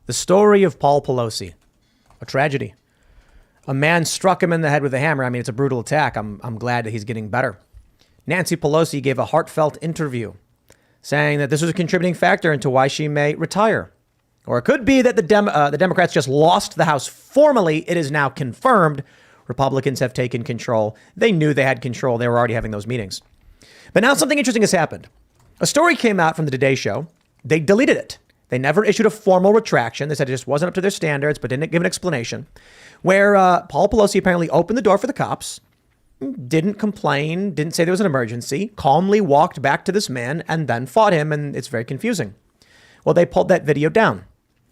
The story of Paul Pelosi, a tragedy. A man struck him in the head with a hammer. I mean, it's a brutal attack. I'm glad that he's getting better. Nancy Pelosi gave a heartfelt interview saying that this was a contributing factor into why she may retire. Or it could be that the Democrats just lost the House formally. It is now confirmed. Republicans have taken control. They knew they had control. They were already having those meetings. But now something interesting has happened. A story came out from the Today Show. They deleted it. They never issued a formal retraction. They said it just wasn't up to their standards, but didn't give an explanation. Where Paul Pelosi apparently opened the door for the cops, didn't complain, didn't say there was an emergency, calmly walked back to this man and then fought him. And it's very confusing. Well, they pulled that video down.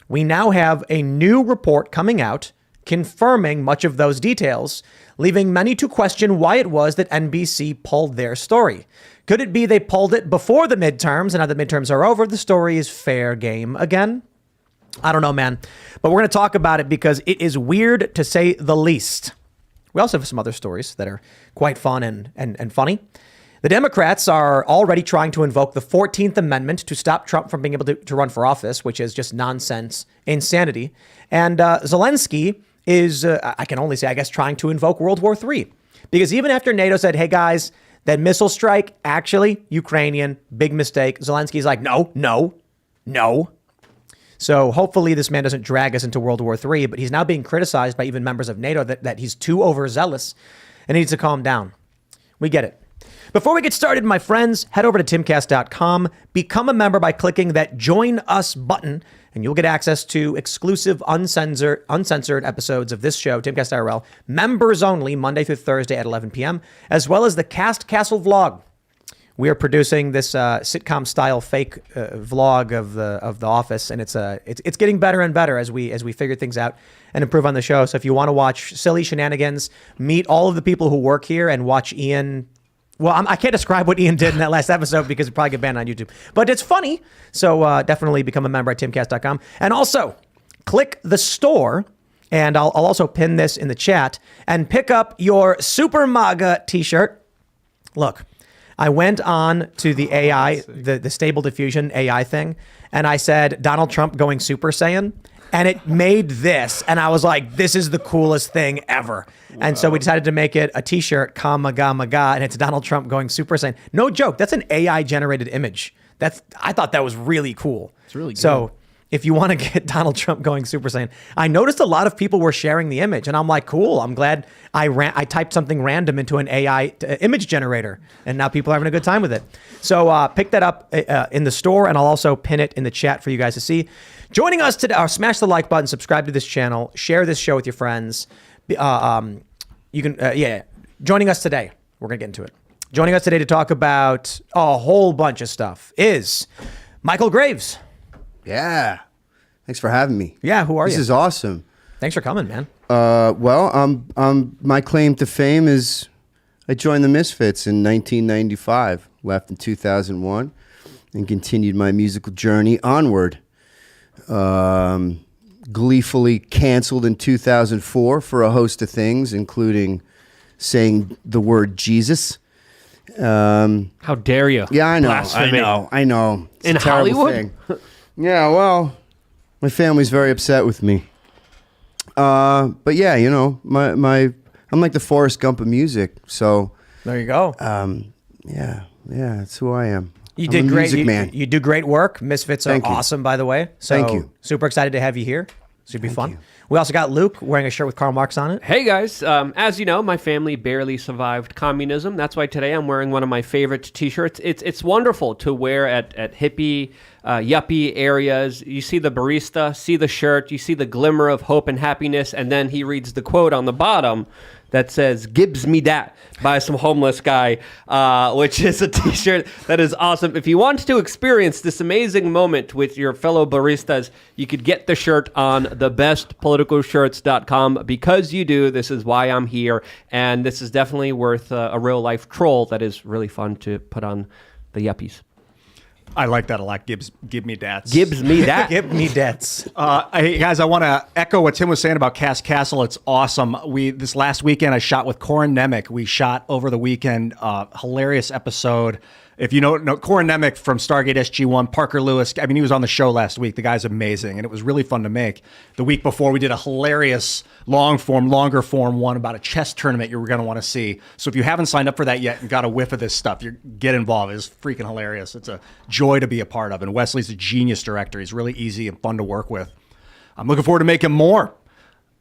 We now have a new report coming out confirming much of those details, leaving many to question why it was that NBC pulled their story. Could it be they pulled it before the midterms, and now the midterms are over, the story is fair game again? I don't know, man. But we're going to talk about it because it is weird to say the least. We also have some other stories that are quite fun and funny. The Democrats are already trying to invoke the 14th Amendment to stop Trump from being able to run for office, which is just nonsense, insanity. And Zelensky is, I can only say, I guess, trying to invoke World War III. Because even after NATO said, hey, guys, that missile strike, actually, Ukrainian, big mistake. Zelensky's like, no. So hopefully this man doesn't drag us into World War III. But he's now being criticized by even members of NATO that he's too overzealous and needs to calm down. We get it. Before we get started, my friends, head over to timcast.com, become a member by clicking that Join Us button, and you'll get access to exclusive uncensored episodes of this show, Timcast IRL, members only, Monday through Thursday at 11 p.m., as well as the Cast Castle vlog. We are producing this sitcom-style fake vlog of the office, and it's getting better and better as we figure things out and improve on the show. So if you want to watch silly shenanigans, meet all of the people who work here, and watch Ian. Well, I can't describe what Ian did in that last episode because it probably get banned on YouTube. But it's funny. So definitely become a member at timcast.com. And also, click the store, and I'll also pin this in the chat, and pick up your Super MAGA t-shirt. Look, I went on to the AI, the Stable Diffusion AI thing, and I said, Donald Trump going Super Saiyan. And it made this. And I was like, this is the coolest thing ever. Wow. And so we decided to make it a t-shirt, Maga, and it's Donald Trump going Super Saiyan. No joke. That's an AI generated image. I thought that was really cool. It's really good. So if you want to get Donald Trump going Super Saiyan, I noticed a lot of people were sharing the image. And I'm like, cool. I'm glad I typed something random into an AI image generator. And now people are having a good time with it. So pick that up in the store. And I'll also pin it in the chat for you guys to see. Joining us today, smash the like button, subscribe to this channel, share this show with your friends. Joining us today, we're going to get into it. Joining us today to talk about a whole bunch of stuff is Michael Graves. Yeah. Thanks for having me. Yeah, who are you? This is awesome. Thanks for coming, man. My claim to fame is I joined the Misfits in 1995, left in 2001, and continued my musical journey onward. Gleefully canceled in 2004 for a host of things, including saying the word Jesus. How dare you? Yeah, I know. Blasphemy. I know. It's in a terrible Hollywood? Thing. Yeah, well, my family's very upset with me. But yeah, you know, I'm like the Forrest Gump of music. So there you go. Yeah, that's who I am. You did great. Man. You do great work. Misfits are awesome, by the way. So Thank you. Super excited to have you here. Should be fun. We also got Luke wearing a shirt with Karl Marx on it. Hey guys, as you know, my family barely survived communism. That's why today I'm wearing one of my favorite t-shirts. It's wonderful to wear at hippie, yuppie areas. You see the barista, see the shirt, you see the glimmer of hope and happiness, and then he reads the quote on the bottom that says, "Gibbs me dat," by some homeless guy, which is a t-shirt that is awesome. If you want to experience this amazing moment with your fellow baristas, you could get the shirt on thebestpoliticalshirts.com. Because you do, this is why I'm here, and this is definitely worth a real-life troll that is really fun to put on the yuppies. I like that a lot. Give me dats. Gibbs me dat. Give me debts. Hey guys, I want to echo what Tim was saying about Cast Castle. It's awesome. This last weekend I shot with Corin Nemec. We shot over the weekend. Hilarious episode. If you know Corin Nemec from Stargate SG-1, Parker Lewis, I mean, he was on the show last week. The guy's amazing, and it was really fun to make. The week before, we did a hilarious longer form one about a chess tournament you're going to want to see. So if you haven't signed up for that yet and got a whiff of this stuff, get involved. It's freaking hilarious. It's a joy to be a part of, and Wesley's a genius director. He's really easy and fun to work with. I'm looking forward to making more.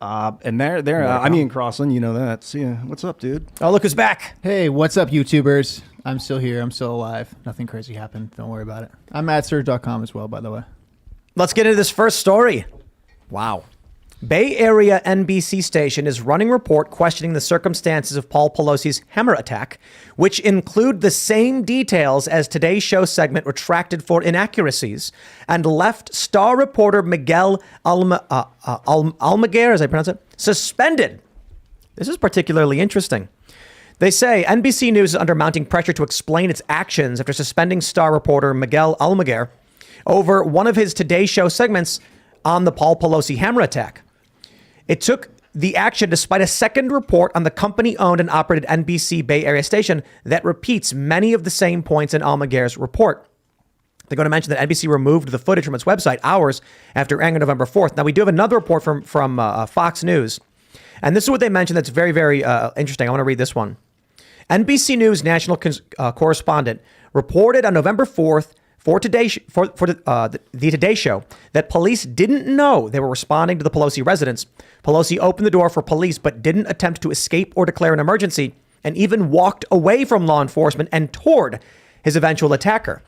And I'm Ian Crossland, you know that. See ya. What's up, dude? Oh, look who's back. Hey, what's up, YouTubers? I'm still here. I'm still alive. Nothing crazy happened. Don't worry about it. I'm at Serge.com as well, by the way. Let's get into this first story. Wow. Bay Area NBC station is running report questioning the circumstances of Paul Pelosi's hammer attack, which include the same details as today's show segment retracted for inaccuracies, and left star reporter Miguel Almaguer, as I pronounce it, suspended. This is particularly interesting. They say NBC News is under mounting pressure to explain its actions after suspending star reporter Miguel Almaguer over one of his Today Show segments on the Paul Pelosi hammer attack. It took the action despite a second report on the company-owned and operated NBC Bay Area station that repeats many of the same points in Almaguer's report. They're going to mention that NBC removed the footage from its website hours after airing on November 4th. Now, we do have another report from Fox News, and this is what they mentioned that's very, very interesting. I want to read this one. NBC News national correspondent reported on November 4th for the Today Show that police didn't know they were responding to the Pelosi residence. Pelosi opened the door for police but didn't attempt to escape or declare an emergency, and even walked away from law enforcement and toward his eventual attacker.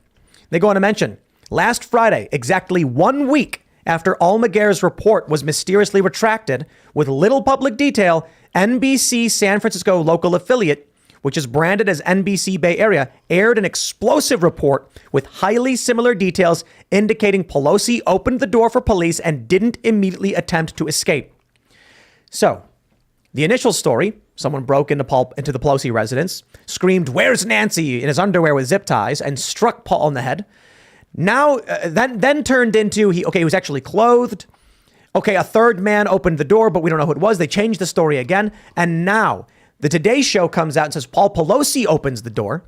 They go on to mention, last Friday, exactly 1 week after Almaguer's report was mysteriously retracted with little public detail, NBC San Francisco local affiliate, which is branded as NBC Bay Area, aired an explosive report with highly similar details indicating Pelosi opened the door for police and didn't immediately attempt to escape. So, the initial story, someone broke into the Pelosi residence, screamed, "Where's Nancy?" in his underwear with zip ties, and struck Paul in the head. Now, then turned into, he was actually clothed. Okay, a third man opened the door, but we don't know who it was. They changed the story again. And now, the Today Show comes out and says Paul Pelosi opens the door,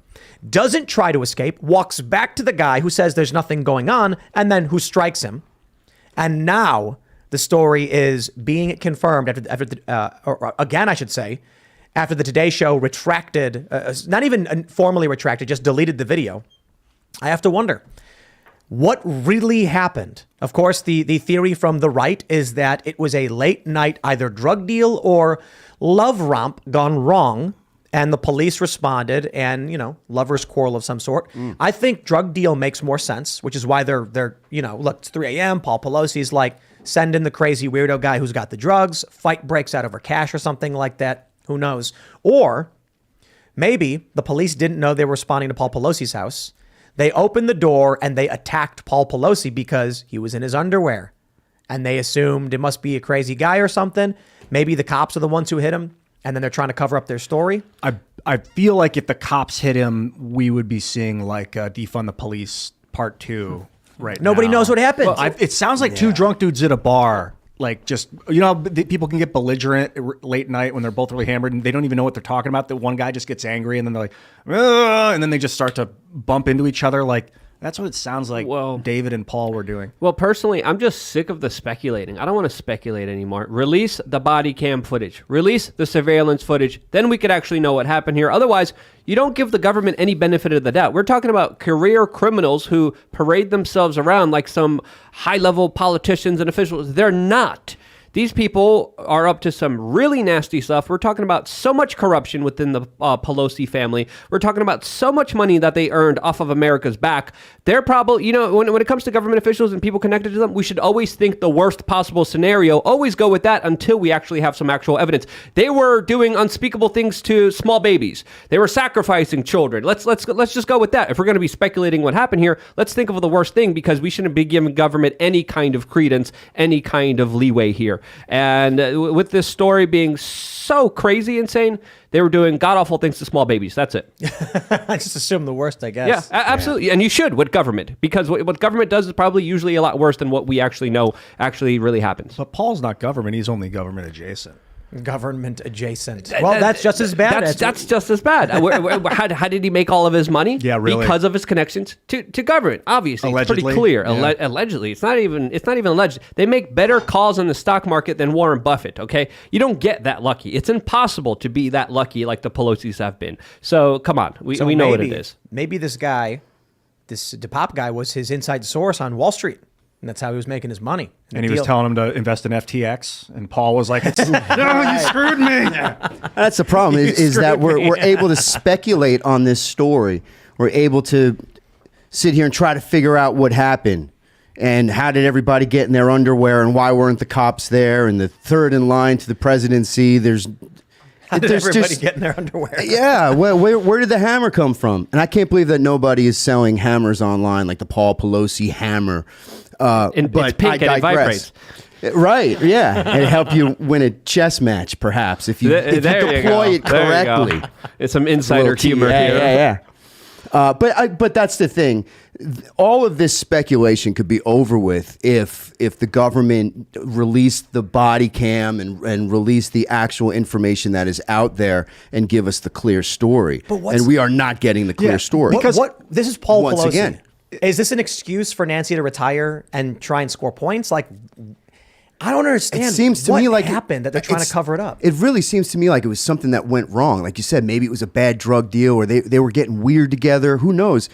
doesn't try to escape, walks back to the guy who says there's nothing going on, and then who strikes him. And now the story is being confirmed after the Today Show retracted, not even formally retracted, just deleted the video. I have to wonder what really happened. Of course, the theory from the right is that it was a late night either drug deal or love romp gone wrong, and the police responded, and lovers quarrel of some sort. I think drug deal makes more sense, which is why they're look, it's 3 a.m. Paul Pelosi's like, send in the crazy weirdo guy who's got the drugs. Fight breaks out over cash or something like that. Who knows? Or maybe the police didn't know they were responding to Paul Pelosi's house. They opened the door and they attacked Paul Pelosi because he was in his underwear. And they assumed it must be a crazy guy or something. Maybe the cops are the ones who hit him, and then they're trying to cover up their story. I feel like if the cops hit him, we would be seeing like Defund the Police Part 2 right Nobody now. knows what happened. Well, it sounds like two drunk dudes at a bar. Like just, people can get belligerent late night when they're both really hammered and they don't even know what they're talking about. The one guy just gets angry and then they're like, "Ugh," and then they just start to bump into each other. Like that's what it sounds like David and Paul were doing. Well, personally, I'm just sick of the speculating. I don't want to speculate anymore. Release the body cam footage. Release the surveillance footage. Then we could actually know what happened here. Otherwise, you don't give the government any benefit of the doubt. We're talking about career criminals who parade themselves around like some high-level politicians and officials. They're not. These people are up to some really nasty stuff. We're talking about so much corruption within the Pelosi family. We're talking about so much money that they earned off of America's back. They're probably, when it comes to government officials and people connected to them, we should always think the worst possible scenario. Always go with that until we actually have some actual evidence. They were doing unspeakable things to small babies. They were sacrificing children. Let's just go with that. If we're going to be speculating what happened here, let's think of the worst thing because we shouldn't be giving government any kind of credence, any kind of leeway here. And with this story being so crazy insane, they were doing god-awful things to small babies. That's it. I just assume the worst, I guess. Yeah, absolutely. Yeah. And you should with government, because what government does is probably usually a lot worse than what we actually know actually really happens. But Paul's not government. He's only government adjacent. Government adjacent. Well, that's just as bad. That's just as bad. How did he make all of his money? Yeah, really. Because of his connections to government. Obviously, it's Allegedly, pretty clear. yeah. Allegedly, it's not even alleged. They make better calls on the stock market than Warren Buffett. Okay, you don't get that lucky. It's impossible to be that lucky like the Pelosi's have been. So come on, we know what it is. Maybe this guy, this DePop guy, was his inside source on Wall Street. And that's how he was making his money. And he was telling him to invest in FTX, and Paul was like, "No, you screwed me." That's the problem is that we're able to speculate on this story. We're able to sit here and try to figure out what happened and how did everybody get in their underwear and why weren't the cops there and the third in line to the presidency. How did everybody get in their underwear? Yeah, where did the hammer come from? And I can't believe that nobody is selling hammers online like the Paul Pelosi hammer. But it's pink and it vibrates. Right, yeah. And help you win a chess match, perhaps, if you deploy it correctly. It's some insider humor here. Yeah. But that's the thing. All of this speculation could be over with if the government released the body cam and released the actual information that is out there and give us the clear story. And we are not getting the clear story. Because this is Paul once Pelosi. Again, is this an excuse for Nancy to retire and try and score points? Like, I don't understand. It seems to what me like happened that they're trying to cover it up. It really seems to me like it was something that went wrong. Like you said, maybe it was a bad drug deal, or they were getting weird together. Who knows?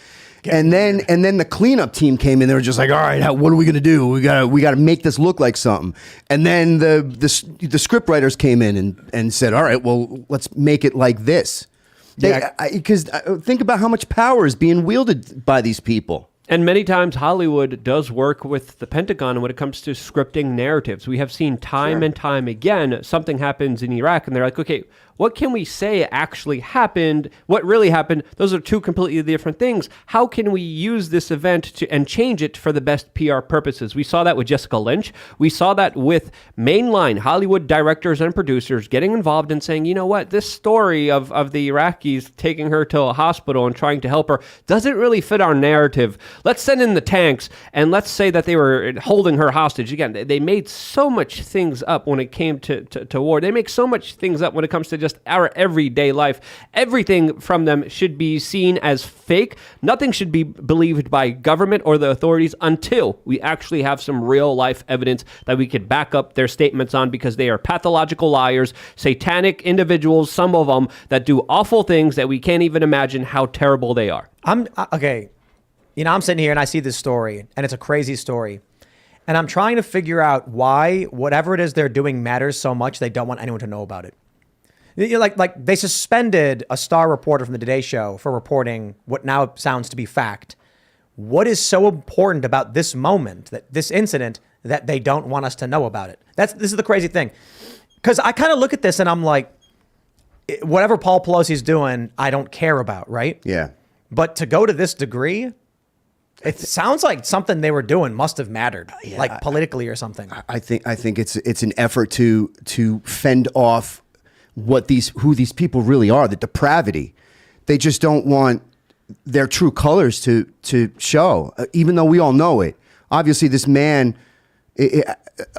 And then the cleanup team came in. They were just like, all right, what are we gonna do? We gotta make this look like something. And then the script writers came in and said, all right, well, let's make it like this. Because think about how much power is being wielded by these people. And many times Hollywood does work with the Pentagon when it comes to scripting narratives. We have seen time and time again, something happens in Iraq and they're like, okay, what can we say actually happened? What really happened? Those are two completely different things. How can we use this event and change it for the best PR purposes? We saw that with Jessica Lynch. We saw that with mainline Hollywood directors and producers getting involved and saying, you know what, this story of the Iraqis taking her to a hospital and trying to help her doesn't really fit our narrative. Let's send in the tanks and let's say that they were holding her hostage. Again, they made so much things up when it came to war. They make so much things up when it comes to just our everyday life. Everything from them should be seen as fake. Nothing should be believed by government or the authorities until we actually have some real life evidence that we could back up their statements on, because they are pathological liars, satanic individuals, some of them that do awful things that we can't even imagine how terrible they are. Okay. You know, I'm sitting here and I see this story and it's a crazy story. And I'm trying to figure out why whatever it is they're doing matters so much they don't want anyone to know about it. You know, like they suspended a star reporter from the Today Show for reporting what now sounds to be fact. What is so important about this moment, that this incident, that they don't want us to know about it? This is the crazy thing. Because I kind of look at this and I'm like, whatever Paul Pelosi's doing, I don't care about, right? Yeah. But to go to this degree, it sounds like something they were doing must have mattered, like politically or something. I think it's an effort to fend off who these people really are, the depravity. They just don't want their true colors to show, even though we all know it. Obviously, this man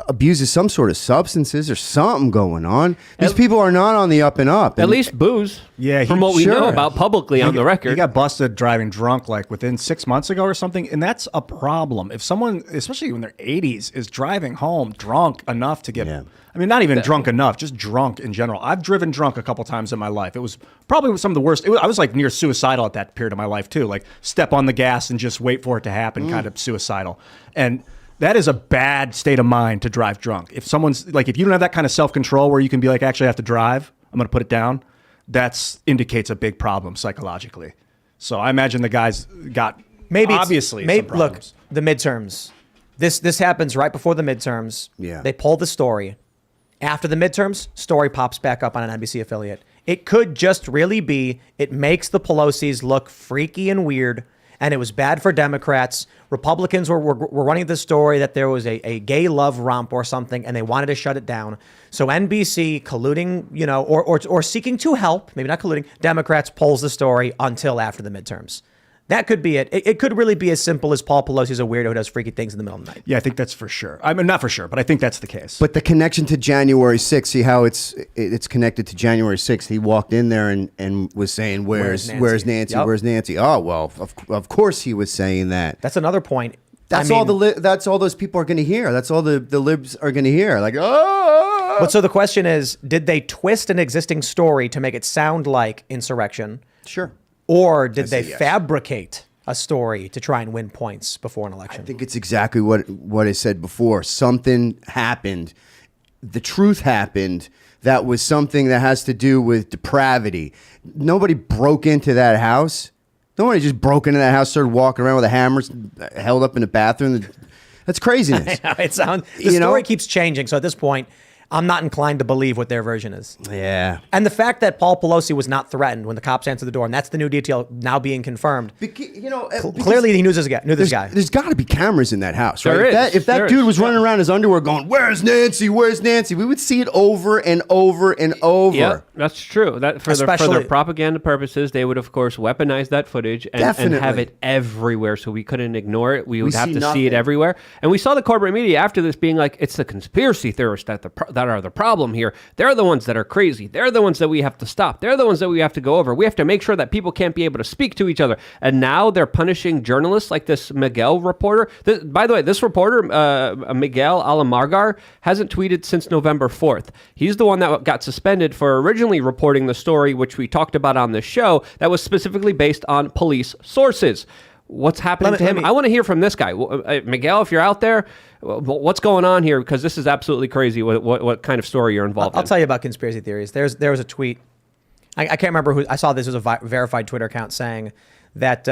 abuses some sort of substances or something going on. These people are not on the up and up. At least booze. Yeah, from what we know about publicly on the record. He got busted driving drunk like within 6 months ago or something, and that's a problem. If someone, especially in their 80s, is driving home drunk enough to get... I mean, not even drunk enough, just drunk in general. I've driven drunk a couple times in my life. It was probably some of the worst. I was like near suicidal at that period of my life too. Like step on the gas and just wait for it to happen, kind of suicidal. And that is a bad state of mind to drive drunk. If someone's like, if you don't have that kind of self-control where you can be like, actually I have to drive, I'm going to put it down, that indicates a big problem psychologically. So I imagine the guy's got obviously some problems. Look, the midterms. This happens right before the midterms. Yeah. They pull the story. After the midterms, story pops back up on an NBC affiliate. It could just really be, it makes the Pelosi's look freaky and weird, and it was bad for Democrats. Republicans were running the story that there was a gay love romp or something, and they wanted to shut it down. So NBC colluding, you know, or seeking to help, maybe not colluding, Democrats pulls the story until after the midterms. That could be it. It could really be as simple as Paul Pelosi's a weirdo who does freaky things in the middle of the night. Yeah, I think that's for sure. I mean, not for sure, but I think that's the case. But the connection to January 6th, see how it's connected to January 6th. He walked in there and was saying, where's Nancy? Yep. Where's Nancy? Oh, well, of course he was saying that. That's another point. That's all that's all those people are going to hear. That's all the libs are going to hear. Like, oh. But so the question is, did they twist an existing story to make it sound like insurrection? Sure. Or did I say they yes. fabricate a story to try and win points before an election? I think it's exactly what I said before. Something happened. The truth happened. That was something that has to do with depravity. Nobody broke into that house. Nobody just broke into that house, started walking around with a hammer held up in the bathroom. That's craziness. It sounds the story keeps changing. So at this point, I'm not inclined to believe what their version is. Yeah. And the fact that Paul Pelosi was not threatened when the cops answered the door, and that's the new detail now being confirmed. Clearly, he knew this guy. There's got to be cameras in that house, right? There is. If that There dude is. was running around his underwear going, "Where's Nancy? Where's Nancy?" We would see it over and over and over. Yeah, that's true. That for their Especially- propaganda purposes, they would of course weaponize that footage and have Definitely. it everywhere, so we couldn't ignore it. We would We have see to see nothing. it everywhere. And we saw the corporate media after this being like, "It's the conspiracy theorists that are the problem here. They're the ones that are crazy. They're the ones that we have to stop. They're the ones that we have to go over. We have to make sure that people can't be able to speak to each other." And now they're punishing journalists like this Miguel reporter. By the way, this reporter, Miguel Alamargar, hasn't tweeted since November 4th. He's the one that got suspended for originally reporting the story, which we talked about on this show, that was specifically based on police sources. What's happening to him? I want to hear from this guy. Miguel, if you're out there, what's going on here? Because this is absolutely crazy what kind of story you're involved in. I'll tell you about conspiracy theories. There was a tweet. I can't remember who. I saw this was a verified Twitter account saying that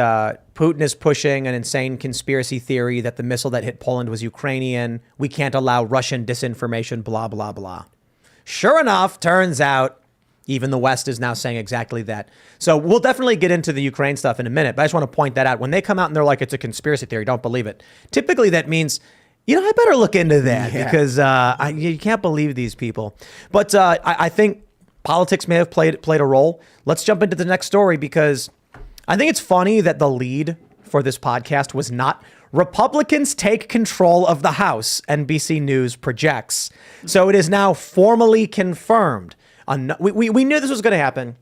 Putin is pushing an insane conspiracy theory that the missile that hit Poland was Ukrainian. We can't allow Russian disinformation, blah, blah, blah. Sure enough, turns out even the West is now saying exactly that. So we'll definitely get into the Ukraine stuff in a minute, but I just want to point that out. When they come out and they're like, it's a conspiracy theory, don't believe it. Typically that means, I better look into that because you can't believe these people. But I think politics may have played a role. Let's jump into the next story because I think it's funny that the lead for this podcast was not Republicans take control of the House, NBC News projects. So it is now formally confirmed. We knew this was going to happen.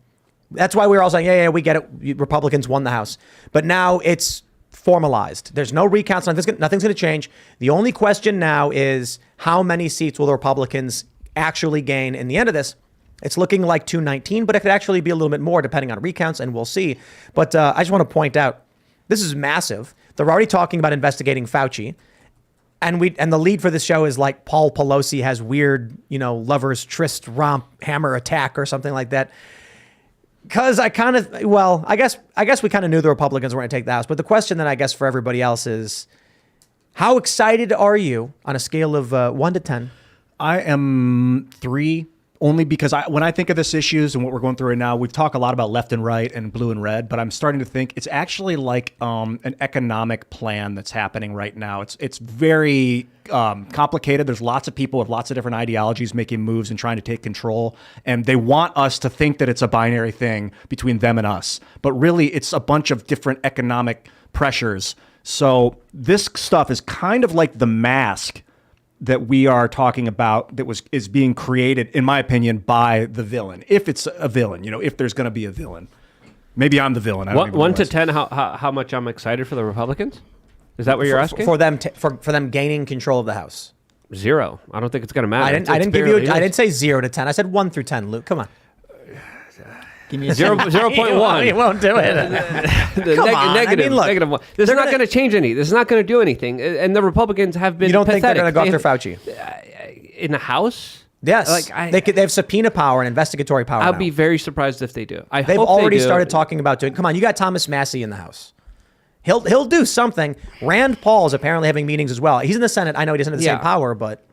That's why we were all saying, yeah, we get it. Republicans won the House. But now it's formalized. There's no recounts. Nothing's going to change. The only question now is how many seats will the Republicans actually gain in the end of this? It's looking like 219, but it could actually be a little bit more depending on recounts, and we'll see. But I just want to point out, this is massive. They're already talking about investigating Fauci. And the lead for this show is like Paul Pelosi has weird, lovers tryst romp hammer attack or something like that. Because I guess we kind of knew the Republicans were going to take the House. But the question then I guess for everybody else is, how excited are you on a scale of 1 to 10? I am 3. Only because when I think of this issues and what we're going through right now, we've talked a lot about left and right and blue and red, but I'm starting to think it's actually like an economic plan that's happening right now. It's very complicated. There's lots of people with lots of different ideologies making moves and trying to take control, and they want us to think that it's a binary thing between them and us. But really, it's a bunch of different economic pressures. So this stuff is kind of like the mask that we are talking about that is being created, in my opinion, by the villain. If it's a villain, if there's going to be a villain. Maybe I'm the villain. I don't even 1 to realize. 10, how much I'm excited for the Republicans? Is that what you're asking? For them gaining control of the House. 0. I don't think it's going to matter. I didn't say 0 to 10. I said 1 through 10, Luke. Come on. Give me a 0.1. He won't do it. Come on. Negative, I mean, look, negative 1. This is not going to change any. This is not going to do anything. And the Republicans have been You don't think they're pathetic. going to go after Fauci? In the House? Yes. They have subpoena power and investigatory power I'll now. be very surprised if they do. They've already started talking about doing. Come on, you got Thomas Massey in the House. He'll do something. Rand Paul is apparently having meetings as well. He's in the Senate. I know he doesn't have the same power, but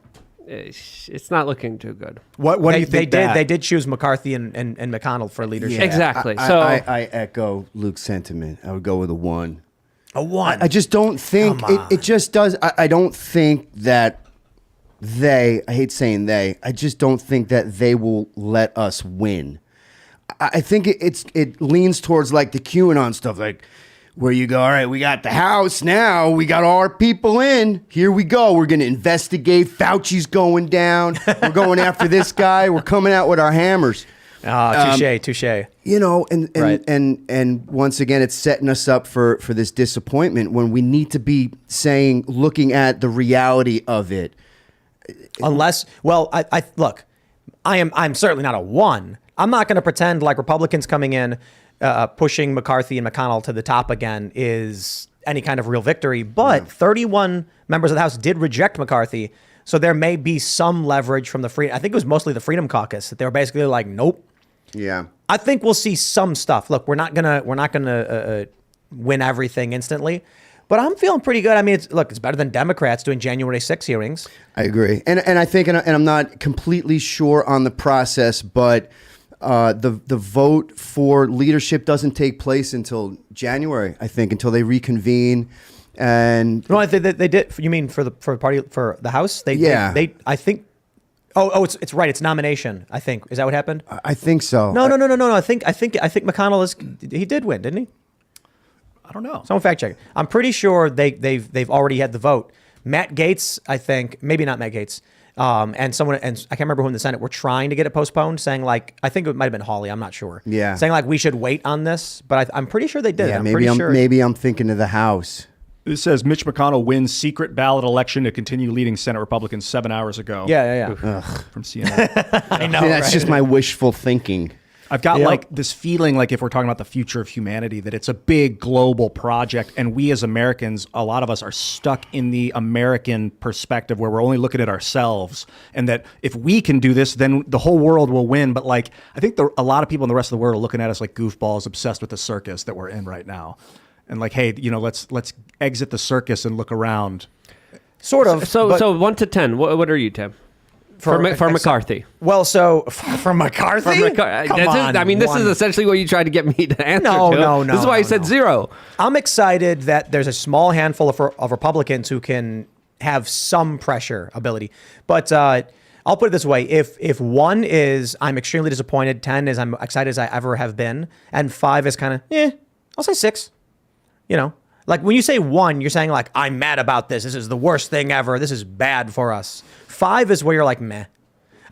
It's not looking too good. What do you think? They did choose McCarthy and McConnell for leadership. Yeah, Exactly. I echo Luke's sentiment. I would go with a 1. A 1. I just don't think it just does. I don't think that I hate saying I just don't think that they will let us win. I think it leans towards like the QAnon stuff, like where you go, all right, we got the House now. We got all our people in. Here we go. We're going to investigate. Fauci's going down. We're going after this guy. We're coming out with our hammers. Touche. You know, Right. and once again, it's setting us up for this disappointment when we need to be looking at the reality of it. Unless, well, I look, I'm certainly not a one. I'm not going to pretend like Republicans coming in, pushing McCarthy and McConnell to the top again is any kind of real victory. But 31 members of the House did reject McCarthy, so there may be some leverage from the I think it was mostly the Freedom Caucus that they were basically like, nope. Yeah. I think we'll see some stuff. Look, we're not gonna win everything instantly, but I'm feeling pretty good. I mean, it's better than Democrats doing January 6 hearings. I agree, and I think, and I'm not completely sure on the process, but the vote for leadership doesn't take place until January. I think until they reconvene, and No, they did. You mean for the House? They I think. Oh, it's right. It's nomination. I think is that what happened? I think so. No. I think McConnell he did win, didn't he? I don't know. Someone fact check. I'm pretty sure they've already had the vote. Matt Gaetz, I think, maybe not Matt Gaetz, and I can't remember who in the Senate were trying to get it postponed, saying like, I think it might have been Hawley. I'm not sure. Yeah. Saying like we should wait on this, but I'm pretty sure they did. Yeah, I'm pretty sure. maybe I'm thinking of the House. It says Mitch McConnell wins secret ballot election to continue leading Senate Republicans 7 hours ago. Yeah. From CNN. I know. That's right? just my wishful thinking. I've got Yep. like this feeling, like if we're talking about the future of humanity, that it's a big global project, and we as Americans, a lot of us are stuck in the American perspective where we're only looking at ourselves, and that if we can do this, then the whole world will win. But like, I think a lot of people in the rest of the world are looking at us like goofballs, obsessed with the circus that we're in right now, and like, hey, you know, let's exit the circus and look around. Sort of. So 1 to 10. What are you, Tim? For McCarthy. Well, so for McCarthy? Come on, this is essentially what you tried to get me to answer to. No. This is why I said 0. I'm excited that there's a small handful of Republicans who can have some pressure ability. But I'll put it this way. If 1 is I'm extremely disappointed, 10 is I'm excited as I ever have been, and 5 is kind of, I'll say 6. You know, like when you say 1, you're saying like, I'm mad about this. This is the worst thing ever. This is bad for us. 5 is where you're like, meh.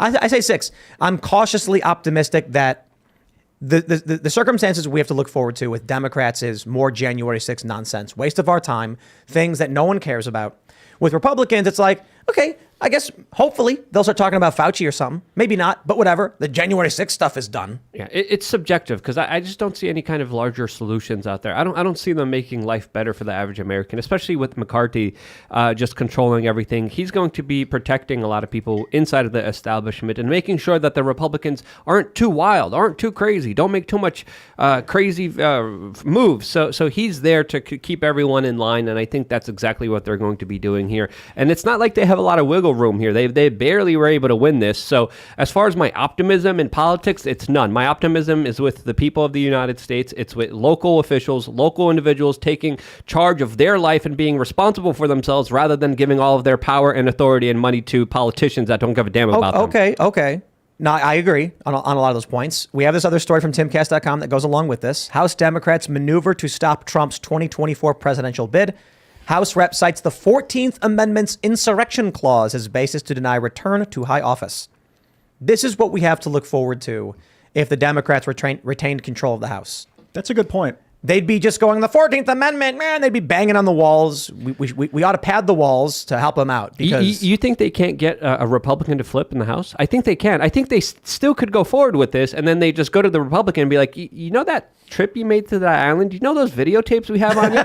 I say 6. I'm cautiously optimistic that the circumstances we have to look forward to with Democrats is more January 6 nonsense, waste of our time, things that no one cares about. With Republicans, it's like, okay, I guess hopefully they'll start talking about Fauci or something. Maybe not, but whatever. The January 6th stuff is done. Yeah, it's subjective because I just don't see any kind of larger solutions out there. I don't see them making life better for the average American, especially with McCarthy just controlling everything. He's going to be protecting a lot of people inside of the establishment and making sure that the Republicans aren't too wild, aren't too crazy, don't make too much crazy moves. So he's there to keep everyone in line, and I think that's exactly what they're going to be doing here. And it's not like they have a lot of wiggle room here. They barely were able to win this. So as far as my optimism in politics, it's none. My optimism is with the people of the United States. It's with local officials, local individuals taking charge of their life and being responsible for themselves rather than giving all of their power and authority and money to politicians that don't give a damn about them. Okay. No, I agree on a lot of those points. We have this other story from Timcast.com that goes along with this. House Democrats maneuver to stop Trump's 2024 presidential bid. House Rep cites the 14th Amendment's insurrection clause as basis to deny return to high office. This is what we have to look forward to if the Democrats retained control of the House. That's a good point. They'd be just going, the 14th Amendment, man, they'd be banging on the walls. We ought to pad the walls to help them out. Because you think they can't get a Republican to flip in the House? I think they can. I think they still could go forward with this, and then they just go to the Republican and be like, you know that trip you made to that island? You know those videotapes we have on you?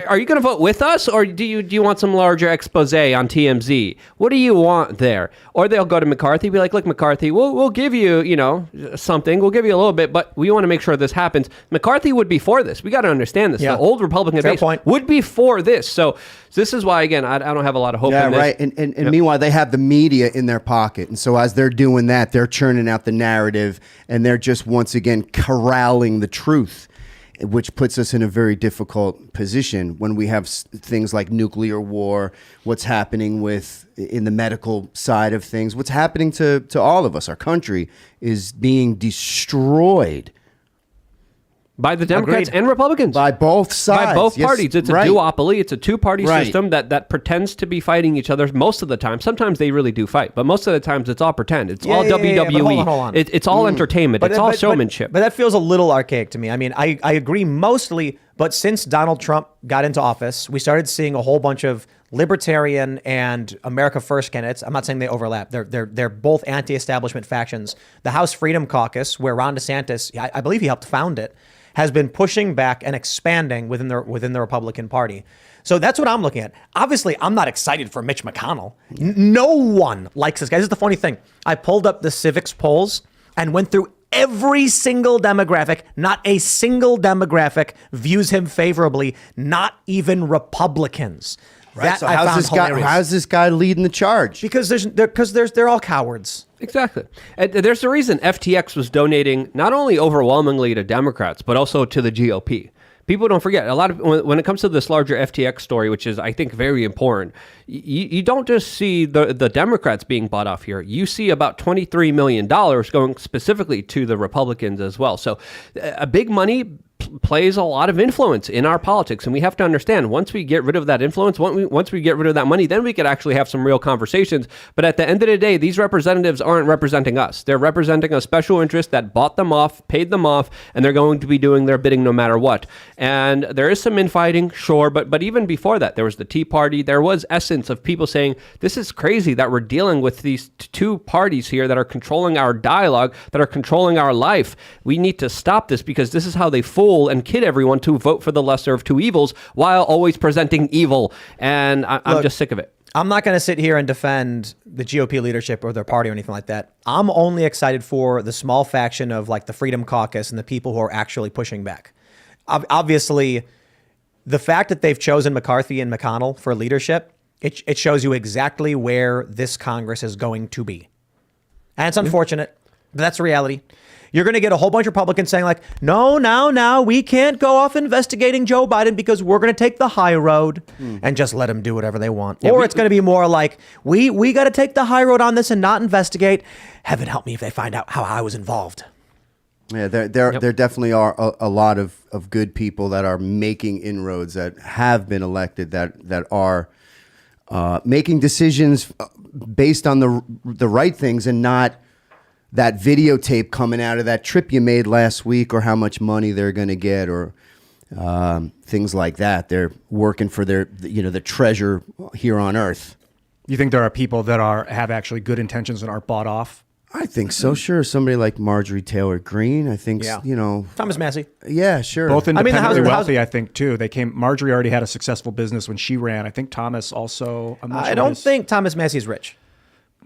Are you going to vote with us, or do you want some larger expose on TMZ? What do you want there? Or they'll go to McCarthy, be like, look, McCarthy, we'll give you, something. We'll give you a little bit, but we want to make sure this happens. McCarthy would be for this. We got to understand this. Yeah. The old Republican Fair base point. would be for this. So this is why, again, I don't have a lot of hope in this. Right. And meanwhile, they have the media in their pocket. And so as they're doing that, they're churning out the narrative, and they're just once again corralling the truth, which puts us in a very difficult position when we have things like nuclear war, what's happening in the medical side of things, what's happening to all of us. Our country is being destroyed. By the Democrats Agreed. and Republicans. By both sides. By both Yes, parties. It's a right. duopoly. It's a two-party Right. system that pretends to be fighting each other most of the time. Sometimes they really do fight, but most of the times it's all pretend. It's all yeah, WWE. but hold on. It's all entertainment. It's all showmanship. But that feels a little archaic to me. I mean, I agree mostly, but since Donald Trump got into office, we started seeing a whole bunch of libertarian and America First candidates. I'm not saying they overlap. They're both anti-establishment factions. The House Freedom Caucus, where Ron DeSantis, I believe he helped found it, has been pushing back and expanding within the Republican Party. So that's what I'm looking at. Obviously, I'm not excited for Mitch McConnell. No one likes this guy. This is the funny thing. I pulled up the civics polls and went through every single demographic. Not a single demographic views him favorably, not even Republicans. Right. That So I found hilarious. how's this guy leading the charge? Because they're all cowards. Exactly. And there's a reason FTX was donating not only overwhelmingly to Democrats, but also to the GOP. People don't forget, a lot of when it comes to this larger FTX story, which is, I think, very important, you don't just see the Democrats being bought off here. You see about $23 million going specifically to the Republicans as well. So a big money plays a lot of influence in our politics, and we have to understand, once we get rid of that influence, once we get rid of that money, then we could actually have some real conversations. But at the end of the day, these representatives aren't representing us. They're representing a special interest that bought them off, paid them off, and they're going to be doing their bidding no matter what. And there is some infighting, sure, but even before that, there was the Tea Party. There was essence of people saying, this is crazy that we're dealing with these two parties here that are controlling our dialogue, that are controlling our life. We need to stop this, because this is how they fool and kid everyone to vote for the lesser of two evils while always presenting evil. And I'm just sick of it. I'm not going to sit here and defend the GOP leadership or their party or anything like that. I'm only excited for the small faction of like the Freedom Caucus and the people who are actually pushing back. Obviously, the fact that they've chosen McCarthy and McConnell for leadership, it shows you exactly where this Congress is going to be. And it's unfortunate, but that's the reality. You're going to get a whole bunch of Republicans saying like, no, we can't go off investigating Joe Biden because we're going to take the high road and just let them do whatever they want. Or it's going to be more like, we got to take the high road on this and not investigate. Heaven help me if they find out how I was involved. Yeah, there definitely are a lot of good people that are making inroads, that have been elected, that are making decisions based on the right things, and not that videotape coming out of that trip you made last week, or how much money they're going to get, or things like that. They're working for the treasure here on earth. You think there are people that have actually good intentions and are bought off? I think so. Sure. Somebody like Marjorie Taylor Greene, I think, Thomas Massey. Yeah, sure. Both independently the House- wealthy, I think, too. Marjorie already had a successful business when she ran. I think Thomas also. I'm not I sure don't think Thomas Massey is rich.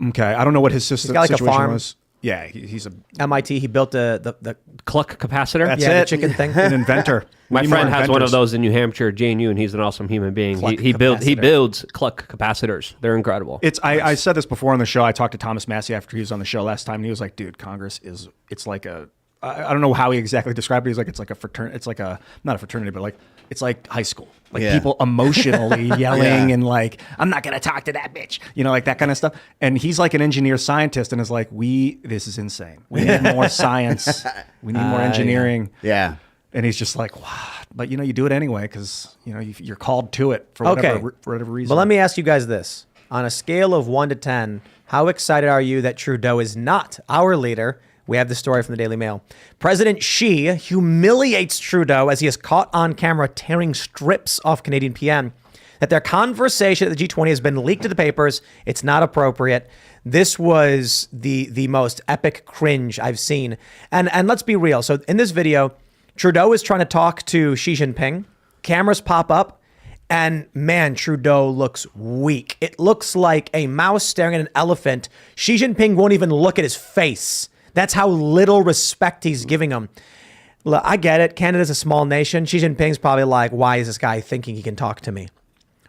Okay, I don't know what his got like a situation farm. was. Yeah, he's a MIT, he built the Cluck capacitor. That's the it. chicken thing. An inventor. My We need friend more has one of inventors. those in New Hampshire, JNU, and he's an awesome human being. Cluck He capacitor. builds Cluck capacitors. They're incredible. I said this before on the show. I talked to Thomas Massey after he was on the show last time, and he was like, "Dude, Congress it's like a I don't know how he exactly described it. He's like, it's like a fraternity. It's like not a fraternity, but like it's like high school. Like people emotionally yelling and like, I'm not gonna talk to that bitch, like that kind of stuff. And he's like an engineer scientist, and is like, this is insane. We need more science. We need more engineering. Yeah. And he's just like, wow. But you do it anyway because you're called to it for whatever reason. But let me ask you guys this: on a scale of 1 to 10, how excited are you that Trudeau is not our leader? We have the story from the Daily Mail. President Xi humiliates Trudeau as he is caught on camera tearing strips off Canadian PN. That their conversation at the G20 has been leaked to the papers. It's not appropriate. This was the most epic cringe I've seen. And let's be real. So in this video, Trudeau is trying to talk to Xi Jinping. Cameras pop up. And man, Trudeau looks weak. It looks like a mouse staring at an elephant. Xi Jinping won't even look at his face. That's how little respect he's giving him. Look, I get it. Canada's a small nation. Xi Jinping's probably like, why is this guy thinking he can talk to me?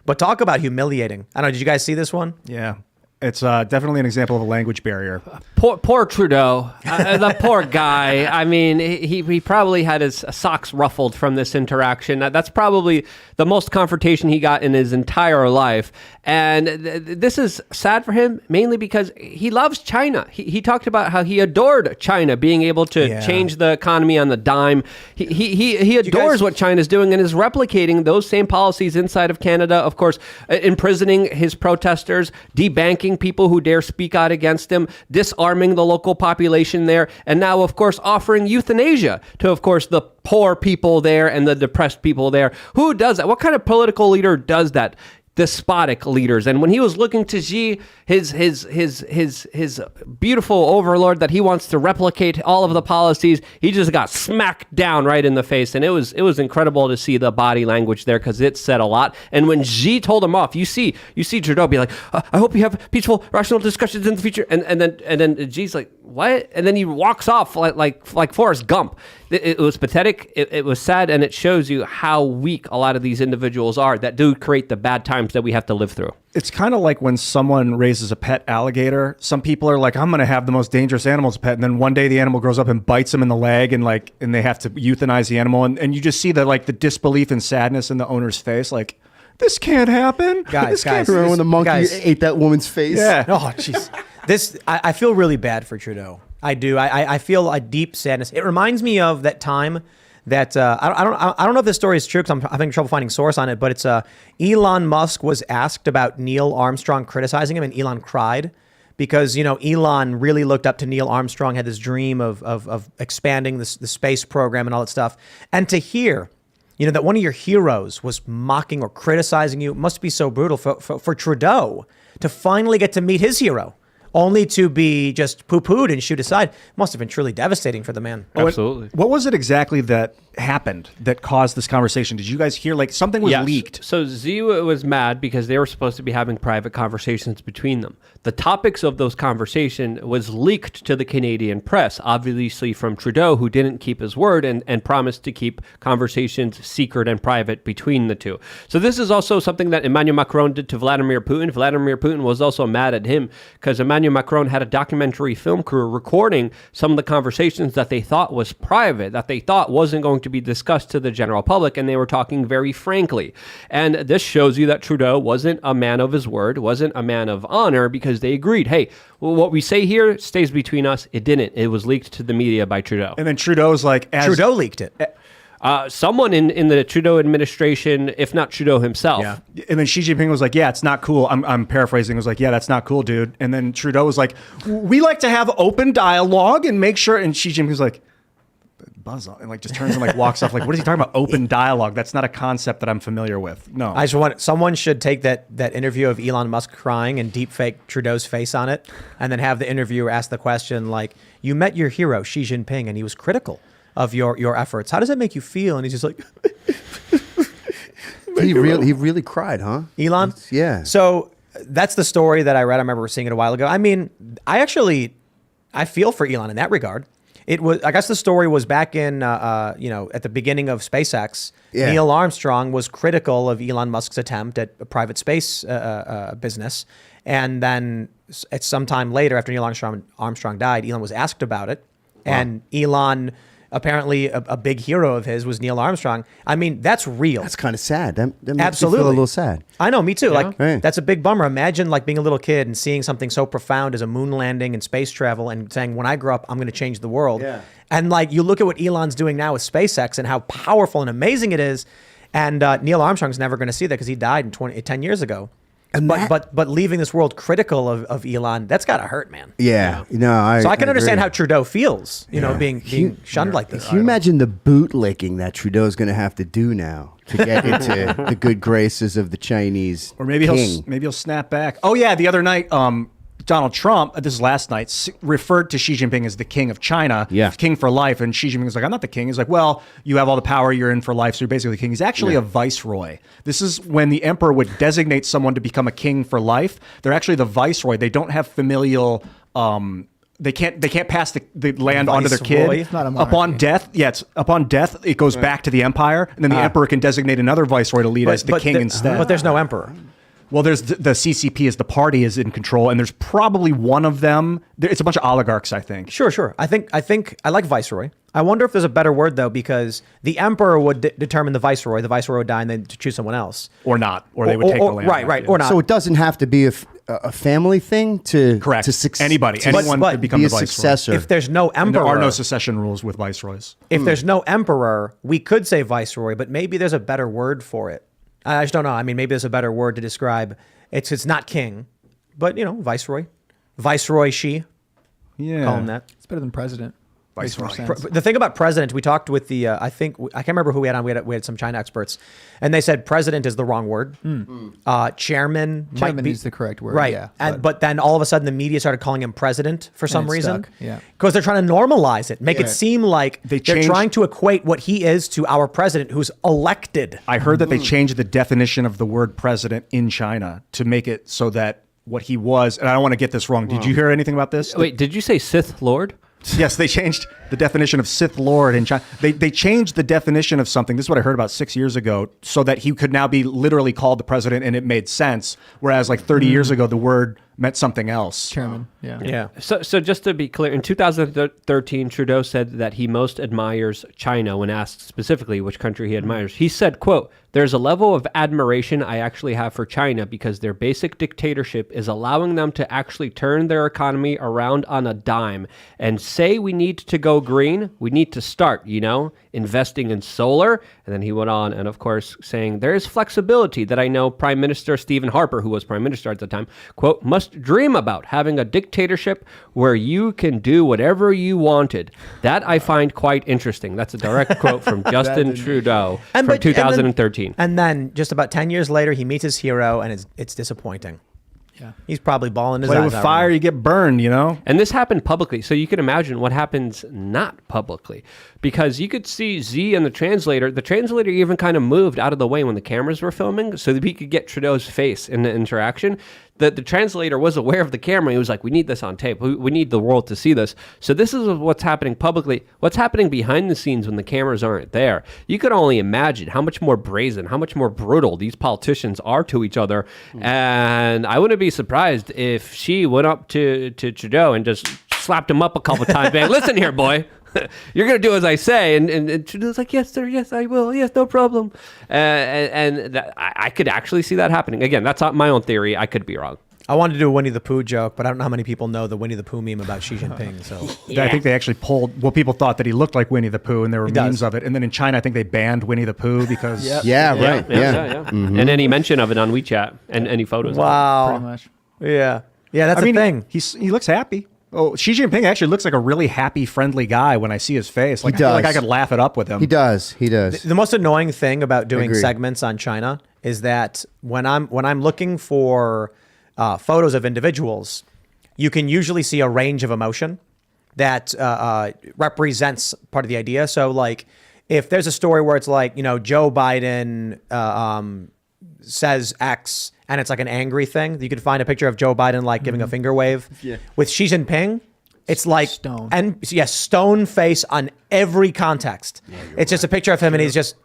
But talk about humiliating. I don't know. Did you guys see this one? Yeah. It's definitely an example of a language barrier. Poor Trudeau, the poor guy. I mean, he probably had his socks ruffled from this interaction. That's probably the most confrontation he got in his entire life. And this is sad for him, mainly because he loves China. He talked about how he adored China, being able to change the economy on the dime. He adores what China's doing and is replicating those same policies inside of Canada. Of course, imprisoning his protesters, debanking people who dare speak out against him, disarming the local population there, and now, of course, offering euthanasia to, of course, the poor people there and the depressed people there. Who does that? What kind of political leader does that? Despotic leaders. And when he was looking to Xi, his beautiful overlord that he wants to replicate all of the policies, he just got smacked down right in the face. And it was incredible to see the body language there, because it said a lot. And when Xi told him off, you see Trudeau be like, I hope you have peaceful, rational discussions in the future. And then Xi's like, what? And then he walks off like Forrest Gump. It was pathetic. It was sad, and it shows you how weak a lot of these individuals are that do create the bad times that we have to live through. It's kind of like when someone raises a pet alligator. Some people are like, I'm going to have the most dangerous animal as a pet. And then one day the animal grows up and bites them in the leg, and they have to euthanize the animal. And you just see the disbelief and sadness in the owner's face. Like, this can't happen. Guys, Remember when the monkey ate that woman's face? Yeah. Oh, jeez. I feel really bad for Trudeau. I do. I feel a deep sadness. It reminds me of that time that I don't know if this story is true, because I'm having trouble finding source on it. But it's Elon Musk was asked about Neil Armstrong criticizing him, and Elon cried because Elon really looked up to Neil Armstrong, had this dream of expanding the space program and all that stuff, and to hear that one of your heroes was mocking or criticizing you must be so brutal for Trudeau to finally get to meet his hero, only to be just poo-pooed and shoot aside. Must have been truly devastating for the man. Absolutely. What was it exactly that happened that caused this conversation? Did you guys hear something was leaked? So Xi was mad because they were supposed to be having private conversations between them. The topics of those conversations was leaked to the Canadian press, obviously from Trudeau, who didn't keep his word and promised to keep conversations secret and private between the two. So this is also something that Emmanuel Macron did to Vladimir Putin. Vladimir Putin was also mad at him because Emmanuel Macron had a documentary film crew recording some of the conversations that they thought was private, that they thought wasn't going to be discussed to the general public, and they were talking very frankly. And this shows you that Trudeau wasn't a man of his word, wasn't a man of honor, because they agreed, hey, well, what we say here stays between us. It didn't. It was leaked to the media by Trudeau. And then Trudeau's like, Trudeau leaked it. Someone in the Trudeau administration, if not Trudeau himself. Yeah. And then Xi Jinping was like, yeah, it's not cool. I'm paraphrasing. Was like, yeah, that's not cool, dude. And then Trudeau was like, we like to have open dialogue and make sure. And Xi Jinping was like, buzz on, and just turns and walks off. What is he talking about? Open dialogue. That's not a concept that I'm familiar with. No. I just want someone should take that interview of Elon Musk crying and deep fake Trudeau's face on it, and then have the interviewer ask the question you met your hero Xi Jinping and he was critical of your efforts. How does that make you feel? And he's just like, he really cried, huh? Elon? Yeah. So that's the story that I read. I remember seeing it a while ago. I mean, I feel for Elon in that regard. It was, I guess the story was back in, at the beginning of SpaceX. Yeah. Neil Armstrong was critical of Elon Musk's attempt at a private space business. And then at some time later, after Neil Armstrong died, Elon was asked about it. Wow. And Elon, apparently a big hero of his was Neil Armstrong. I mean, that's real. That's kind of sad. That makes Absolutely. me feel a little sad. I know, me too. Yeah. Right. That's a big bummer. Imagine being a little kid and seeing something so profound as a moon landing and space travel and saying, when I grow up, I'm going to change the world. Yeah. And you look at what Elon's doing now with SpaceX and how powerful and amazing it is. And Neil Armstrong's never going to see that because he died 10 years ago. And but leaving this world critical of Elon, that's got to hurt, man. Yeah. So I can understand how Trudeau feels, being shunned like this. Can you imagine the bootlicking that Trudeau's going to have to do now to get into the good graces of the Chinese Or maybe king? he'll snap back. Oh yeah, the other night, Donald Trump, this is last night, referred to Xi Jinping as the king of China, king for life. And Xi Jinping was like, I'm not the king. He's like, well, you have all the power, you're in for life, so you're basically the king. He's actually a viceroy. This is when the emperor would designate someone to become a king for life. They're actually the viceroy. They don't have familial... They can't pass the land onto their kid. It's not a monarchy. Upon death, it goes back to the empire, and then the emperor can designate another viceroy to lead as the king instead. But there's no emperor. Well, there's the CCP as the party is in control, and there's probably one of them. It's a bunch of oligarchs, I think. Sure. I think I like viceroy. I wonder if there's a better word though, because the emperor would determine the viceroy. The viceroy would die, and then to choose someone else, Or not, or they would take the land. Right, or not. So it doesn't have to be a family thing to Correct. to Anybody, anyone but could become be the a viceroy. successor. if there's no And emperor, there are no secession rules with viceroys. if there's no emperor, we could say viceroy, but maybe there's a better word for it. I just don't know. I mean, maybe there's a better word to describe. It's not king, but viceroy, viceroy she. Yeah, Call him that. It's better than president. Makes more Viceroy. sense. The thing about president, we talked with the, I can't remember who we had on. We had some China experts, and they said president is the wrong word. Chairman might Chairman be is the correct word, right? yeah, But then all of a sudden, the media started calling him president for some it's reason. stuck, yeah. Because they're trying to normalize it, make it Yeah. seem like They they're changed- trying to equate what he is to our president, who's elected. I heard that they changed the definition of the word president in China to make it so that what he was, and I don't want to get this wrong. Did you hear anything about this? Wait, did you say Sith Lord? Yes, they changed the definition of Sith Lord in China. They changed the definition of something. This is what I heard about 6 years ago, so that he could now be literally called the president, and it made sense. Whereas like 30 years ago, the word meant something else. Chairman. Yeah. Yeah. So just to be clear, in 2013, Trudeau said that he most admires China when asked specifically which country he admires. He said, quote, "There's a level of admiration I actually have for China because their basic dictatorship is allowing them to actually turn their economy around on a dime and say we need to go green. We need to start, investing in solar." And then he went on and, of course, saying there is flexibility that I know Prime Minister Stephen Harper, who was Prime Minister at the time, quote, "must dream about having a dictatorship where you can do whatever you wanted. That I find quite interesting." That's a direct quote from Justin Trudeau from 2013. And then just about 10 years later, he meets his hero, and it's disappointing. Yeah. He's probably bawling his Play eyes with out fire, right now. you get burned, And this happened publicly, so you can imagine what happens not publicly. Because you could see Z and the translator even kind of moved out of the way when the cameras were filming so that we could get Trudeau's face in the interaction. The translator was aware of the camera. He was like, we need this on tape. We need the world to see this. So this is what's happening publicly. What's happening behind the scenes when the cameras aren't there? You could only imagine how much more brazen, how much more brutal these politicians are to each other. And I wouldn't be surprised if she went up to Trudeau and just slapped him up a couple times, being, "Listen here, boy. You're going to do as I say." And Trudeau's like, "Yes, sir. Yes, I will. Yes, no problem." I could actually see that happening. Again, that's not my own theory. I could be wrong. I wanted to do a Winnie the Pooh joke, but I don't know how many people know the Winnie the Pooh meme about Xi Jinping. So I think they actually pulled. Well, people thought that he looked like Winnie the Pooh, and there were memes does. of it. And then in China, I think they banned Winnie the Pooh because Yeah, right. Yeah. And any mention of it on WeChat and any photos. Of wow, Pretty much. yeah, that's I mean, the thing. he looks happy. Oh, Xi Jinping actually looks like a really happy, friendly guy when I see his face. Like, I feel like I does. could laugh it up with him. He does. The most annoying thing about doing Agreed. segments on China is that when I'm looking for photos of individuals, you can usually see a range of emotion that represents part of the idea. So, like, if there's a story where it's like, Joe Biden says X and it's like an angry thing, you could find a picture of Joe Biden like giving a finger wave. Yeah. With Xi Jinping, it's like Stone. And yes, stone face on every context. It's just a picture of him and he's just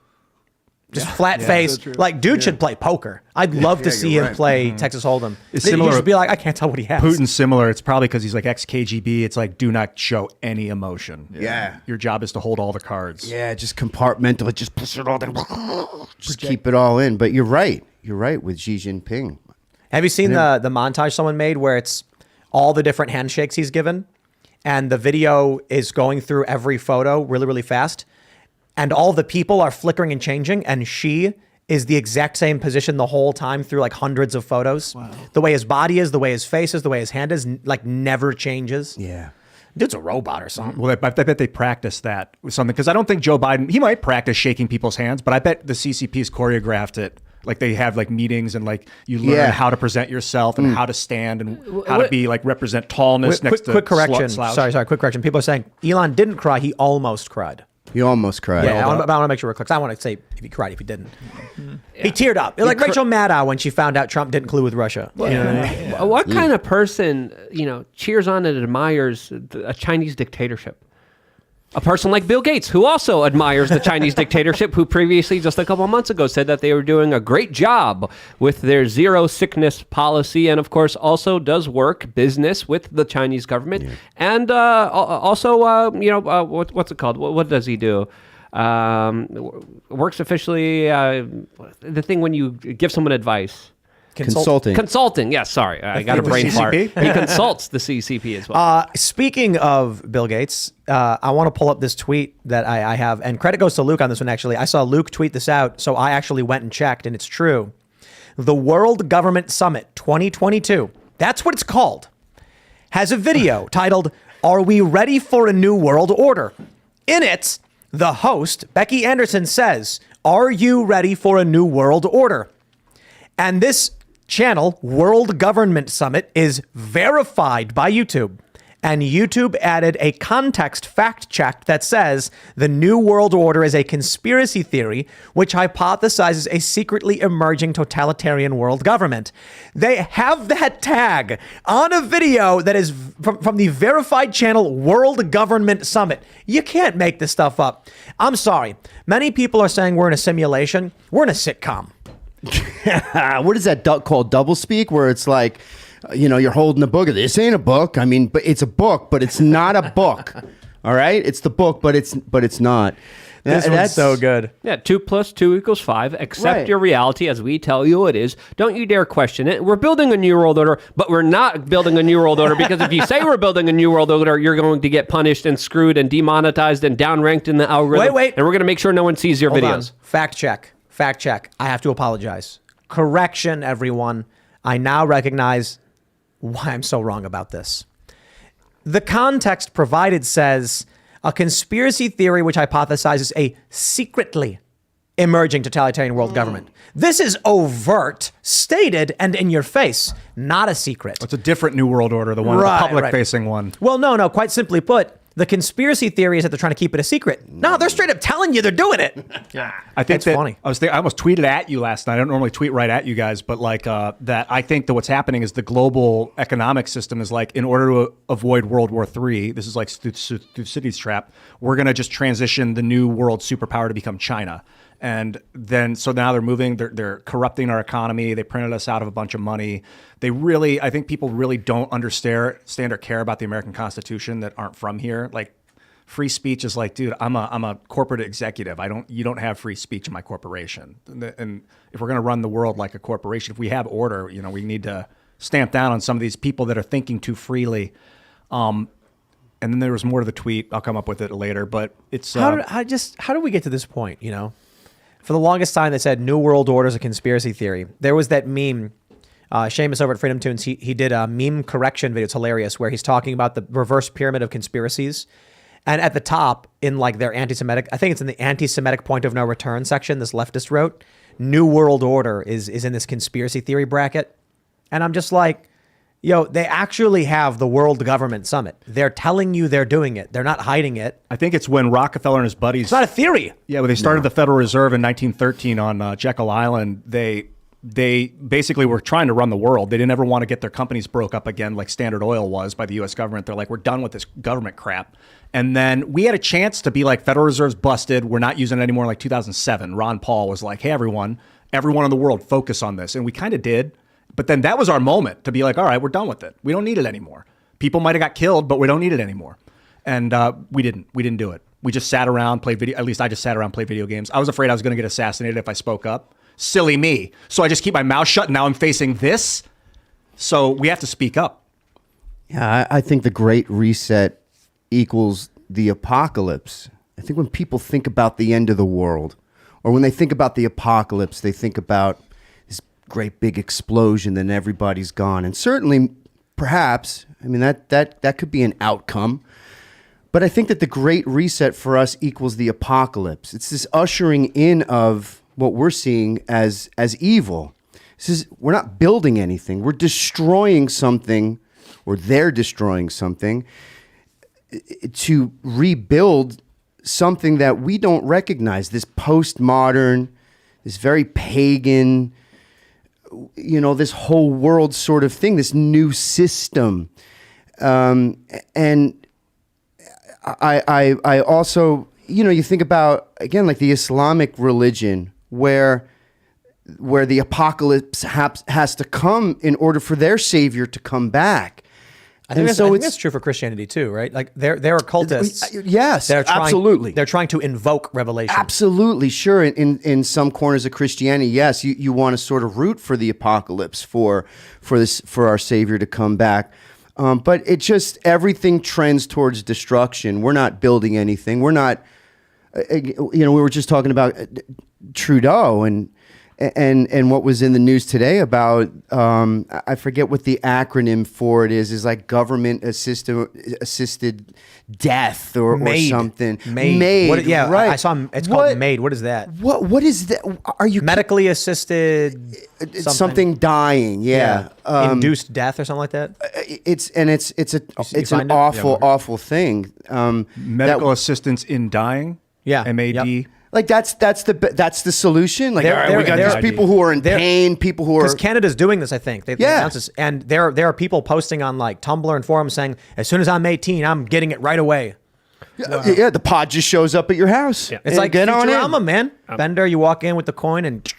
flat face. so true. Like, dude should play poker. I'd love to see him play Texas Hold'em. It's You similar- should be like, I can't tell what he has. Putin's similar. It's probably because he's like ex-KGB. It's like, do not show any emotion. Yeah. Your job is to hold all the cards. Yeah, just compartmentalize, just push it all down, just keep it all in. But you're right. You're right with Xi Jinping. Have you seen the montage someone made where it's all the different handshakes he's given, and the video is going through every photo really, really fast, and all the people are flickering and changing, and Xi is the exact same position the whole time through like hundreds of photos. Wow. The way his body is, the way his face is, the way his hand is, like never changes. Yeah. Dude's a robot or something. Well, I bet they practice that with something, because I don't think Joe Biden, he might practice shaking people's hands, but I bet the CCP's choreographed it. Like, they have like meetings and like you learn how to present yourself and how to stand and how to be like represent tallness next to Quick correction. slouch. Sorry. Quick correction. People are saying Elon didn't cry. He almost cried. You almost cried. Yeah, I want to make sure we're clear, 'cause I want to say if he cried, if he didn't. He teared up. Like Rachel Maddow when she found out Trump didn't collude with Russia. You know what I mean? What kind of person, cheers on and admires a Chinese dictatorship? A person like Bill Gates, who also admires the Chinese dictatorship, who previously, just a couple months ago, said that they were doing a great job with their zero sickness policy, and of course also does work business with the Chinese government, and also, what's it called? What does he do? Works officially, the thing when you give someone advice. Consulting. Yes, sorry. I got a brain fart. He consults the CCP as well. Speaking of Bill Gates, I want to pull up this tweet that I have, and credit goes to Luke on this one, actually. I saw Luke tweet this out, so I actually went and checked, and it's true. The World Government Summit 2022, that's what it's called, has a video titled, "Are We Ready for a New World Order?" In it, the host, Becky Anderson, says, "Are you ready for a new world order?" And this channel, World Government Summit, is verified by YouTube. And YouTube added a context fact check that says the New World Order is a conspiracy theory which hypothesizes a secretly emerging totalitarian world government. They have that tag on a video that is from the verified channel World Government Summit. You can't make this stuff up. I'm sorry. Many people are saying we're in a simulation. We're in a sitcom. What is that called? Doublespeak, where it's like, you're holding a book. This ain't a book. I mean, but it's a book, but it's not a book. All right, it's the book, but it's not. This one's so good. Yeah, 2 + 2 = 5. Accept Right. your reality as we tell you it is. Don't you dare question it. We're building a new world order, but we're not building a new world order because if you say we're building a new world order, you're going to get punished and screwed and demonetized and downranked in the algorithm. Wait. And we're going to make sure no one sees your Hold videos. on. Fact check. I have to apologize. Correction, everyone. I now recognize why I'm so wrong about this. The context provided says a conspiracy theory which hypothesizes a secretly emerging totalitarian world government. This is overt, stated, and in your face, not a secret. It's a different New World Order, the one, the public-facing one. Well, no. Quite simply put, the conspiracy theory is that they're trying to keep it a secret. No, they're straight up telling you they're doing it. Yeah, I think that's funny. I almost tweeted at you last night. I don't normally tweet right at you guys, but that I think that what's happening is the global economic system is like, in order to avoid World War III, this is like Thucydides' trap, we're going to just transition the new world superpower to become China. And then, so now they're corrupting our economy. They printed us out of a bunch of money. I think people really don't understand or care about the American Constitution that aren't from here. Like, free speech is like, dude, I'm a corporate executive. You don't have free speech in my corporation. And if we're going to run the world like a corporation, if we have order, we need to stamp down on some of these people that are thinking too freely. And then there was more to the tweet. I'll come up with it later, but it's how do we get to this point? For the longest time, they said New World Order is a conspiracy theory. There was that meme. Seamus over at Freedom Tunes, he did a meme correction video. It's hilarious, where he's talking about the reverse pyramid of conspiracies. And at the top, in like their anti-Semitic, I think it's in the anti-Semitic point of no return section, this leftist wrote, New World Order is in this conspiracy theory bracket. And I'm just like, they actually have the World Government Summit. They're telling you they're doing it. They're not hiding it. I think it's when Rockefeller and his buddies... It's not a theory. Yeah, when they started the Federal Reserve in 1913 on Jekyll Island, they basically were trying to run the world. They didn't ever want to get their companies broke up again like Standard Oil was by the U.S. government. They're like, we're done with this government crap. And then we had a chance to be like, Federal Reserve's busted. We're not using it anymore. Like 2007, Ron Paul was like, hey, everyone in the world, focus on this. And we kind of did. But then that was our moment to be like, all right, we're done with it. We don't need it anymore. People might have got killed, but we don't need it anymore. And we didn't do it. We just sat around, played video. At least I just sat around, played video games. I was afraid I was going to get assassinated if I spoke up. Silly me. So I just keep my mouth shut. And now I'm facing this. So we have to speak up. Yeah, I think the Great Reset equals the apocalypse. I think when people think about the end of the world, or when they think about the apocalypse, they think about great big explosion, then everybody's gone. And certainly, perhaps, I mean, that could be an outcome. But I think that the Great Reset for us equals the apocalypse. It's this ushering in of what we're seeing as evil. We're not building anything. We're destroying something, or they're destroying something to rebuild something that we don't recognize, this postmodern, this very pagan, this whole world sort of thing, this new system. And I also, you think about, again, like the Islamic religion, where the apocalypse has to come in order for their savior to come back. I think that's true for Christianity too, right? Like they're occultists. Yes, absolutely. They're trying to invoke revelation. Absolutely, sure. In some corners of Christianity, yes, you want to sort of root for the apocalypse, for our Savior to come back. But it just, everything trends towards destruction. We're not building anything. We're not. We were just talking about Trudeau and what was in the news today about I forget what the acronym for it is like government assisted death or something. MAID. Right. I saw it's called MAID. What is that? What is that? Are you medically assisted something dying? Yeah. Induced death or something like that. It's an awful thing. Medical assistance in dying. Yeah. MAD. Yep. Like that's the solution. Like, all right, we got there these people who are in pain, people who are, because Canada's doing this. I think they announced this, and there are people posting on like Tumblr and forums saying, as soon as I'm 18, I'm getting it right away. Yeah, the pod just shows up at your house. Yeah. It's like get on Futurama, man. Bender, you walk in with the coin and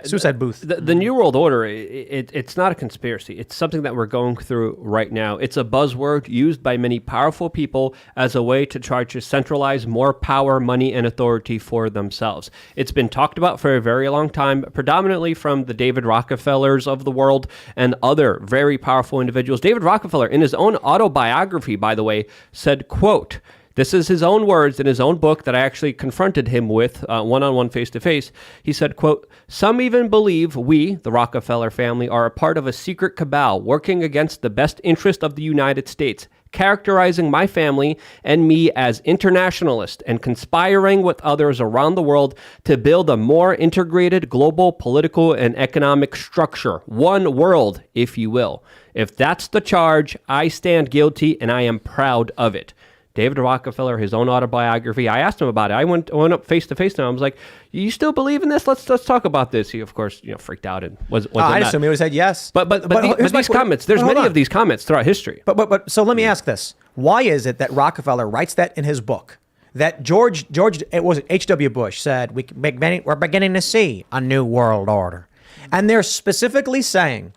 suicide booth. The New World Order, it's not a conspiracy. It's something that we're going through right now. It's a buzzword used by many powerful people as a way to try to centralize more power, money, and authority for themselves. It's been talked about for a very long time, predominantly from the David Rockefellers of the world and other very powerful individuals. David Rockefeller, in his own autobiography, by the way, said, quote, this is his own words in his own book that I actually confronted him with one-on-one, face-to-face. He said, quote, some even believe we, the Rockefeller family, are a part of a secret cabal working against the best interest of the United States, characterizing my family and me as internationalist and conspiring with others around the world to build a more integrated global political and economic structure. One world, if you will. If that's the charge, I stand guilty and I am proud of it. David Rockefeller, his own autobiography. I asked him about it. I went up face to face to him. I was like, "You still believe in this? Let's talk about this." He, of course, freaked out and was. I assume he would have said yes. But these comments. There's many of these comments throughout history. But so let me ask this: why is it that Rockefeller writes that in his book? That George, it was H.W. Bush said we're beginning to see a new world order, and they're specifically saying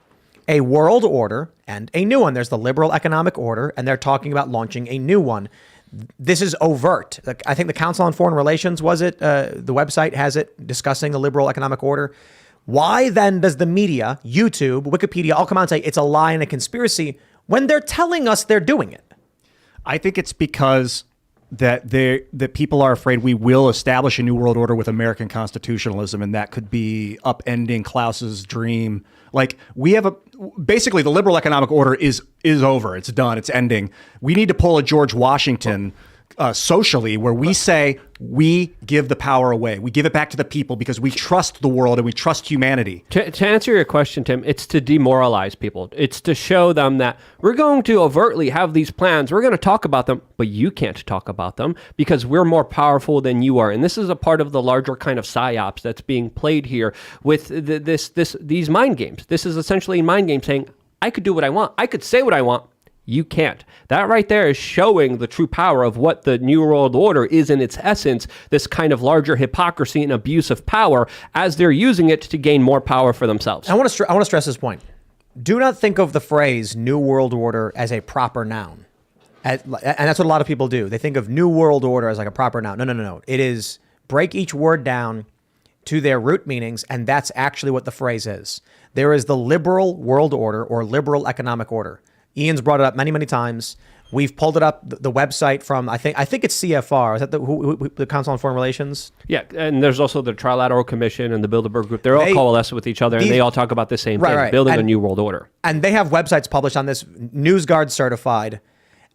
a world order and a new one. There's the liberal economic order, and they're talking about launching a new one. This is overt. I think the Council on Foreign Relations, the website has it discussing the liberal economic order. Why then does the media, YouTube, Wikipedia, all come out and say it's a lie and a conspiracy when they're telling us they're doing it? I think it's because that people are afraid we will establish a new world order with American constitutionalism, and that could be upending Klaus's dream. Like, we have basically the liberal economic order is over. It's done. It's ending. We need to pull a George Washington socially, where we say we give the power away. We give it back to the people because we trust the world and we trust humanity. To answer your question, Tim, it's to demoralize people. It's to show them that we're going to overtly have these plans. We're going to talk about them, but you can't talk about them because we're more powerful than you are. And this is a part of the larger kind of psyops that's being played here with these mind games. This is essentially a mind game saying, I could do what I want. I could say what I want. You can't. That right there is showing the true power of what the New World Order is in its essence, this kind of larger hypocrisy and abuse of power as they're using it to gain more power for themselves. I want to stress this point. Do not think of the phrase New World Order as a proper noun. And that's what a lot of people do. They think of New World Order as like a proper noun. No. It is break each word down to their root meanings, and that's actually what the phrase is. There is the liberal world order or liberal economic order. Ian's brought it up many, many times. We've pulled it up, the website from, I think it's CFR. Is that the Council on Foreign Relations? Yeah, and there's also the Trilateral Commission and the Bilderberg Group. They're all coalesced with each other, and they all talk about the same thing, building a new world order. And they have websites published on this, NewsGuard certified.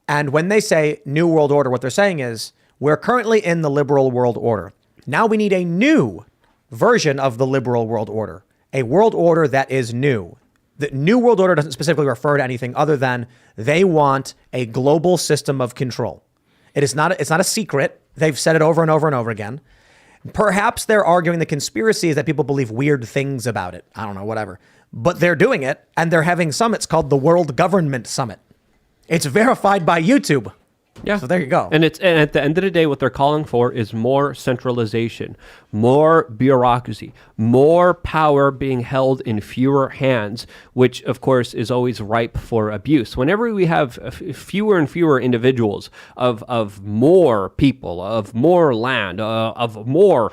And when they say New World Order, what they're saying is, we're currently in the liberal world order. Now we need a new version of the liberal world order, a world order that is new. The New World Order doesn't specifically refer to anything other than they want a global system of control. It's not a secret. They've said it over and over and over again. Perhaps they're arguing the conspiracy is that people believe weird things about it. I don't know, whatever. But they're doing it, and they're having summits called the World Government Summit. It's verified by YouTube. Yeah. So there you go. And at the end of the day, what they're calling for is more centralization, more bureaucracy, more power being held in fewer hands, which of course is always ripe for abuse. Whenever we have fewer and fewer individuals of more people, of more land, of more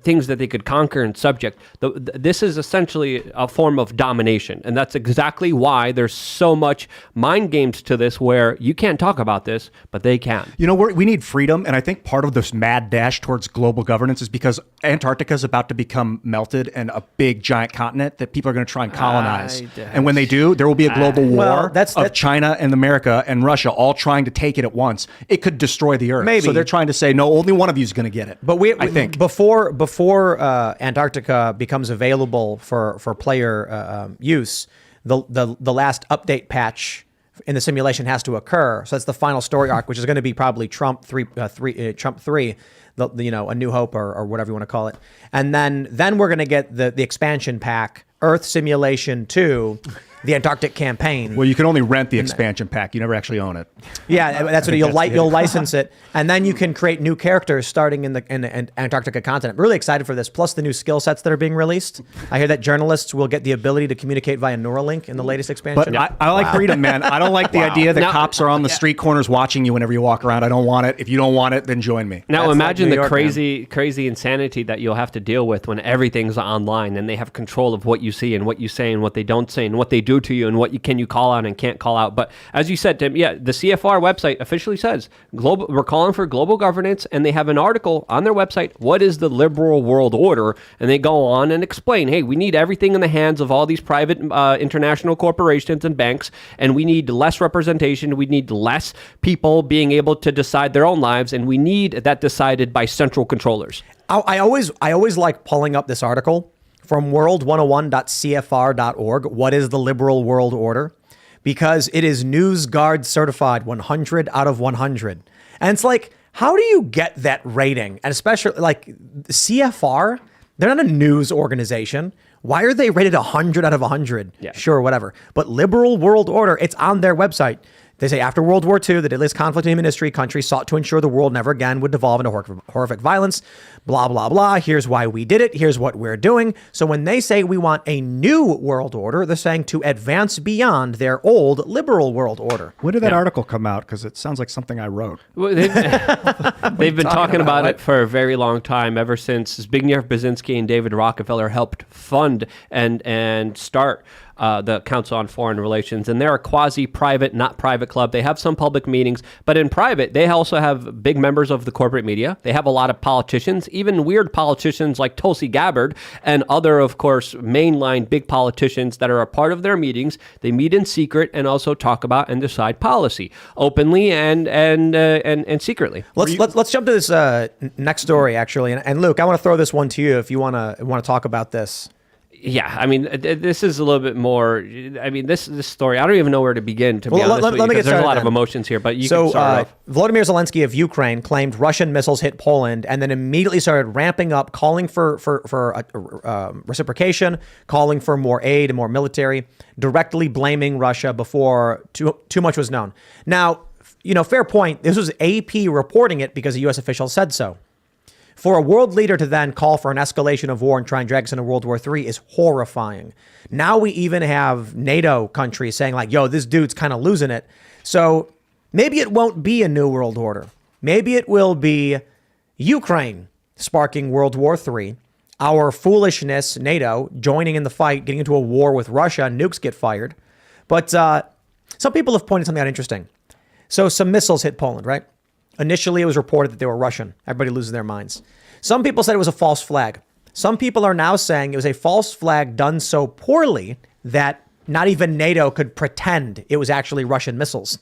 things that they could conquer and subject, this is essentially a form of domination. And that's exactly why there's so much mind games to this, where you can't talk about this, but they can. You know, we need freedom, and I think part of this mad dash towards global governance is because Antarctica is about to become melted and a big giant continent that people are going to try and colonize. And when they do, there will be a global war of China and America and Russia all trying to take it at once. It could destroy the Earth. Maybe. So they're trying to say, no, only one of you is going to get it. But I think before Antarctica becomes available for player use, the last update patch in the simulation has to occur. So that's the final story arc, which is going to be probably Trump 3, A New Hope or whatever you want to call it. And then we're going to get the expansion pack, Earth Simulation 2, the Antarctic Campaign. Well, you can only rent the expansion pack. You never actually own it. Yeah, that's what you'll license it, and then you can create new characters starting in the Antarctica continent. I'm really excited for this. Plus the new skill sets that are being released. I hear that journalists will get the ability to communicate via Neuralink in the latest expansion. But I like freedom, man. I don't like the idea that cops are on the street corners watching you whenever you walk around. I don't want it. If you don't want it, then join me. Now That's imagine like New the York, crazy insanity that you'll have to deal with when everything's online and they have control of what you see and what you say and what they don't say and what they do to you and what you can call out and can't call out. But as you said, Tim, the CFR website officially says we're calling for global governance, and they have an article on their website, what is the liberal world order? And they go on and explain, hey, we need everything in the hands of all these private international corporations and banks, and we need less representation, we need less people being able to decide their own lives, and we need that decided by central controllers. I always like pulling up this article from world101.cfr.org. What is the liberal world order? Because it is NewsGuard certified 100 out of 100. And it's like, how do you get that rating? And especially like CFR, they're not a news organization. Why are they rated 100 out of 100? Yeah. Sure, whatever. But liberal world order, it's on their website. They say after World War II, the deadliest conflict in human history, countries sought to ensure the world never again would devolve into horrific violence, blah, blah, blah. Here's why we did it. Here's what we're doing. So when they say we want a new world order, they're saying to advance beyond their old liberal world order. When did that article come out? Because it sounds like something I wrote. Well, they've been talking about it for a very long time, ever since Zbigniew Brzezinski and David Rockefeller helped fund and start the Council on Foreign Relations. And they're a quasi-private, not private club. They have some public meetings, but in private, they also have big members of the corporate media. They have a lot of politicians, even weird politicians like Tulsi Gabbard and other, of course, mainline big politicians that are a part of their meetings. They meet in secret and also talk about and decide policy openly and secretly. Let's jump to this next story, actually. And Luke, I want to throw this one to you if you want to talk about this. Yeah, I mean, this is a little bit more. I mean, this story, I don't even know where to begin, to be honest with you, because there's a lot of emotions here, but you can start off. Volodymyr Zelensky of Ukraine claimed Russian missiles hit Poland and then immediately started ramping up, calling for reciprocation, calling for more aid and more military, directly blaming Russia before too much was known. Now, fair point. This was AP reporting it because a U.S. official said so. For a world leader to then call for an escalation of war and try and drag us into World War III is horrifying. Now we even have NATO countries saying like, yo, this dude's kind of losing it. So maybe it won't be a new world order. Maybe it will be Ukraine sparking World War III, our foolishness, NATO, joining in the fight, getting into a war with Russia, nukes get fired. But some people have pointed something out interesting. So some missiles hit Poland, right? Initially, it was reported that they were Russian. Everybody loses their minds. Some people said it was a false flag. Some people are now saying it was a false flag done so poorly that not even NATO could pretend it was actually Russian missiles.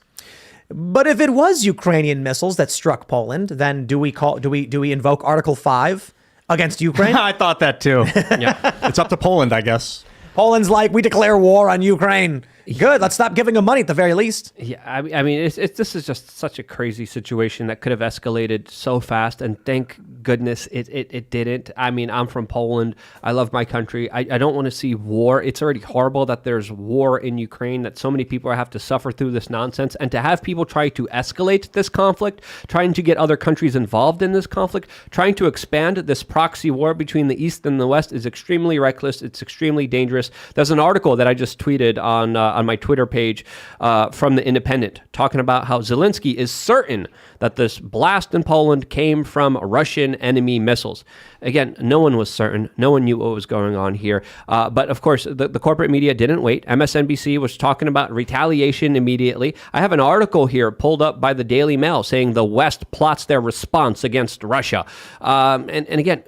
But if it was Ukrainian missiles that struck Poland, then do we invoke Article 5 against Ukraine? I thought that too. Yeah, it's up to Poland, I guess. Poland's like, we declare war on Ukraine. Good. Let's stop giving them money at the very least. Yeah, I mean, this is just such a crazy situation that could have escalated so fast. And thank goodness, it didn't. I mean, I'm from Poland. I love my country. I don't want to see war. It's already horrible that there's war in Ukraine, that so many people have to suffer through this nonsense. And to have people try to escalate this conflict, trying to get other countries involved in this conflict, trying to expand this proxy war between the East and the West is extremely reckless. It's extremely dangerous. There's an article that I just tweeted on my Twitter page from The Independent talking about how Zelensky is certain that this blast in Poland came from Russian enemy missiles. Again, no one was certain. No one knew what was going on here. But of course, the corporate media didn't wait. MSNBC was talking about retaliation immediately. I have an article here pulled up by the Daily Mail saying the West plots their response against Russia. And again,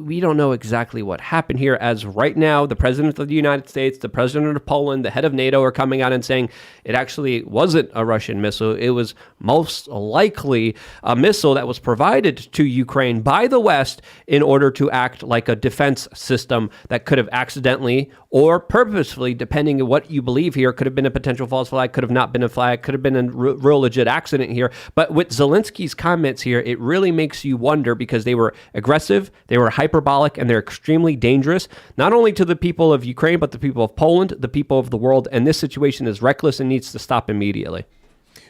we don't know exactly what happened here, as right now, the President of the United States, the President of Poland, the head of NATO are coming out and saying it actually wasn't a Russian missile. It was most likely a missile that was provided to Ukraine by the West in order to act like a defense system that could have accidentally or purposefully, depending on what you believe here, could have been a potential false flag, could have not been a flag, could have been a real legit accident here. But with Zelensky's comments here, it really makes you wonder, because they were aggressive, they were hyperbolic, and they're extremely dangerous, not only to the people of Ukraine, but the people of Poland, the people of the world. And this situation is reckless and needs to stop immediately.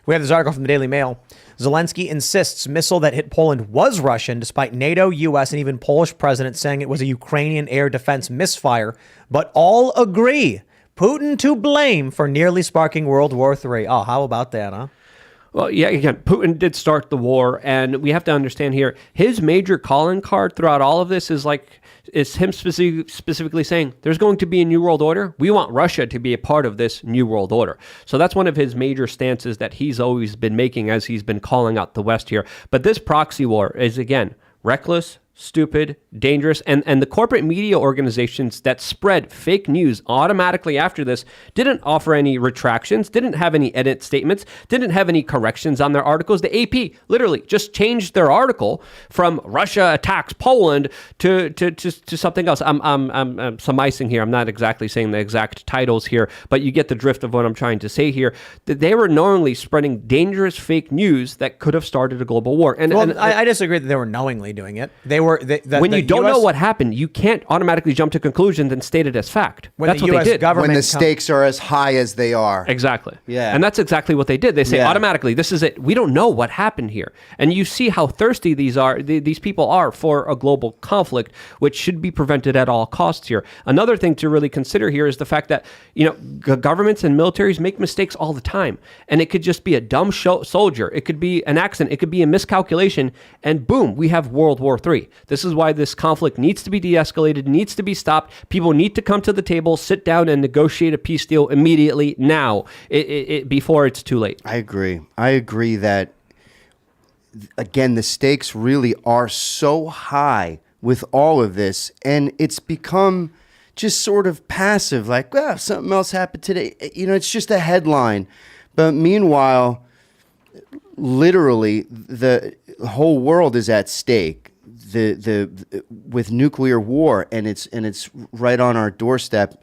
We have this article from the Daily Mail. Zelensky insists missile that hit Poland was Russian, despite NATO, U.S., and even Polish president saying it was a Ukrainian air defense misfire. But all agree Putin to blame for nearly sparking World War III. Oh, how about that, huh? Well, yeah, again, Putin did start the war, and we have to understand here, his major calling card throughout all of this is him specifically saying there's going to be a new world order. We want Russia to be a part of this new world order. So that's one of his major stances that he's always been making as he's been calling out the West here. But this proxy war is, again, reckless, stupid, dangerous, and the corporate media organizations that spread fake news automatically after this didn't offer any retractions, didn't have any edit statements, didn't have any corrections on their articles. The AP literally just changed their article from Russia attacks Poland to something else. I'm surmising here. I'm not exactly saying the exact titles here, but you get the drift of what I'm trying to say here. That they were knowingly spreading dangerous fake news that could have started a global war. I disagree that they were knowingly doing it. When you don't know what happened, you can't automatically jump to conclusions and state it as fact. That's what they did. When the stakes are as high as they are. Exactly. Yeah. And that's exactly what they did. They say automatically, this is it. We don't know what happened here. And you see how thirsty these people are for a global conflict, which should be prevented at all costs here. Another thing to really consider here is the fact that, governments and militaries make mistakes all the time. And it could just be a dumb soldier. It could be an accident. It could be a miscalculation. And boom, we have World War III. This is why this conflict needs to be de-escalated, needs to be stopped. People need to come to the table, sit down, and negotiate a peace deal immediately now, before it's too late. I agree that, again, the stakes really are so high with all of this, and it's become just sort of passive, like, well, something else happened today. It's just a headline. But meanwhile, literally, the whole world is at stake. With nuclear war, and it's right on our doorstep.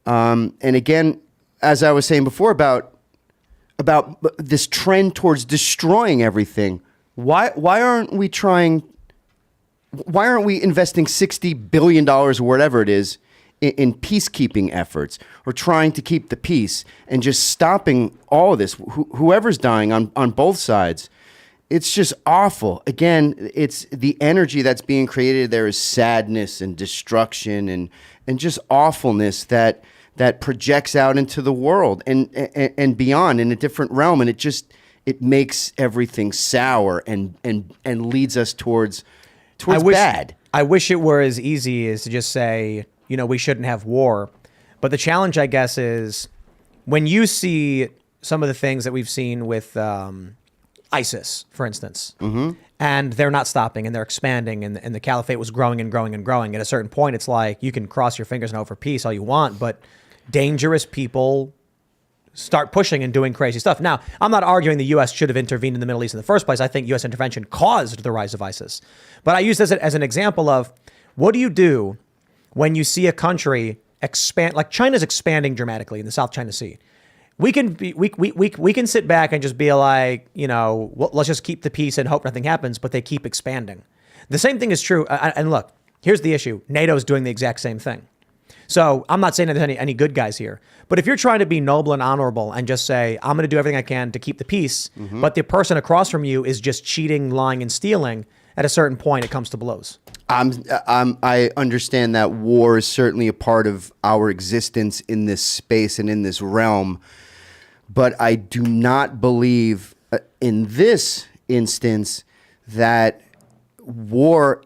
And again, as I was saying before about this trend towards destroying everything, why aren't we investing $60 billion or whatever it is in peacekeeping efforts, or trying to keep the peace and just stopping all of this? Whoever's dying on both sides. It's just awful. Again, it's the energy that's being created there is sadness and destruction and just awfulness that projects out into the world and beyond in a different realm. And it makes everything sour and leads us towards bad. I wish it were as easy as to just say, we shouldn't have war. But the challenge, I guess, is when you see some of the things that we've seen with ISIS, for instance, and they're not stopping and they're expanding, and the caliphate was growing and growing and growing. At a certain point, it's like you can cross your fingers and hope for peace all you want, but dangerous people start pushing and doing crazy stuff. Now, I'm not arguing the U.S. should have intervened in the Middle East in the first place. I think U.S. intervention caused the rise of ISIS. But I use this as an example of what do you do when you see a country expand, like China's expanding dramatically in the South China Sea. We can sit back and just be like, let's just keep the peace and hope nothing happens, but they keep expanding. The same thing is true. And look, here's the issue. NATO is doing the exact same thing. So I'm not saying that there's any good guys here, but if you're trying to be noble and honorable and just say, I'm going to do everything I can to keep the peace, but the person across from you is just cheating, lying, and stealing, at a certain point, it comes to blows. I understand that war is certainly a part of our existence in this space and in this realm, but I do not believe in this instance that war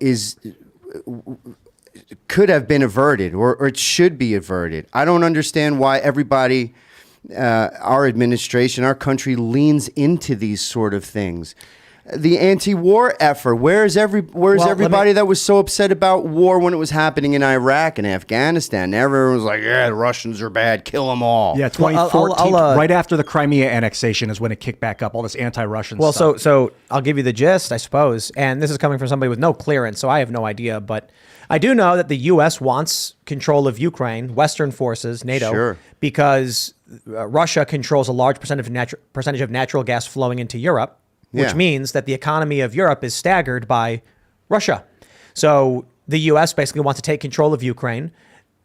could have been averted or it should be averted. I don't understand why everybody, our administration, our country leans into these sort of things. The anti-war effort. Where's everybody that was so upset about war when it was happening in Iraq and Afghanistan? Everyone was like, "Yeah, the Russians are bad. Kill them all." Yeah, 2014, right after the Crimea annexation, is when it kicked back up. All this anti-Russian stuff. Well, so I'll give you the gist, I suppose. And this is coming from somebody with no clearance, so I have no idea. But I do know that the U.S. wants control of Ukraine, Western forces, NATO, because Russia controls a large percentage of natural gas flowing into Europe. Which means that the economy of Europe is staggered by Russia. So the U.S. basically wants to take control of Ukraine,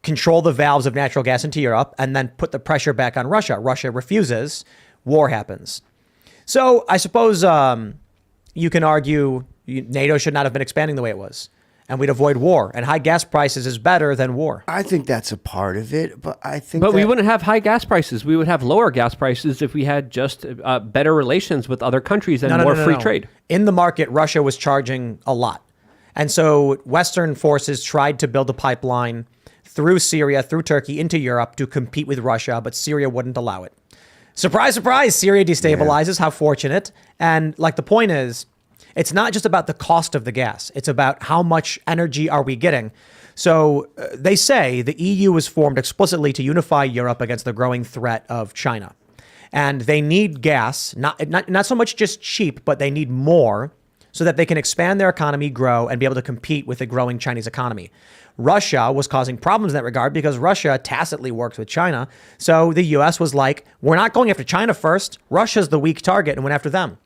control the valves of natural gas into Europe, and then put the pressure back on Russia. Russia refuses, war happens. So I suppose you can argue NATO should not have been expanding the way it was, and we'd avoid war. And high gas prices is better than war. I think that's a part of it, but I think But we wouldn't have high gas prices. We would have lower gas prices if we had just better relations with other countries and more free trade. In the market, Russia was charging a lot. And so Western forces tried to build a pipeline through Syria, through Turkey, into Europe to compete with Russia, but Syria wouldn't allow it. Surprise, surprise, Syria destabilizes. How fortunate. And like the point is, it's not just about the cost of the gas. It's about how much energy are we getting. So they say the EU was formed explicitly to unify Europe against the growing threat of China. And they need gas, not so much just cheap, but they need more so that they can expand their economy, grow, and be able to compete with the growing Chinese economy. Russia was causing problems in that regard because Russia tacitly works with China. So the US was like, we're not going after China first. Russia's the weak target, and went after them.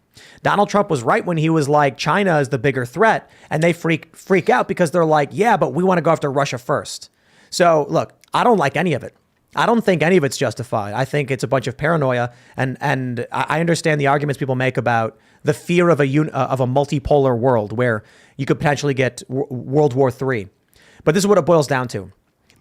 Donald Trump was right when he was like, China is the bigger threat. And they freak out because they're like, yeah, but we want to go after Russia first. So look, I don't like any of it. I don't think any of it's justified. I think it's a bunch of paranoia. And I understand the arguments people make about the fear of a multipolar world where you could potentially get World War III. But this is what it boils down to.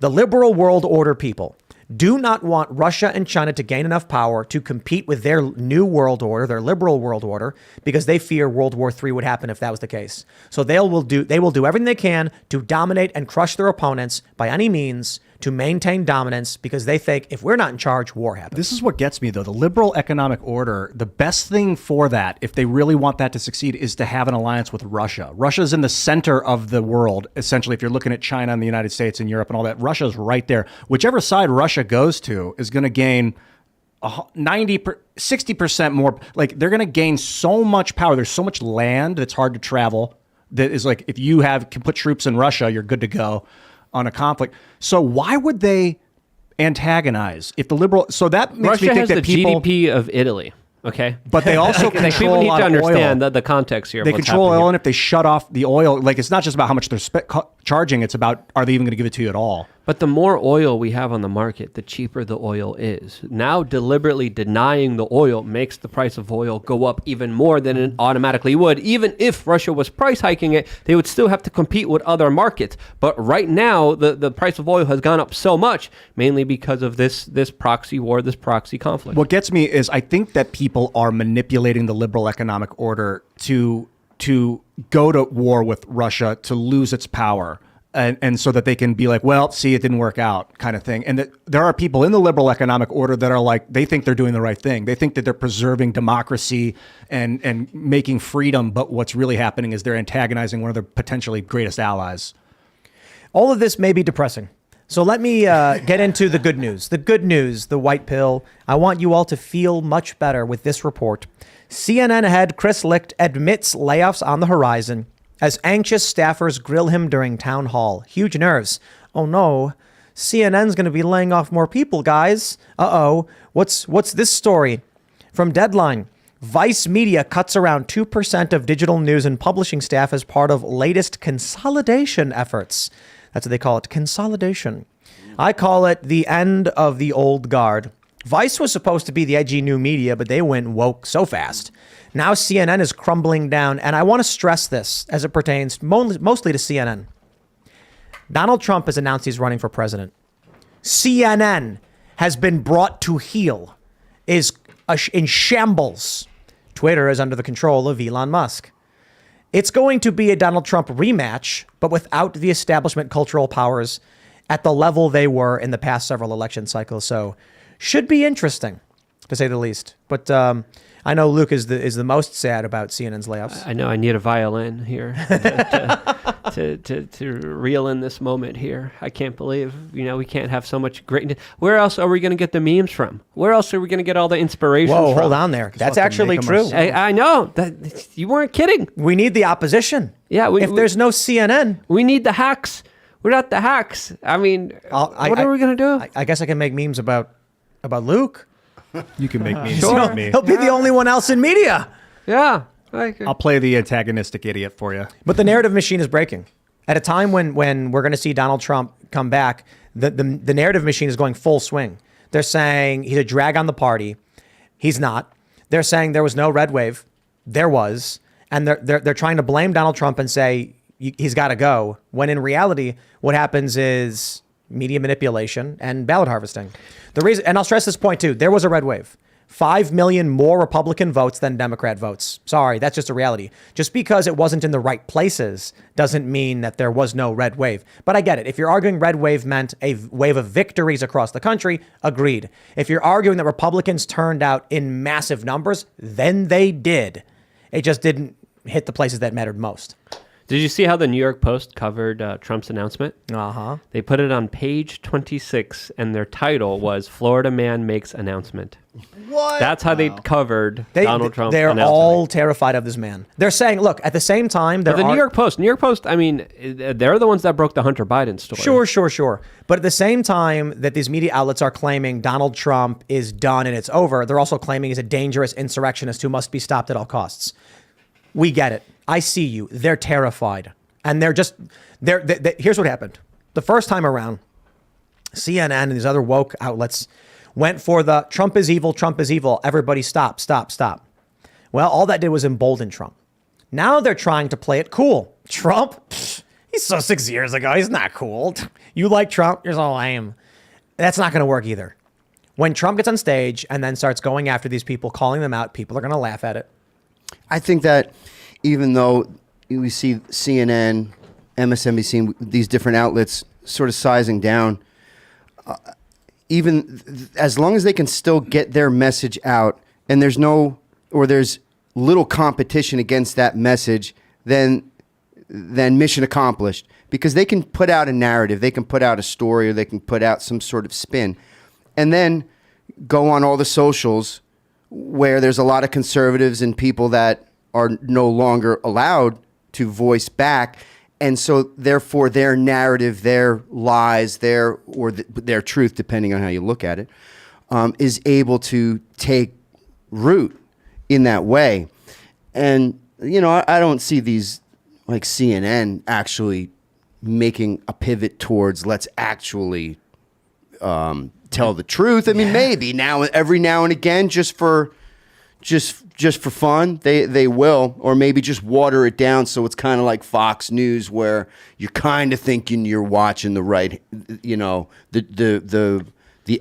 The liberal world order people do not want Russia and China to gain enough power to compete with their new world order, their liberal world order, because they fear World War III would happen if that was the case. So they will do everything they can to dominate and crush their opponents by any means to maintain dominance, because they think if we're not in charge, war happens. This is what gets me, though. The liberal economic order, the best thing for that, if they really want that to succeed, is to have an alliance with Russia. Russia's in the center of the world, essentially. If you're looking at China and the United States and Europe and all that, Russia's right there. Whichever side Russia goes to is going to gain 60% more. Like, they're going to gain so much power. There's so much land that's hard to travel. That is like, if you can put troops in Russia, you're good to go on a conflict. So why would they antagonize if the liberal? So that makes Russia me think has that the people, GDP of Italy. Okay, but they also people control need a lot to of understand oil. the context here. Of They what's control happening oil, here. and if they shut off the oil, like, it's not just about how much they're charging. It's about, are they even going to give it to you at all? But the more oil we have on the market, the cheaper the oil is. Now, deliberately denying the oil makes the price of oil go up even more than it automatically would. Even if Russia was price hiking it, they would still have to compete with other markets. But right now, the price of oil has gone up so much, mainly because of this proxy war, this proxy conflict. What gets me is I think that people are manipulating the liberal economic order to go to war with Russia, to lose its power. And so that they can be like, well, see, it didn't work out, kind of thing. And that there are people in the liberal economic order that are like, they think they're doing the right thing. They think that they're preserving democracy and making freedom. But what's really happening is they're antagonizing one of their potentially greatest allies. All of this may be depressing. So let me get into the good news. The good news, the white pill. I want you all to feel much better with this report. CNN head Chris Licht admits layoffs on the horizon as anxious staffers grill him during town hall. Huge nerves. Oh no, CNN's going to be laying off more people, guys. Uh-oh. What's this story? From Deadline. Vice Media cuts around 2% of digital news and publishing staff as part of latest consolidation efforts. That's what they call it, consolidation. I call it the end of the old guard. Vice was supposed to be the edgy new media, but they went woke so fast. Now CNN is crumbling down, and I want to stress this as it pertains mostly to CNN. Donald Trump has announced he's running for president. CNN has been brought to heel, is in shambles. Twitter is under the control of Elon Musk. It's going to be a Donald Trump rematch, but without the establishment cultural powers at the level they were in the past several election cycles. So should be interesting, to say the least. But I know Luke is the most sad about CNN's layoffs. I know I need a violin here to reel in this moment here. I can't believe, we can't have so much greatness. Where else are we going to get the memes from? Where else are we going to get all the inspiration Whoa, from? hold on there. That's actually true. I know. That you weren't kidding. We need the opposition. Yeah. If there's no CNN. We need the hacks. We're not the hacks. I mean, what are we going to do? I guess I can make memes about Luke. You can make memes Sure. about me. He'll be the only one else in media. Yeah. I'll play the antagonistic idiot for you. But the narrative machine is breaking. At a time when we're going to see Donald Trump come back, the narrative machine is going full swing. They're saying he's a drag on the party. He's not. They're saying there was no red wave. There was. And they're trying to blame Donald Trump and say he's got to go. When in reality, what happens is media manipulation and ballot harvesting. The reason, and I'll stress this point too, there was a red wave. 5 million more Republican votes than Democrat votes. Sorry, that's just a reality. Just because it wasn't in the right places doesn't mean that there was no red wave. But I get it. If you're arguing red wave meant a wave of victories across the country, agreed. If you're arguing that Republicans turned out in massive numbers, then they did. It just didn't hit the places that mattered most. Did you see how the New York Post covered Trump's announcement? Uh-huh. They put it on page 26, and their title was "Florida Man Makes Announcement." What? That's how they covered Donald Trump's They're announcement. all terrified of this man. They're saying, look, at the same time, But the New York Post, I mean, they're the ones that broke the Hunter Biden story. Sure. But at the same time that these media outlets are claiming Donald Trump is done and it's over, they're also claiming he's a dangerous insurrectionist who must be stopped at all costs. We get it. I see you. They're terrified. And here's what happened. The first time around, CNN and these other woke outlets went for the Trump is evil. Everybody stop. Well, all that did was embolden Trump. Now they're trying to play it cool. Trump, he's so 6 years ago. He's not cool. You like Trump? You're so lame. That's not going to work either. When Trump gets on stage and then starts going after these people, calling them out, people are going to laugh at it. I think that even though we see CNN, MSNBC, these different outlets sort of sizing down, as long as they can still get their message out and there's little competition against that message, then mission accomplished. Because they can put out a narrative, they can put out a story, or they can put out some sort of spin, and then go on all the socials where there's a lot of conservatives and people that are no longer allowed to voice back. And so therefore their narrative, their lies, their truth, depending on how you look at it, is able to take root in that way. And, I don't see these like CNN actually making a pivot towards let's actually tell the truth. I mean, maybe every now and again, just for fun, they will, or maybe just water it down so it's kind of like Fox News, where you're kind of thinking you're watching the right, the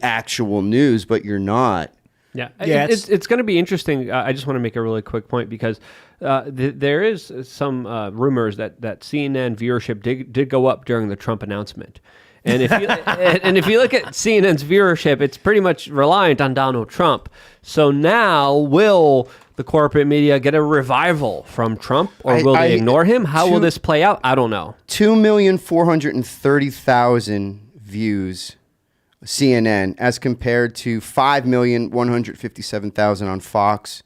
actual news, but you're not. Yeah, it's going to be interesting. I just want to make a really quick point because there is some rumors that CNN viewership did go up during the Trump announcement. And if you look at CNN's viewership, it's pretty much reliant on Donald Trump. So now, will the corporate media get a revival from Trump, or will they ignore him? How will this play out? I don't know. 2,430,000 views, CNN, as compared to 5,157,000 on Fox,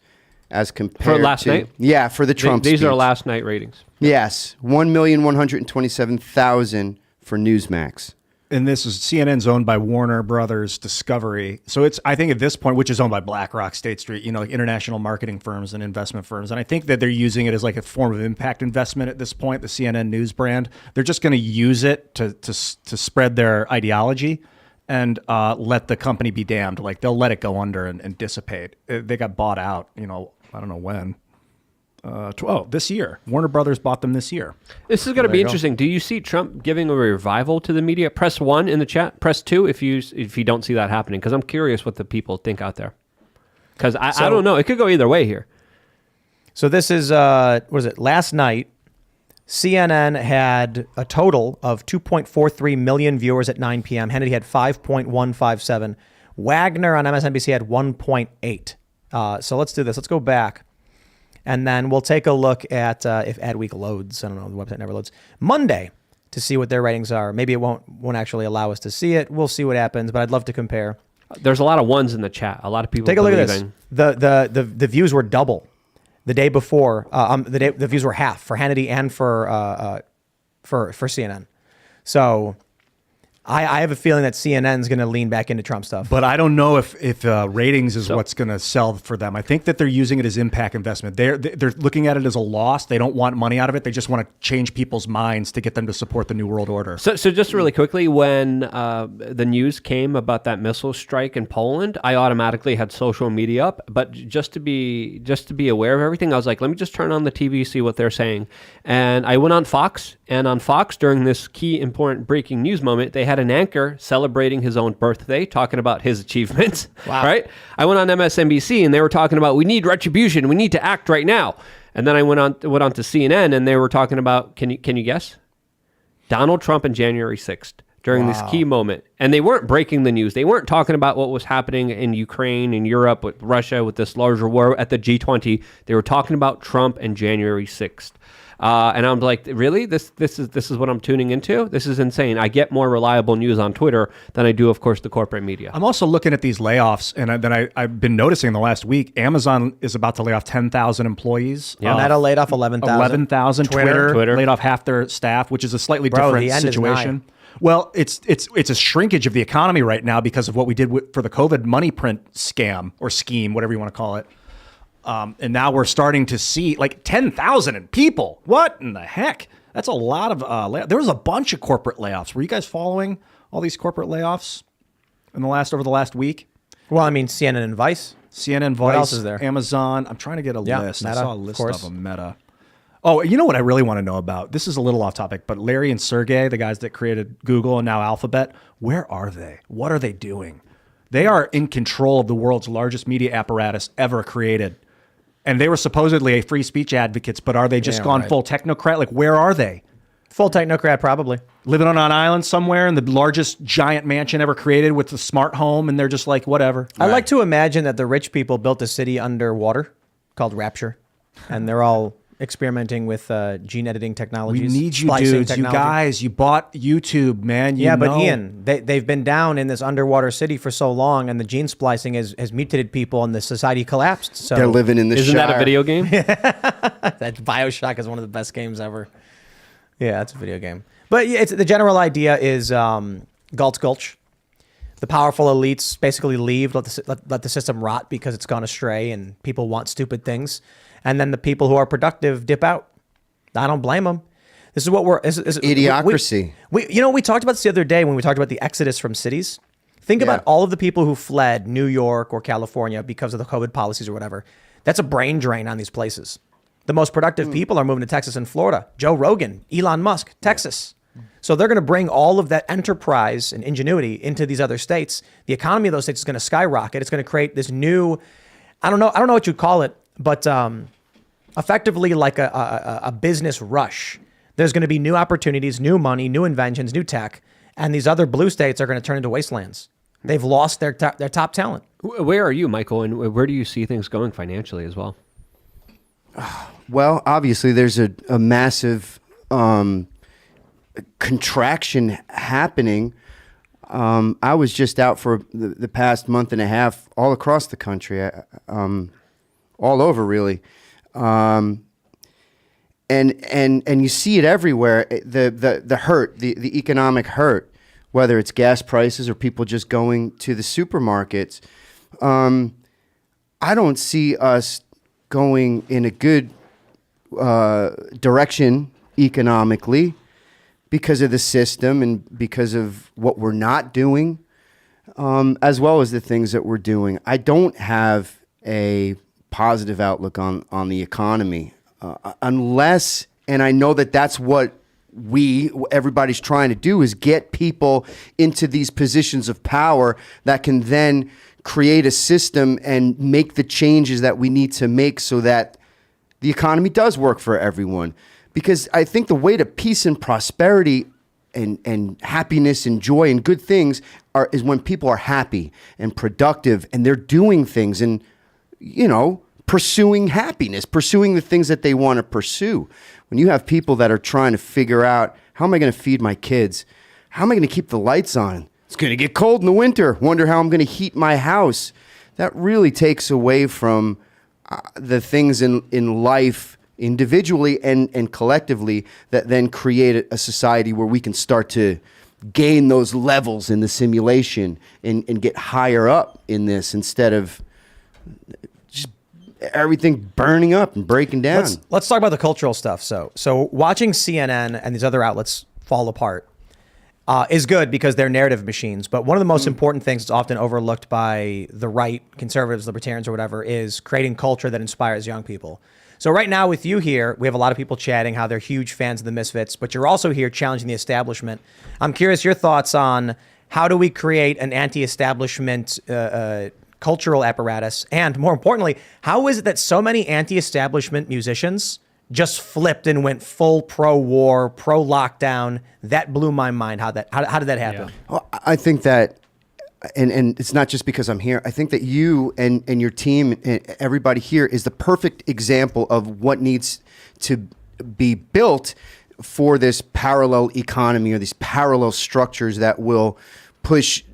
as compared for last night. Yeah, for the Trump. These speech. are last night ratings. Yes, 1,127,000 for Newsmax. And this is CNN's owned by Warner Brothers Discovery. So it's, I think at this point, which is owned by BlackRock, State Street, like international marketing firms and investment firms. And I think that they're using it as like a form of impact investment at this point, the CNN news brand. They're just going to use it to spread their ideology and let the company be damned. Like they'll let it go under and dissipate. They got bought out, I don't know when. This year. Warner Brothers bought them this year. This is going to be interesting. Do you see Trump giving a revival to the media? Press 1 in the chat. Press 2 if you don't see that happening, because I'm curious what the people think out there. Because I don't know. It could go either way here. So this is, last night, CNN had a total of 2.43 million viewers at 9 p.m. Hannity had 5.157. Wagner on MSNBC had 1.8. So let's do this. Let's go back. And then we'll take a look at if Adweek loads. I don't know. The website never loads. Monday to see what their ratings are. Maybe it won't actually allow us to see it. We'll see what happens, but I'd love to compare. There's a lot of ones in the chat. A lot of people take a look at this. The views were double the day before. The views were half for Hannity and for CNN. So I have a feeling that CNN's going to lean back into Trump stuff. But I don't know if ratings is what's going to sell for them. I think that they're using it as impact investment. They're looking at it as a loss. They don't want money out of it. They just want to change people's minds to get them to support the New World Order. So just really quickly, when the news came about that missile strike in Poland, I automatically had social media up. But just to be aware of everything, I was like, let me just turn on the TV, see what they're saying. And I went on Fox. And on Fox, during this key important breaking news moment, they had an anchor celebrating his own birthday, talking about his achievements. Wow. Right? I went on MSNBC and they were talking about, we need retribution. We need to act right now. And then I went on to CNN and they were talking about, can you guess? Donald Trump on January 6th during this key moment. And they weren't breaking the news. They weren't talking about what was happening in Ukraine and Europe with Russia, with this larger war at the G20. They were talking about Trump and January 6th. And I'm like, really? This is what I'm tuning into? This is insane. I get more reliable news on Twitter than I do, of course, the corporate media. I'm also looking at these layoffs, and then I've been noticing in the last week, Amazon is about to lay off 10,000 employees. Yeah, Meta laid off 11,000. 11,000. Twitter laid off half their staff, which is a slightly different situation. Well, it's a shrinkage of the economy right now because of what we did for the COVID money print scam or scheme, whatever you want to call it. And now we're starting to see like 10,000 people. What in the heck? That's a lot of there was a bunch of corporate layoffs. Were you guys following all these corporate layoffs over the last week? Well, I mean, CNN and Vice. CNN, Vice. What else is there? Amazon. I'm trying to get a list. Meta, I saw a list of them. Meta. Oh, you know what I really want to know about? This is a little off topic, but Larry and Sergey, the guys that created Google and now Alphabet, where are they? What are they doing? They are in control of the world's largest media apparatus ever created. And they were supposedly free speech advocates, but are they just gone full technocrat? Like, where are they? Full technocrat, probably. Living on an island somewhere in the largest giant mansion ever created with a smart home, and they're just like, whatever. I like to imagine that the rich people built a city underwater called Rapture, and they're all experimenting with gene editing technologies. We need you dudes, you guys. You bought YouTube, man. But Ian, they've been down in this underwater city for so long, and the gene splicing has mutated people, and the society collapsed. So they're living in the Isn't that a video game? that BioShock is one of the best games ever. Yeah, it's a video game. But yeah, the general idea is Galt's Gulch. The powerful elites basically leave, let the system rot because it's gone astray, and people want stupid things. And then the people who are productive dip out. I don't blame them. This is what we're... Idiocracy. We talked about this the other day when we talked about the exodus from cities. Think about all of the people who fled New York or California because of the COVID policies or whatever. That's a brain drain on these places. The most productive people are moving to Texas and Florida. Joe Rogan, Elon Musk, Texas. So they're going to bring all of that enterprise and ingenuity into these other states. The economy of those states is going to skyrocket. It's going to create this new... I don't know what you'd call it, but effectively like a business rush. There's going to be new opportunities, new money, new inventions, new tech, and these other blue states are going to turn into wastelands. They've lost their top talent. Where are you, Michael, and where do you see things going financially as well? Well, obviously, there's a massive contraction happening. I was just out for the past month and a half all across the country, all over really, and you see it everywhere. The hurt, the economic hurt. whether it's gas prices or people just going to the supermarkets. I don't see us going in a good direction economically because of the system and because of what we're not doing, as well as the things that we're doing. I don't have a positive outlook on the economy unless, and I know that that's what everybody's trying to do, is get people into these positions of power that can then create a system and make the changes that we need to make so that the economy does work for everyone. Because I think the way to peace and prosperity and happiness and joy and good things is when people are happy and productive and they're doing things and, pursuing happiness, pursuing the things that they want to pursue. When you have people that are trying to figure out, how am I going to feed my kids? How am I going to keep the lights on? It's going to get cold in the winter. Wonder how I'm going to heat my house. That really takes away from the things in life individually and collectively that then create a society where we can start to gain those levels in the simulation and get higher up in this instead of just everything burning up and breaking down. Let's talk about the cultural stuff. So watching CNN and these other outlets fall apart is good because they're narrative machines. But one of the most important things that's often overlooked by the right, conservatives, libertarians, or whatever, is creating culture that inspires young people. So right now with you here, we have a lot of people chatting how they're huge fans of the Misfits, but you're also here challenging the establishment. I'm curious your thoughts on how do we create an anti-establishment cultural apparatus? And more importantly, how is it that so many anti-establishment musicians just flipped and went full pro-war, pro-lockdown? That blew my mind. How did that happen? Yeah. Well, I think that, and it's not just because I'm here, I think that you and your team and everybody here is the perfect example of what needs to be built for this parallel economy or these parallel structures that will push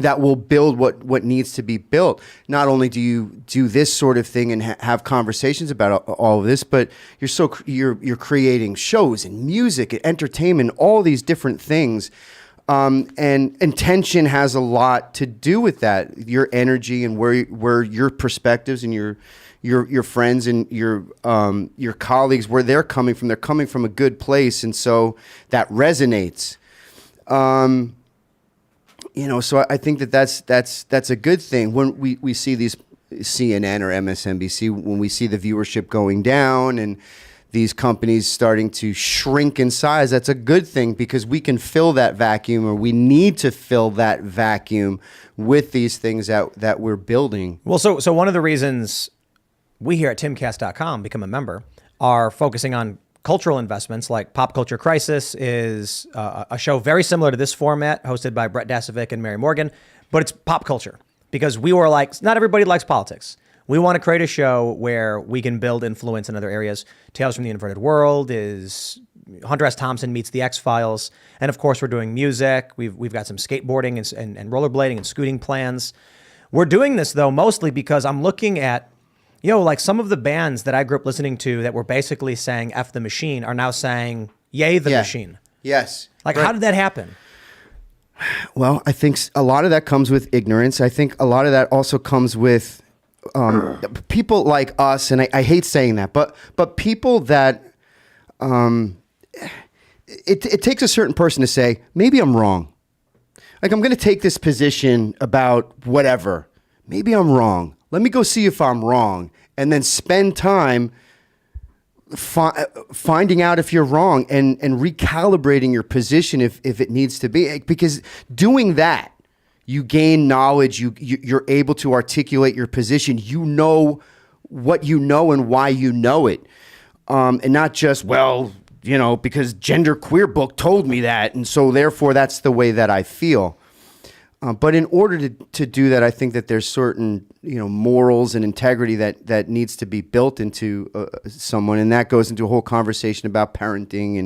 that will build what needs to be built. Not only do you do this sort of thing and have conversations about all of this, but you're creating shows and music and entertainment, all these different things. And intention has a lot to do with that. Your energy and where your perspectives and your friends and your colleagues, where they're coming from. They're coming from a good place, and so that resonates. So I think that's a good thing when we see these CNN or MSNBC, when we see the viewership going down and these companies starting to shrink in size. That's a good thing because we can fill that vacuum, or we need to fill that vacuum with these things that we're building. Well, so one of the reasons we here at Timcast.com, become a member, are focusing on cultural investments. Like Pop Culture Crisis is a show very similar to this format, hosted by Brett Dasovic and Mary Morgan, but it's pop culture because we were like, not everybody likes politics. We want to create a show where we can build influence in other areas. Tales from the Inverted World is Hunter S. Thompson meets the X-Files. And of course, we're doing music. We've got some skateboarding and rollerblading and scooting plans. We're doing this, though, mostly because I'm looking at, like some of the bands that I grew up listening to that were basically saying F the machine are now saying, yay the machine. Yes. Like, right. How did that happen? Well, I think a lot of that comes with ignorance. I think a lot of that also comes with people like us, and I hate saying that, but people that it takes a certain person to say, maybe I'm wrong. Like, I'm going to take this position about whatever. Maybe I'm wrong. Let me go see if I'm wrong, and then spend time finding out if you're wrong and recalibrating your position if it needs to be. Because doing that, you gain knowledge. You're able to articulate your position. You know what you know and why you know it, and not just because Genderqueer book told me that, and so therefore that's the way that I feel. But in order to do that, I think that there's certain morals and integrity that needs to be built into someone, and that goes into a whole conversation about parenting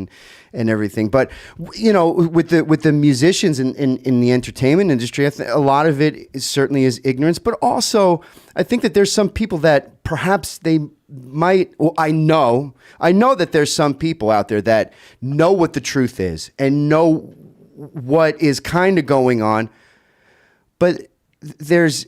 and everything. But with the musicians in the entertainment industry, a lot of it certainly is ignorance. But also, I think that there's some people that perhaps they might. Well, I know that there's some people out there that know what the truth is and know what is kind of going on, but there's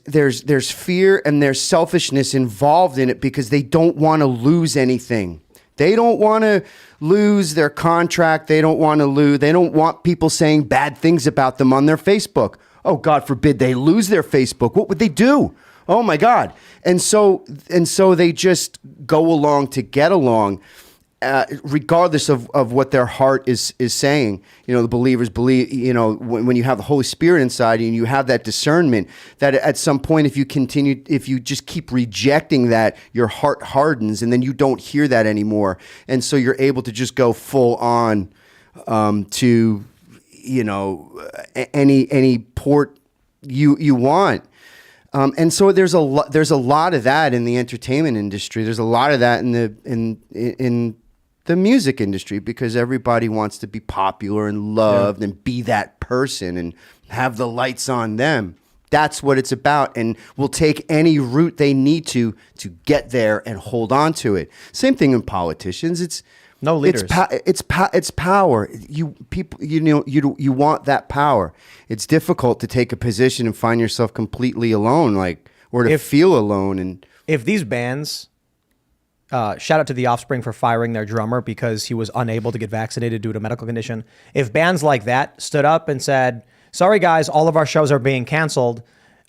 fear and there's selfishness involved in it because they don't want to lose anything. They don't want to lose their contract. They don't want people saying bad things about them on their Facebook. Oh, God forbid they lose their Facebook. What would they do? Oh my God. And so they just go along to get along. Regardless of what their heart is saying. The believers believe, when you have the Holy Spirit inside you and you have that discernment, that at some point, if you just keep rejecting that, your heart hardens and then you don't hear that anymore. And so you're able to just go full on to, any port you want. And so there's a lot of that in the entertainment industry. There's a lot of that in the music industry because everybody wants to be popular and loved and be that person and have the lights on them. That's what it's about, and will take any route they need to get there and hold on to it. Same thing in politicians. It's no leaders. It's power. You want that power. It's difficult to take a position and find yourself completely alone, or to feel alone. And if these bands. Shout out to The Offspring for firing their drummer because he was unable to get vaccinated due to a medical condition. If bands like that stood up and said, sorry guys, all of our shows are being canceled,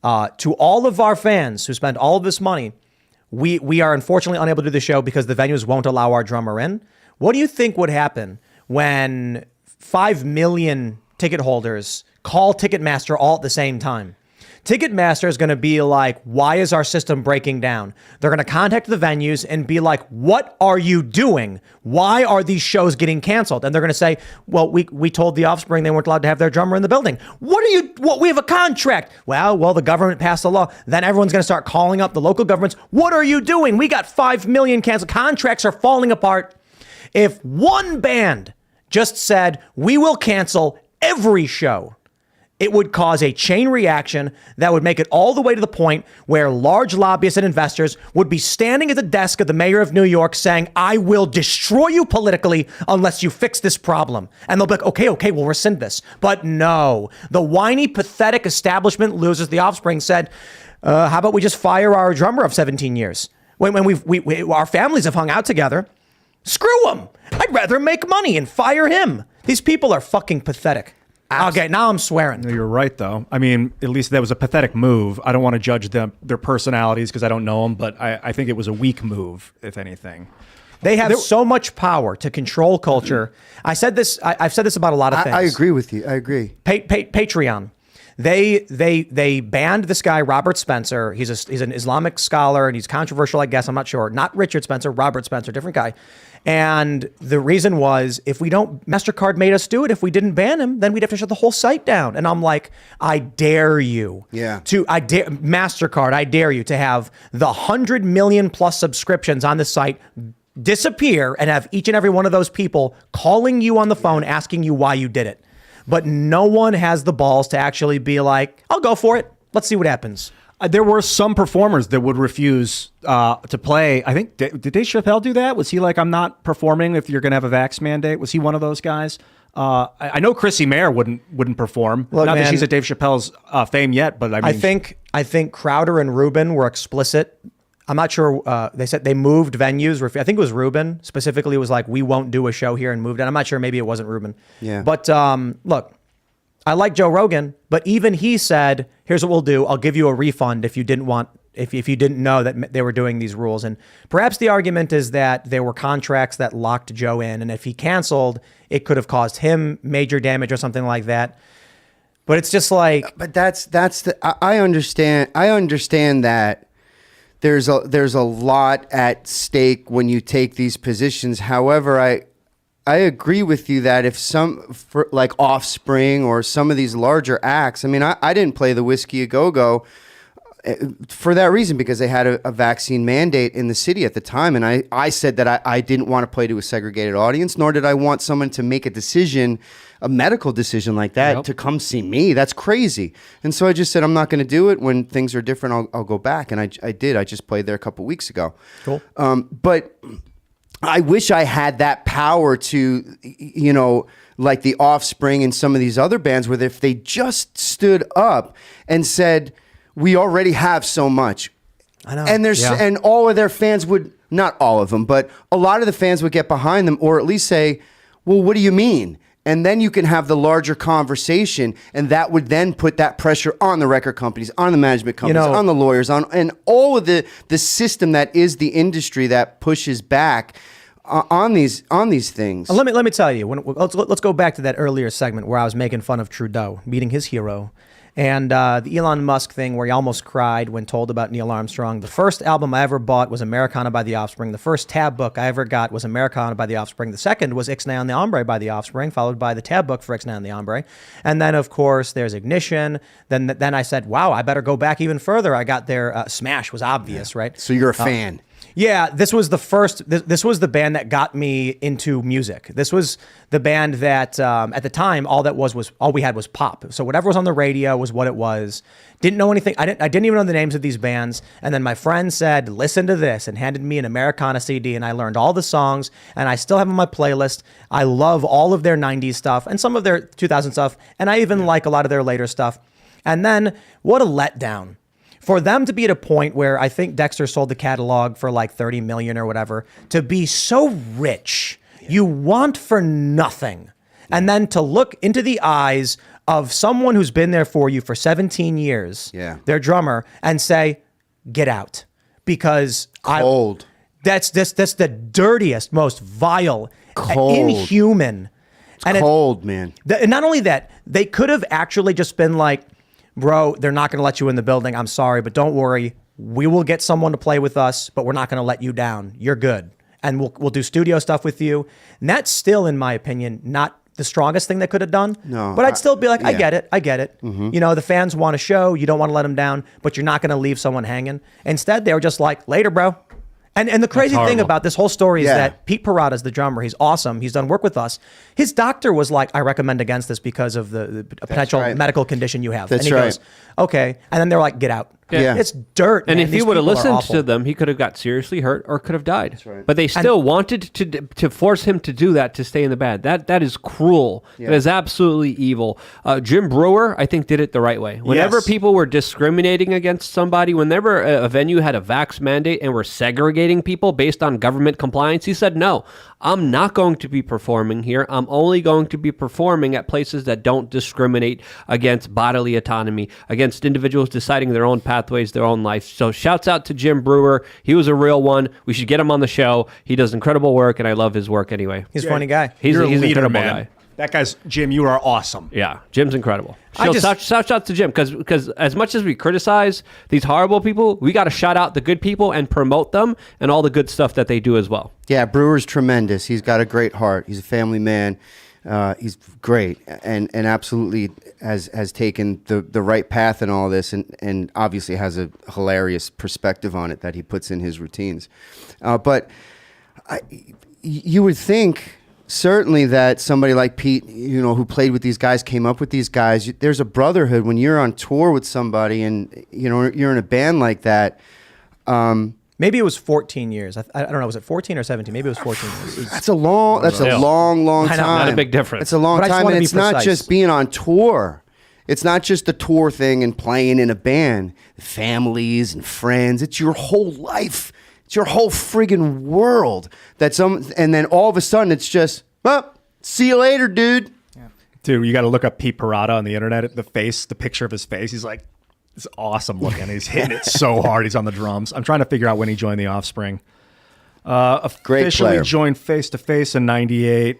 to all of our fans who spend all of this money, we are unfortunately unable to do the show because the venues won't allow our drummer in. What do you think would happen when 5 million ticket holders call Ticketmaster all at the same time? Ticketmaster is going to be like, why is our system breaking down? They're going to contact the venues and be like, what are you doing? Why are these shows getting canceled? And they're going to say, well, we told The Offspring they weren't allowed to have their drummer in the building. We have a contract. Well, the government passed a law. Then everyone's going to start calling up the local governments. What are you doing? We got 5 million canceled. Contracts are falling apart. If one band just said, we will cancel every show, it would cause a chain reaction that would make it all the way to the point where large lobbyists and investors would be standing at the desk of the mayor of New York saying, I will destroy you politically unless you fix this problem. And they'll be like, okay, we'll rescind this. But no, the whiny, pathetic establishment losers, The Offspring said, how about we just fire our drummer of 17 years? When our families have hung out together, screw them. I'd rather make money and fire him. These people are fucking pathetic. Okay, now I'm swearing. No, you're right, though. I mean, at least that was a pathetic move. I don't want to judge their personalities because I don't know them, but I think it was a weak move, if anything. They have so much power to control culture. I've said this about a lot of things. I agree with you. I agree. Patreon. They banned this guy, Robert Spencer. He's an Islamic scholar and he's controversial, I guess. I'm not sure. Not Richard Spencer, Robert Spencer, different guy. And the reason was, if we don't, MasterCard made us do it. If we didn't ban him, then we'd have to shut the whole site down. And I'm like, I dare you. Yeah. MasterCard, I dare you to have the 100 million plus subscriptions on the site disappear and have each and every one of those people calling you on the phone asking you why you did it. But no one has the balls to actually be like, I'll go for it. Let's see what happens. There were some performers that would refuse to play. I think, did Dave Chappelle do that? Was he like, I'm not performing if you're going to have a vax mandate? Was he one of those guys? I know Chrissy Mayer wouldn't perform. Look, not man, that she's at Dave Chappelle's fame yet, but I mean, I think Crowder and Rubin were explicit. I'm not sure. They said they moved venues. I think it was Rubin specifically was like, we won't do a show here and moved it. I'm not sure. Maybe it wasn't Rubin. Yeah. But look, I like Joe Rogan, but even he said, here's what we'll do. I'll give you a refund if you didn't know that they were doing these rules. And perhaps the argument is that there were contracts that locked Joe in. And if he canceled, it could have caused him major damage or something like that. But it's just like, but I understand that there's a lot at stake when you take these positions. However, I agree with you that if like Offspring or some of these larger acts, I mean, I didn't play the Whiskey A Go-Go for that reason, because they had a vaccine mandate in the city at the time. And I said that I didn't want to play to a segregated audience, nor did I want someone to make a medical decision like that to come see me. That's crazy. And so I just said, I'm not going to do it. When things are different, I'll go back. And I did. I just played there a couple weeks ago. Cool. But I wish I had that power to, you know, like the Offspring and some of these other bands, where if they just stood up and said, we already have so much. I know. And and all of their fans would, not all of them, but a lot of the fans would get behind them, or at least say, well, what do you mean? And then you can have the larger conversation, and that would then put that pressure on the record companies, on the management companies, on the lawyers, and all of the system that is the industry that pushes back on these things. Let me tell you. Let's go back to that earlier segment where I was making fun of Trudeau meeting his hero, and the Elon Musk thing where he almost cried when told about Neil Armstrong. The first album I ever bought was Americana by the Offspring. The first tab book I ever got was Americana by the Offspring. The second was Ixnay on the Hombre by the Offspring, followed by the tab book for Ixnay on the Hombre. And then, of course, there's Ignition. Then I said, wow, I better go back even further. I got their Smash was obvious, right? So you're a fan. Yeah, this was the first. This was the band that got me into music. This was the band that, at the time, all we had was pop. So whatever was on the radio was what it was. Didn't know anything. I didn't even know the names of these bands. And then my friend said, "Listen to this," and handed me an Americana CD, and I learned all the songs. And I still have them on my playlist. I love all of their '90s stuff and some of their 2000 stuff, and I even like a lot of their later stuff. And then what a letdown. For them to be at a point where I think Dexter sold the catalog for like 30 million or whatever, to be so rich, you want for nothing. And then to look into the eyes of someone who's been there for you for 17 years, their drummer, and say, get out. Because Cold. That's the dirtiest, most vile, inhuman. It's cold, man. And not only that, they could have actually just been like, bro, they're not going to let you in the building. I'm sorry, but don't worry. We will get someone to play with us, but we're not going to let you down. You're good. And we'll do studio stuff with you. And that's still, in my opinion, not the strongest thing they could have done. No. But I'd still be like, I get it. Mm-hmm. You know, the fans want a show. You don't want to let them down, but you're not going to leave someone hanging. Instead, they were just like, later, bro. And the crazy thing about this whole story is that Pete Parada's the drummer. He's awesome. He's done work with us. His doctor was like, I recommend against this because of the potential medical condition you have. That's and he goes, okay. And then they're like, get out. Yeah. It's dirt. And man. if he would have listened to them, he could have got seriously hurt or could have died. That's right. But they still wanted to force him to do that to stay in the band. That is cruel. Yeah. That is absolutely evil. Jim Brewer, I think, did it the right way. Whenever people were discriminating against somebody, whenever a venue had a vax mandate and were segregating people based on government compliance, he said, no, I'm not going to be performing here. I'm only going to be performing at places that don't discriminate against bodily autonomy, against individuals deciding their own pathways, their own life. So shouts out to Jim Brewer. He was a real one. We should get him on the show. He does incredible work, and I love his work anyway. He's a funny guy. He's You're an a leader, incredible man. guy. That guy's, Jim, you are awesome. Yeah, Jim's incredible. Shout out to Jim, because as much as we criticize these horrible people, we got to shout out the good people and promote them and all the good stuff that they do as well. Yeah, Brewer's tremendous. He's got a great heart. He's a family man. He's great and absolutely has taken the right path in all this and obviously has a hilarious perspective on it that he puts in his routines. But you would think certainly that somebody like Pete, you know, who played with these guys, came up with these guys. There's a brotherhood when you're on tour with somebody and, you know, you're in a band like that. Maybe it was 14 years. I don't know. Was it 14 or 17? Maybe it was 14 years. That's a long time. Not a big difference. It's a long time. And it's not just being on tour. It's not just the tour thing and playing in a band. Families and friends. It's your whole life. It's your whole friggin' world. And then all of a sudden it's just, well, see you later, dude. Yeah. Dude, you got to look up Pete Parada on the internet. The picture of his face. He's like, it's awesome looking. He's hitting it so hard. He's on the drums. I'm trying to figure out when he joined the Offspring. Officially joined Face to Face in '98,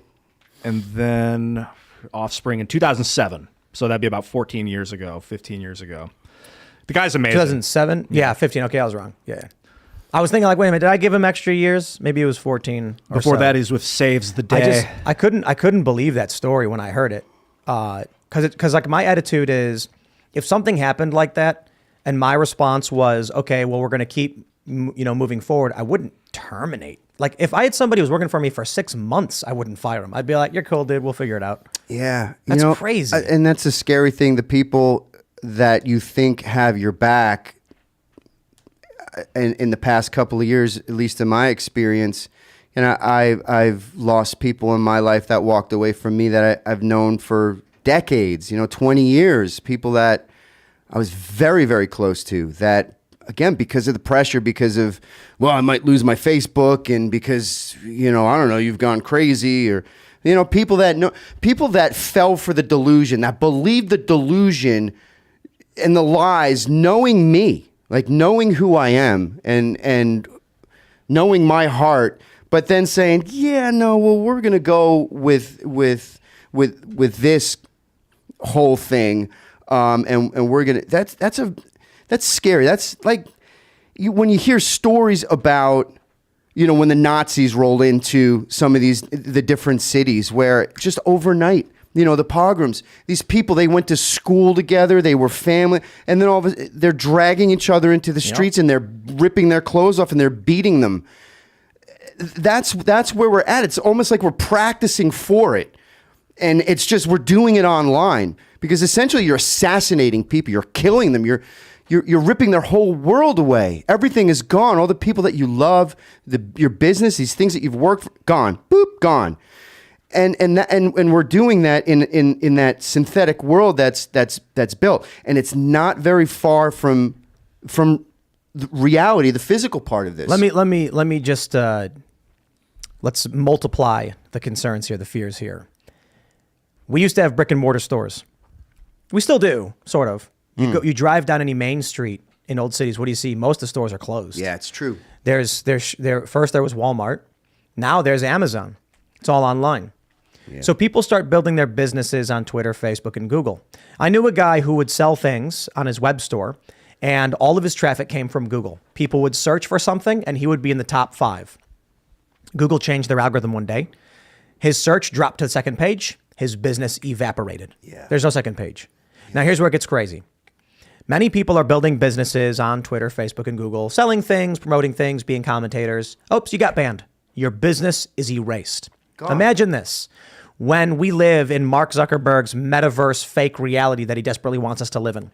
and then Offspring in 2007. So that'd be about 15 years ago. The guy's amazing. 2007? Yeah, 15. Okay, I was wrong. Yeah. I was thinking like, wait a minute, did I give him extra years? Maybe it was 14 or Before so. that, he's with Saves the Day. I couldn't believe that story when I heard it. Because like my attitude is, if something happened like that and my response was, okay, well, we're going to keep, moving forward, I wouldn't terminate. Like if I had somebody who was working for me for 6 months, I wouldn't fire him. I'd be like, you're cool, dude. We'll figure it out. Yeah. That's crazy. And that's a scary thing. The people that you think have your back in the past couple of years, at least in my experience, And I've lost people in my life that walked away from me that I've known for decades, 20 years, people that I was very, very close to that, again, because of the pressure, because of, well, I might lose my Facebook and because, I don't know, you've gone crazy or, people that fell for the delusion, that believed the delusion and the lies, knowing me, like knowing who I am and knowing my heart, but then saying, yeah, no, well, we're going to go with this whole thing. And we're going to, that's scary. That's like when you hear stories about, when the Nazis rolled into some of the different cities where just overnight, the pogroms, these people, they went to school together, they were family, and then they're dragging each other into the streets and they're ripping their clothes off and they're beating them. That's where we're at. It's almost like we're practicing for it. And it's just, we're doing it online because essentially you're assassinating people. You're killing them. You're ripping their whole world away. Everything is gone. All the people that you love, your business, these things that you've worked for, gone. Boop, gone. And we're doing that in that synthetic world that's built, and it's not very far from the reality, the physical part of this. Let me just let's multiply the concerns here, the fears here. We used to have brick and mortar stores. We still do, sort of. You drive down any main street in old cities. What do you see? Most of the stores are closed. Yeah, it's true. First there was Walmart. Now there's Amazon. It's all online. Yeah. So people start building their businesses on Twitter, Facebook, and Google. I knew a guy who would sell things on his web store, and all of his traffic came from Google. People would search for something, and he would be in the top 5. Google changed their algorithm one day. His search dropped to the second page. His business evaporated. Yeah. There's no second page. Yeah. Now, here's where it gets crazy. Many people are building businesses on Twitter, Facebook, and Google, selling things, promoting things, being commentators. Oops, you got banned. Your business is erased. God. Imagine this. When we live in Mark Zuckerberg's metaverse fake reality that he desperately wants us to live in,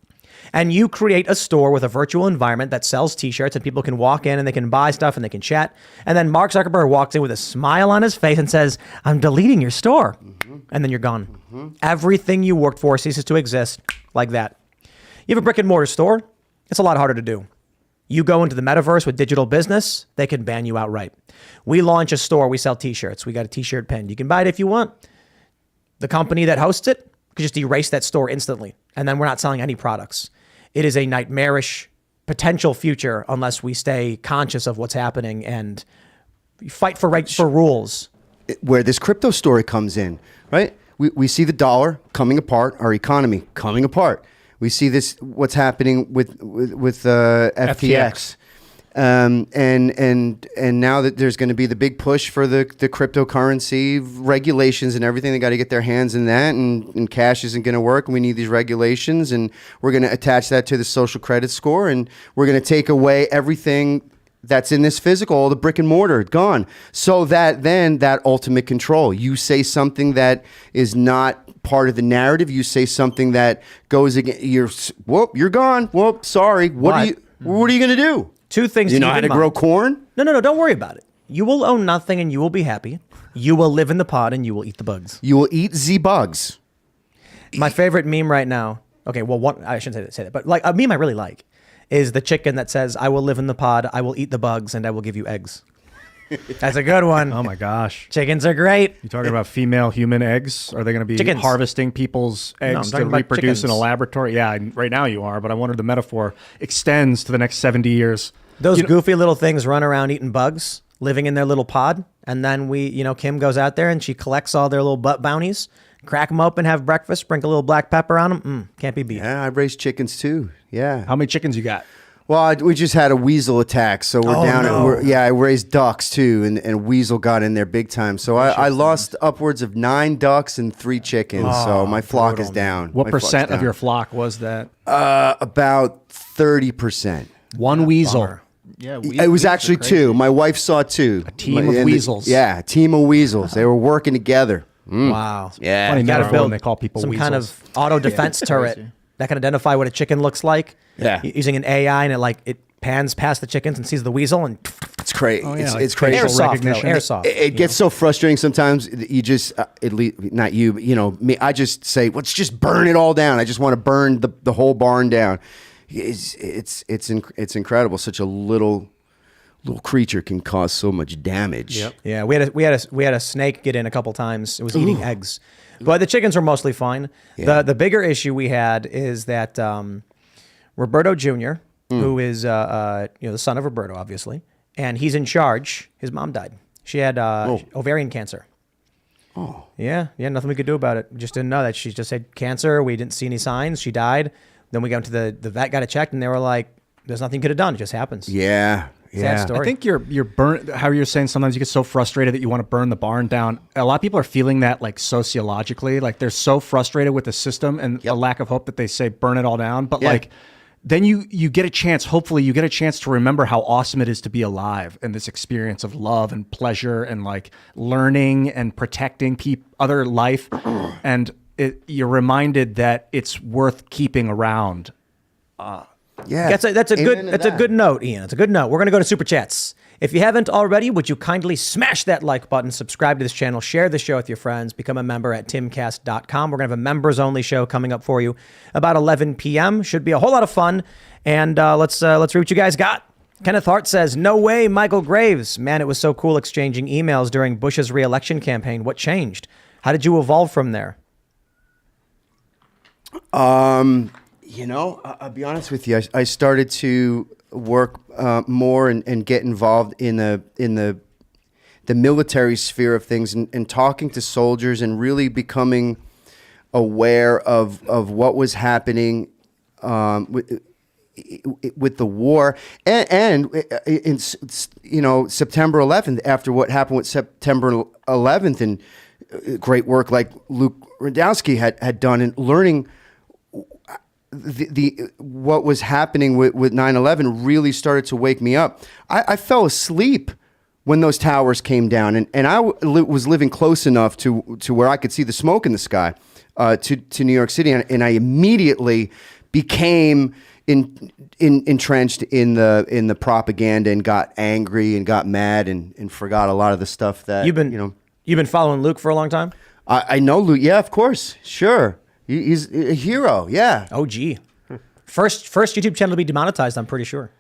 and you create a store with a virtual environment that sells t-shirts and people can walk in and they can buy stuff and they can chat. And then Mark Zuckerberg walks in with a smile on his face and says, I'm deleting your store. Mm-hmm. And then you're gone. Mm-hmm. Everything you worked for ceases to exist like that. You have a brick and mortar store. It's a lot harder to do. You go into the metaverse with digital business, they can ban you outright. We launch a store. We sell t-shirts. We got a t-shirt pen. You can buy it if you want. The company that hosts it could just erase that store instantly. And then we're not selling any products. It is a nightmarish potential future unless we stay conscious of what's happening and fight for rules. Where this crypto story comes in, right? We see the dollar coming apart, our economy coming apart. We see this, what's happening with FTX. And now that there's going to be the big push for the cryptocurrency regulations and everything, they got to get their hands in that, and cash isn't going to work. And we need these regulations, and we're going to attach that to the social credit score, and we're going to take away everything that's in this physical, all the brick and mortar, gone. So that then that ultimate control, you say something that is not part of the narrative, you say something that goes against, you're gone. Whoop, sorry. What are you going to do? Two things. You know how to grow corn? No. Don't worry about it. You will own nothing and you will be happy. You will live in the pod and you will eat the bugs. You will eat the bugs. My favorite meme right now. Okay, well, I shouldn't say that, but like a meme I really like is the chicken that says, "I will live in the pod, I will eat the bugs, and I will give you eggs." That's a good one. Oh my gosh. Chickens are great. You talking about female human eggs? Are they going to be harvesting people's eggs to reproduce in a laboratory? Yeah, right now you are, but I wondered the metaphor extends to the next 70 years. Those goofy little things run around eating bugs, living in their little pod. And then Kim goes out there and she collects all their little butt bounties, crack them open, have breakfast, sprinkle a little black pepper on them. Can't be beat. Yeah, I raised chickens too. Yeah. How many chickens you got? Well, we just had a weasel attack, so we're down. No. I raised ducks too, and a weasel got in there big time. So I lost upwards of 9 ducks and 3 chickens. So my flock is down. What percent of your flock was that? About 30%. One weasel. Yeah, it was actually 2. My wife saw 2. A team of weasels. A team of weasels. They were working together. Wow. Yeah. Funny you got to build they call people some weasels. kind of auto defense turret that can identify what a chicken looks like. Yeah. Using an AI, and pans past the chickens and sees the weasel and It's crazy. Oh, yeah, It's like crazy. facial airsoft, recognition. though, airsoft. It gets so frustrating sometimes. You just, at least not you, but me. I just say, let's just burn it all down. I just want to burn the whole barn down. It's incredible. Such a little creature can cause so much damage. Yep. Yeah, we had a snake get in a couple times. It was eating eggs, but the chickens were mostly fine. Yeah. The bigger issue we had is that Roberto Jr., who is the son of Roberto, obviously, and he's in charge. His mom died. She had ovarian cancer. Oh. Yeah, nothing we could do about it. We just didn't know that. She just had cancer. We didn't see any signs. She died. Then we went to the vet, got it checked, and they were like, "There's nothing you could have done. It just happens." Yeah. Sad story. I think you're burnt. How you're saying sometimes you get so frustrated that you want to burn the barn down. A lot of people are feeling that like sociologically, like they're so frustrated with the system and a lack of hope that they say burn it all down. But like then you get a chance. Hopefully, you get a chance to remember how awesome it is to be alive and this experience of love and pleasure and like learning and protecting other life, and you're reminded that it's worth keeping around. Yeah. That's a good note, Ian. It's a good note. We're going to go to Super Chats. If you haven't already, would you kindly smash that like button, subscribe to this channel, share the show with your friends, become a member at timcast.com. We're going to have a members-only show coming up for you about 11 p.m. Should be a whole lot of fun. And let's read what you guys got. Kenneth Hart says, "No way, Michael Graves. Man, it was so cool exchanging emails during Bush's re-election campaign. What changed? How did you evolve from there?" I'll be honest with you. I started to work more and get involved in the military sphere of things and talking to soldiers and really becoming aware of what was happening with the war and in September 11th, after what happened with September 11th, and great work like Luke Radowski had done in learning the what was happening with 9/11 really started to wake me up. I fell asleep when those towers came down, and I was living close enough to where I could see the smoke in the sky to New York City, and I immediately became entrenched in the propaganda and got angry and got mad and forgot a lot of the stuff that You've been following Luke for a long time? I know Luke. Yeah, of course, sure. He's a hero. Yeah. Oh, gee. First YouTube channel to be demonetized, I'm pretty sure.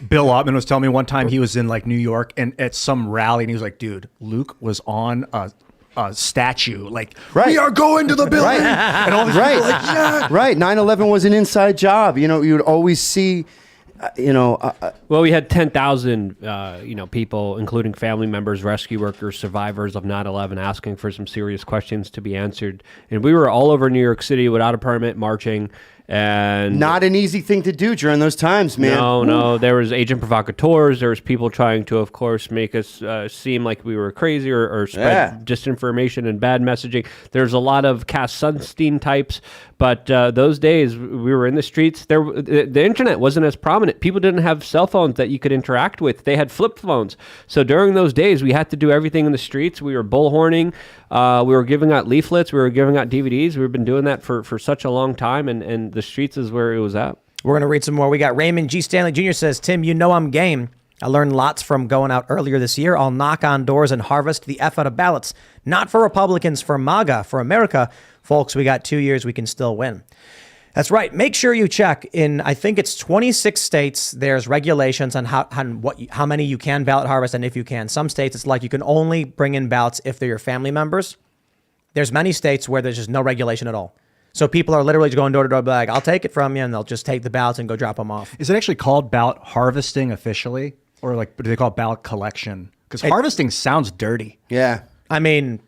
Bill Ottman was telling me one time he was in like New York and at some rally, and he was like, "Dude, Luke was on a statue. Like, we are going to the building." Right. And all these people were like, "Yeah." Right. 9/11 was an inside job. You would always see. Well, we had 10,000, people, including family members, rescue workers, survivors of 9/11, asking for some serious questions to be answered. And we were all over New York City without a permit, marching. And not an easy thing to do during those times, man. No. There was agent provocateurs. There was people trying to, of course, make us seem like we were crazy or spread disinformation and bad messaging. There's a lot of Cass Sunstein types. But those days, we were in the streets. The internet wasn't as prominent. People didn't have cell phones that you could interact with. They had flip phones. So during those days, we had to do everything in the streets. We were bullhorning. We were giving out leaflets. We were giving out DVDs. We've been doing that for such a long time, and the streets is where it was at. We're going to read some more. We got Raymond G. Stanley Jr. says, "Tim, I'm game. I learned lots from going out earlier this year. I'll knock on doors and harvest the F out of ballots. Not for Republicans, for MAGA, for America. Folks, we got 2 years. We can still win." That's right. Make sure you check. In, I think it's 26 states, there's regulations on how many you can ballot harvest and if you can. Some states, it's like you can only bring in ballots if they're your family members. There's many states where there's just no regulation at all. So people are literally just going door to door, be like, "I'll take it from you," and they'll just take the ballots and go drop them off. Is it actually called ballot harvesting officially? Or like, do they call it ballot collection? Because harvesting sounds dirty. Yeah. I mean,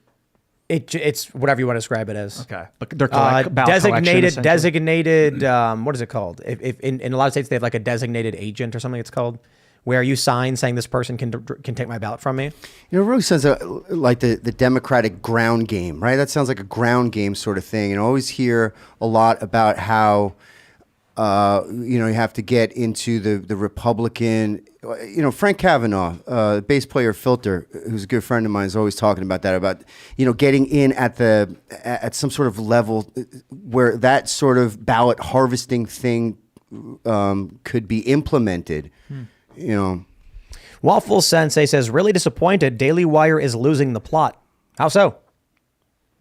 it's whatever you want to describe it as. Okay. But they're ballot collection, designated, what is it called? If in a lot of states, they have like a designated agent or something it's called, where you sign saying this person can take my ballot from me. It really sounds like the Democratic ground game, right? That sounds like a ground game sort of thing. And I always hear a lot about how, you have to get into the Republican, Frank Kavanaugh, bass player Filter, who's a good friend of mine, is always talking about that, about, getting in at some sort of level where that sort of ballot harvesting thing could be implemented. You know, Waffle Sensei says, really disappointed. Daily Wire is losing the plot. How so?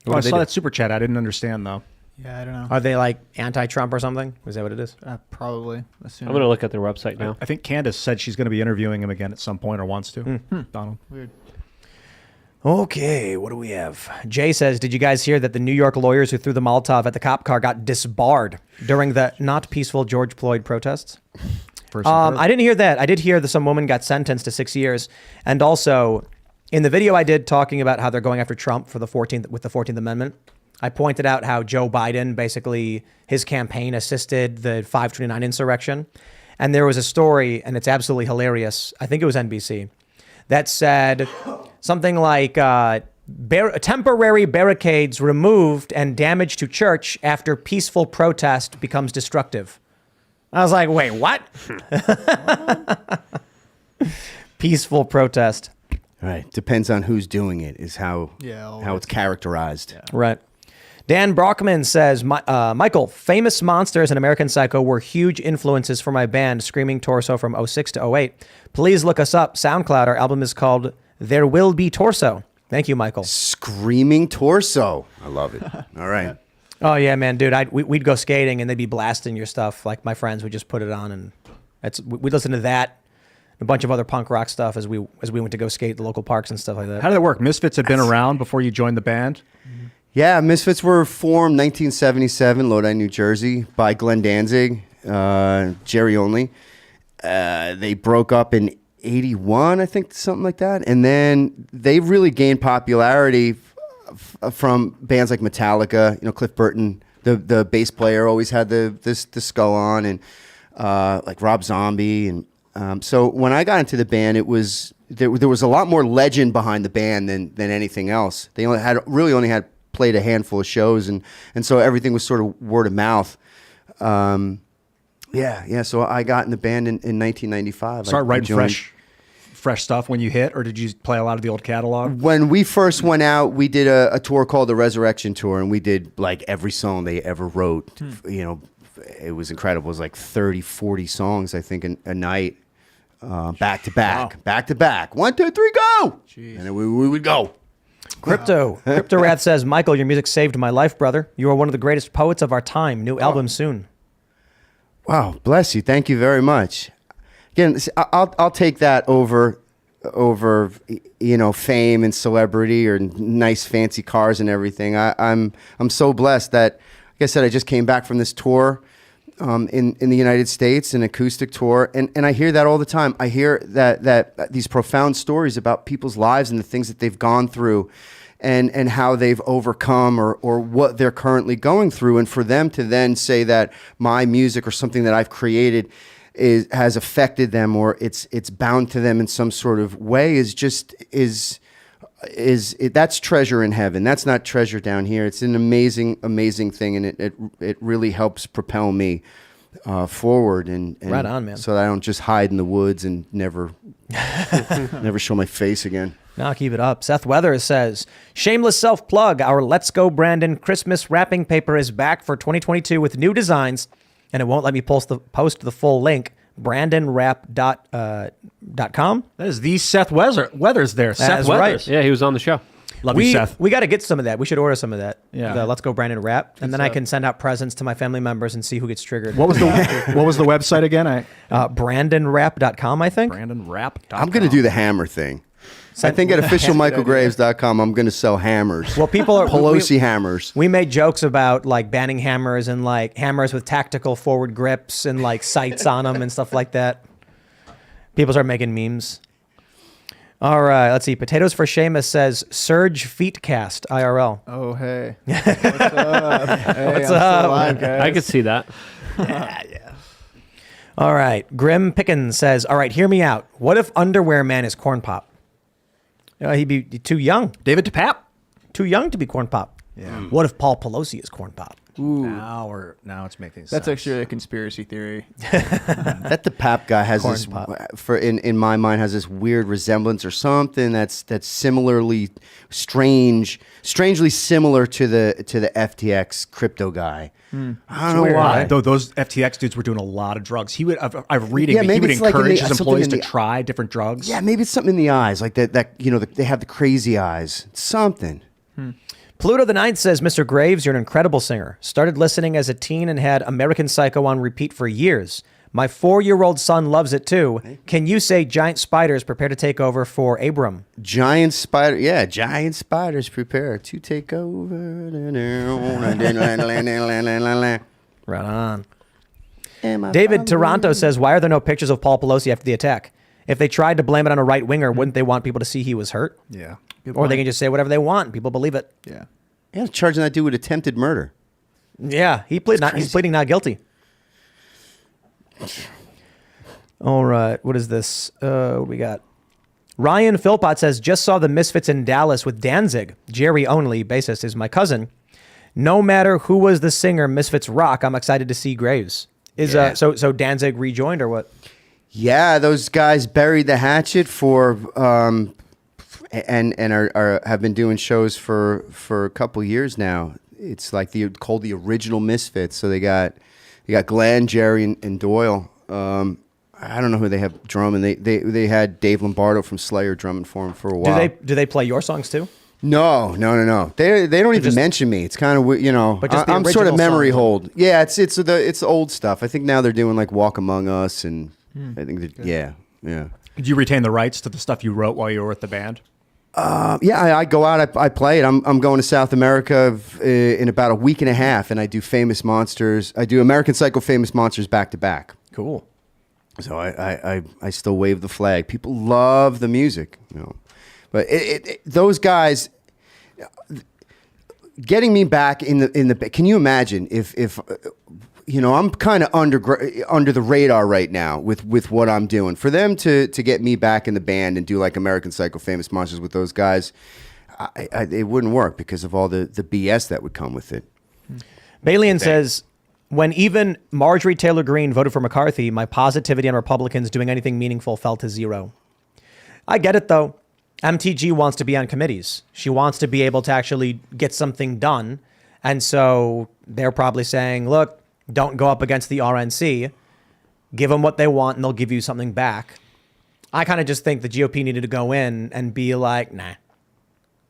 Oh, I saw that super chat. I didn't understand though. Yeah, I don't know. Are they like anti-Trump or something? Is that what it is? Probably. I'm going to look at their website now. I think Candace said she's going to be interviewing him again at some point or wants to. Donald. Weird. Okay, what do we have? Jay says, did you guys hear that the New York lawyers who threw the Molotov at the cop car got disbarred during the not peaceful George Floyd protests? I didn't hear that. I did hear that some woman got sentenced to 6 years. And also, in the video I did talking about how they're going after Trump for the 14th with the 14th Amendment, I pointed out how Joe Biden, basically his campaign assisted the 529 insurrection. And there was a story, and it's absolutely hilarious. I think it was NBC, that said something like temporary barricades removed and damage to church after peaceful protest becomes destructive. I was like, wait, what? Peaceful protest. right? Depends on who's doing it. Is how it's characterized. Yeah. Right. Dan Brockman says, Michael, famous monsters and American Psycho were huge influences for my band, Screaming Torso, from 06 to 08. Please look us up. SoundCloud. Our album is called There Will Be Torso. Thank you, Michael. Screaming Torso. I love it. All right. Oh, yeah, man, dude. We'd go skating and they'd be blasting your stuff. Like my friends would just put it on and we'd listen to that, a bunch of other punk rock stuff as we went to go skate at the local parks and stuff like that. How did that work? Misfits had been around before you joined the band? Yeah, Misfits were formed 1977, Lodi, New Jersey, by Glenn Danzig, Jerry Only. They broke up in 81, I think, something like that. And then they really gained popularity from bands like Metallica. You know, Cliff Burton, the bass player, always had the skull on, and like Rob Zombie. And so when I got into the band, it was there was a lot more legend behind the band than anything else. They only had played a handful of shows, and so everything was sort of word of mouth. So I got in the band in 1995. Start writing fresh stuff when you hit, or did you play a lot of the old catalog? When we first went out, we did a tour called the Resurrection Tour, and we did like every song they ever wrote. You know, it was incredible. It was like 30, 40 songs, I think, a night, back to back, back to back. 1, 2, 3, go! Jeez. And then we would go. Crypto Wrath says, Michael, your music saved my life, brother. You are one of the greatest poets of our time. New album soon. Wow, bless you. Thank you very much. Again, I'll take that over fame and celebrity or nice fancy cars and everything. I'm so blessed that, like I said, I just came back from this tour in the United States, an acoustic tour, and I hear that all the time. I hear that these profound stories about people's lives and the things that they've gone through, and how they've overcome or what they're currently going through, and for them to then say that my music or something that I've created has affected them or it's bound to them in some sort of way that's treasure in heaven. That's not treasure down here. It's an amazing thing, and it really helps propel me forward and right on, man. So that I don't just hide in the woods and never show my face again. Nah, keep it up. Seth Weathers says, shameless self-plug. Our Let's Go Brandon Christmas wrapping paper is back for 2022 with new designs, and it won't let me post the full link. BrandonWrap.com. That is the Seth Weathers there. Seth is Weathers. right. Yeah, he was on the show. Love you, Seth. We got to get some of that. We should order some of that. Yeah. The Let's Go Brandon Wrap, and then I can send out presents to my family members and see who gets triggered. What was the website again? BrandonWrap.com, I think. BrandonWrap.com. I'm going to do the hammer thing. I think at officialmichaelgraves.com, I'm going to sell hammers. Well, people are Pelosi hammers. We made jokes about like banning hammers and like hammers with tactical forward grips and like sights on them and stuff like that. People start making memes. All right, let's see. Potatoes for Seamus says Serge Feetcast IRL. Oh, hey. What's up? Hey, What's I'm up? still alive, guys. I could see that. Yeah. All right. Grim Pickens says, all right, hear me out. What if Underwear Man is Corn Pop? He'd be too young. David DePapp. Too young to be Corn Pop. Yeah. What if Paul Pelosi is corn pop? Now it's making sense. That's actually a conspiracy theory. That the Pap guy has Corn this pop. in my mind has this weird resemblance or something that's similarly strangely similar to the FTX crypto guy. I don't know why. Though those FTX dudes were doing a lot of drugs. He would. I'm reading. Yeah, that he maybe would it's like in encourage the- his something employees in to the- try different drugs. Yeah, maybe it's something in the eyes, like that they have the crazy eyes. It's something. Pluto the Ninth says, Mr. Graves, you're an incredible singer. Started listening as a teen and had American Psycho on repeat for years. My 4-year-old son loves it too. Can you say giant spiders prepare to take over for Abram? Giant spiders prepare to take over. Right on. David Toronto says, why are there no pictures of Paul Pelosi after the attack? If they tried to blame it on a right winger, wouldn't they want people to see he was hurt? Yeah. Or they can just say whatever they want. People believe it. Yeah. Yeah, charging that dude with attempted murder. Yeah, he's pleading not guilty. All right, what is this? What we got? Ryan Philpott says, just saw the Misfits in Dallas with Danzig. Jerry Only, bassist, is my cousin. No matter who was the singer, Misfits rock. I'm excited to see Graves. So Danzig rejoined or what? Yeah, those guys buried the hatchet for and are have been doing shows for a couple years now. It's like called the original Misfits. So they got Glenn, Jerry, and Doyle. I don't know who they have drumming. They had Dave Lombardo from Slayer drumming for them for a while. Do they play your songs too? No. They don't even mention me. It's kind of But just the I'm sort of original memory songs. hold. Yeah, it's the old stuff. I think now they're doing like Walk Among Us and I think yeah. Did you retain the rights to the stuff you wrote while you were with the band? Yeah, I go out, I play it. I'm going to South America in about a week and a half, and I do Famous Monsters. I do American Psycho, Famous Monsters back to back. Cool. So I still wave the flag. People love the music, but those guys getting me back in the. Can you imagine if I'm kind of under the radar right now with what I'm doing. For them to get me back in the band and do like American Psycho, Famous Monsters with those guys, it wouldn't work because of all the BS that would come with it. Balian says, when even Marjorie Taylor Greene voted for McCarthy, my positivity on Republicans doing anything meaningful fell to zero. I get it, though. MTG wants to be on committees. She wants to be able to actually get something done. And so they're probably saying, look, don't go up against the RNC. Give them what they want, and they'll give you something back. I kind of just think the GOP needed to go in and be like, nah.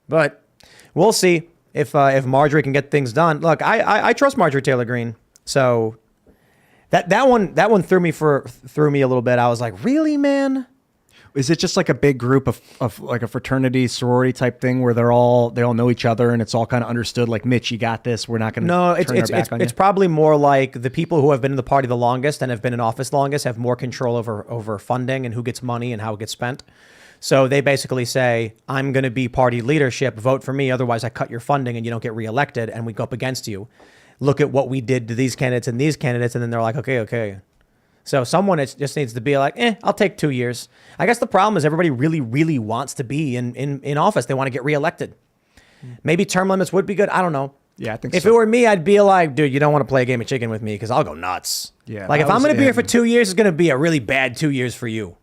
But we'll see if Marjorie can get things done. Look, I trust Marjorie Taylor Greene. So that one threw me a little bit. I was like, really, man? Is it just like a big group of like a fraternity sorority type thing where they all know each other and it's all kind of understood? Like, Mitch, you got this. We're not going to turn our back on you. It's probably more like the people who have been in the party the longest and have been in office longest have more control over funding and who gets money and how it gets spent. So they basically say, I'm going to be party leadership. Vote for me. Otherwise, I cut your funding and you don't get reelected and we go up against you. Look at what we did to these candidates and these candidates. And then they're like, okay. So someone just needs to be like, I'll take 2 years. I guess the problem is everybody really, really wants to be in office. They want to get reelected. Maybe term limits would be good. I don't know. Yeah, I think if so. it were me, I'd be like, dude, you don't want to play a game of chicken with me because I'll go nuts. Yeah, like if I'm going to be here for 2 years, it's going to be a really bad 2 years for you.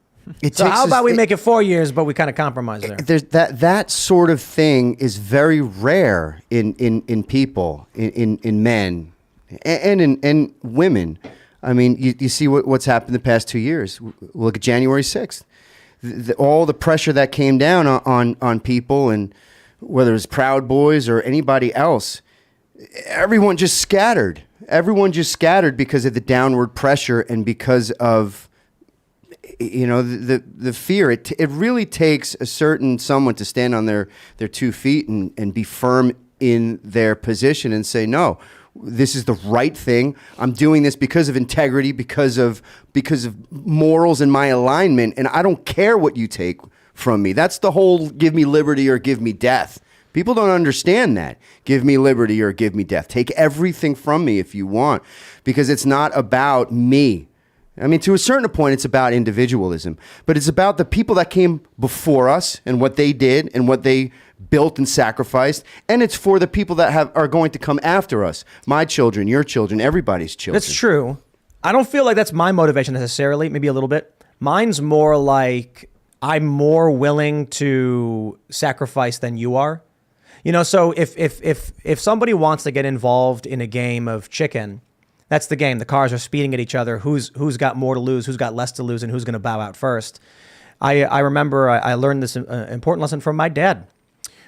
So how about we make it 4 years, but we kind of compromise there? There's that sort of thing is very rare in people, in men, and in women. I mean, you see what's happened the past 2 years. Look at January 6th. All the pressure that came down on people, and whether it's Proud Boys or anybody else, everyone just scattered. Everyone just scattered because of the downward pressure and because of the fear. It really takes a certain someone to stand on their 2 feet and be firm in their position and say, no, this is the right thing. I'm doing this because of integrity, because of morals and my alignment, and I don't care what you take from me. That's the whole give me liberty or give me death. People don't understand that. Give me liberty or give me death. Take everything from me if you want, because it's not about me. I mean, to a certain point, it's about individualism, but it's about the people that came before us and what they did and what they built and sacrificed, and it's for the people that are going to come after us. My children, your children, everybody's children. That's true. I don't feel like that's my motivation necessarily, maybe a little bit. Mine's more like I'm more willing to sacrifice than you are. You know, so if somebody wants to get involved in a game of chicken, that's the game. The cars are speeding at each other. Who's got more to lose, who's got less to lose, and who's going to bow out first. I remember I learned this important lesson from my dad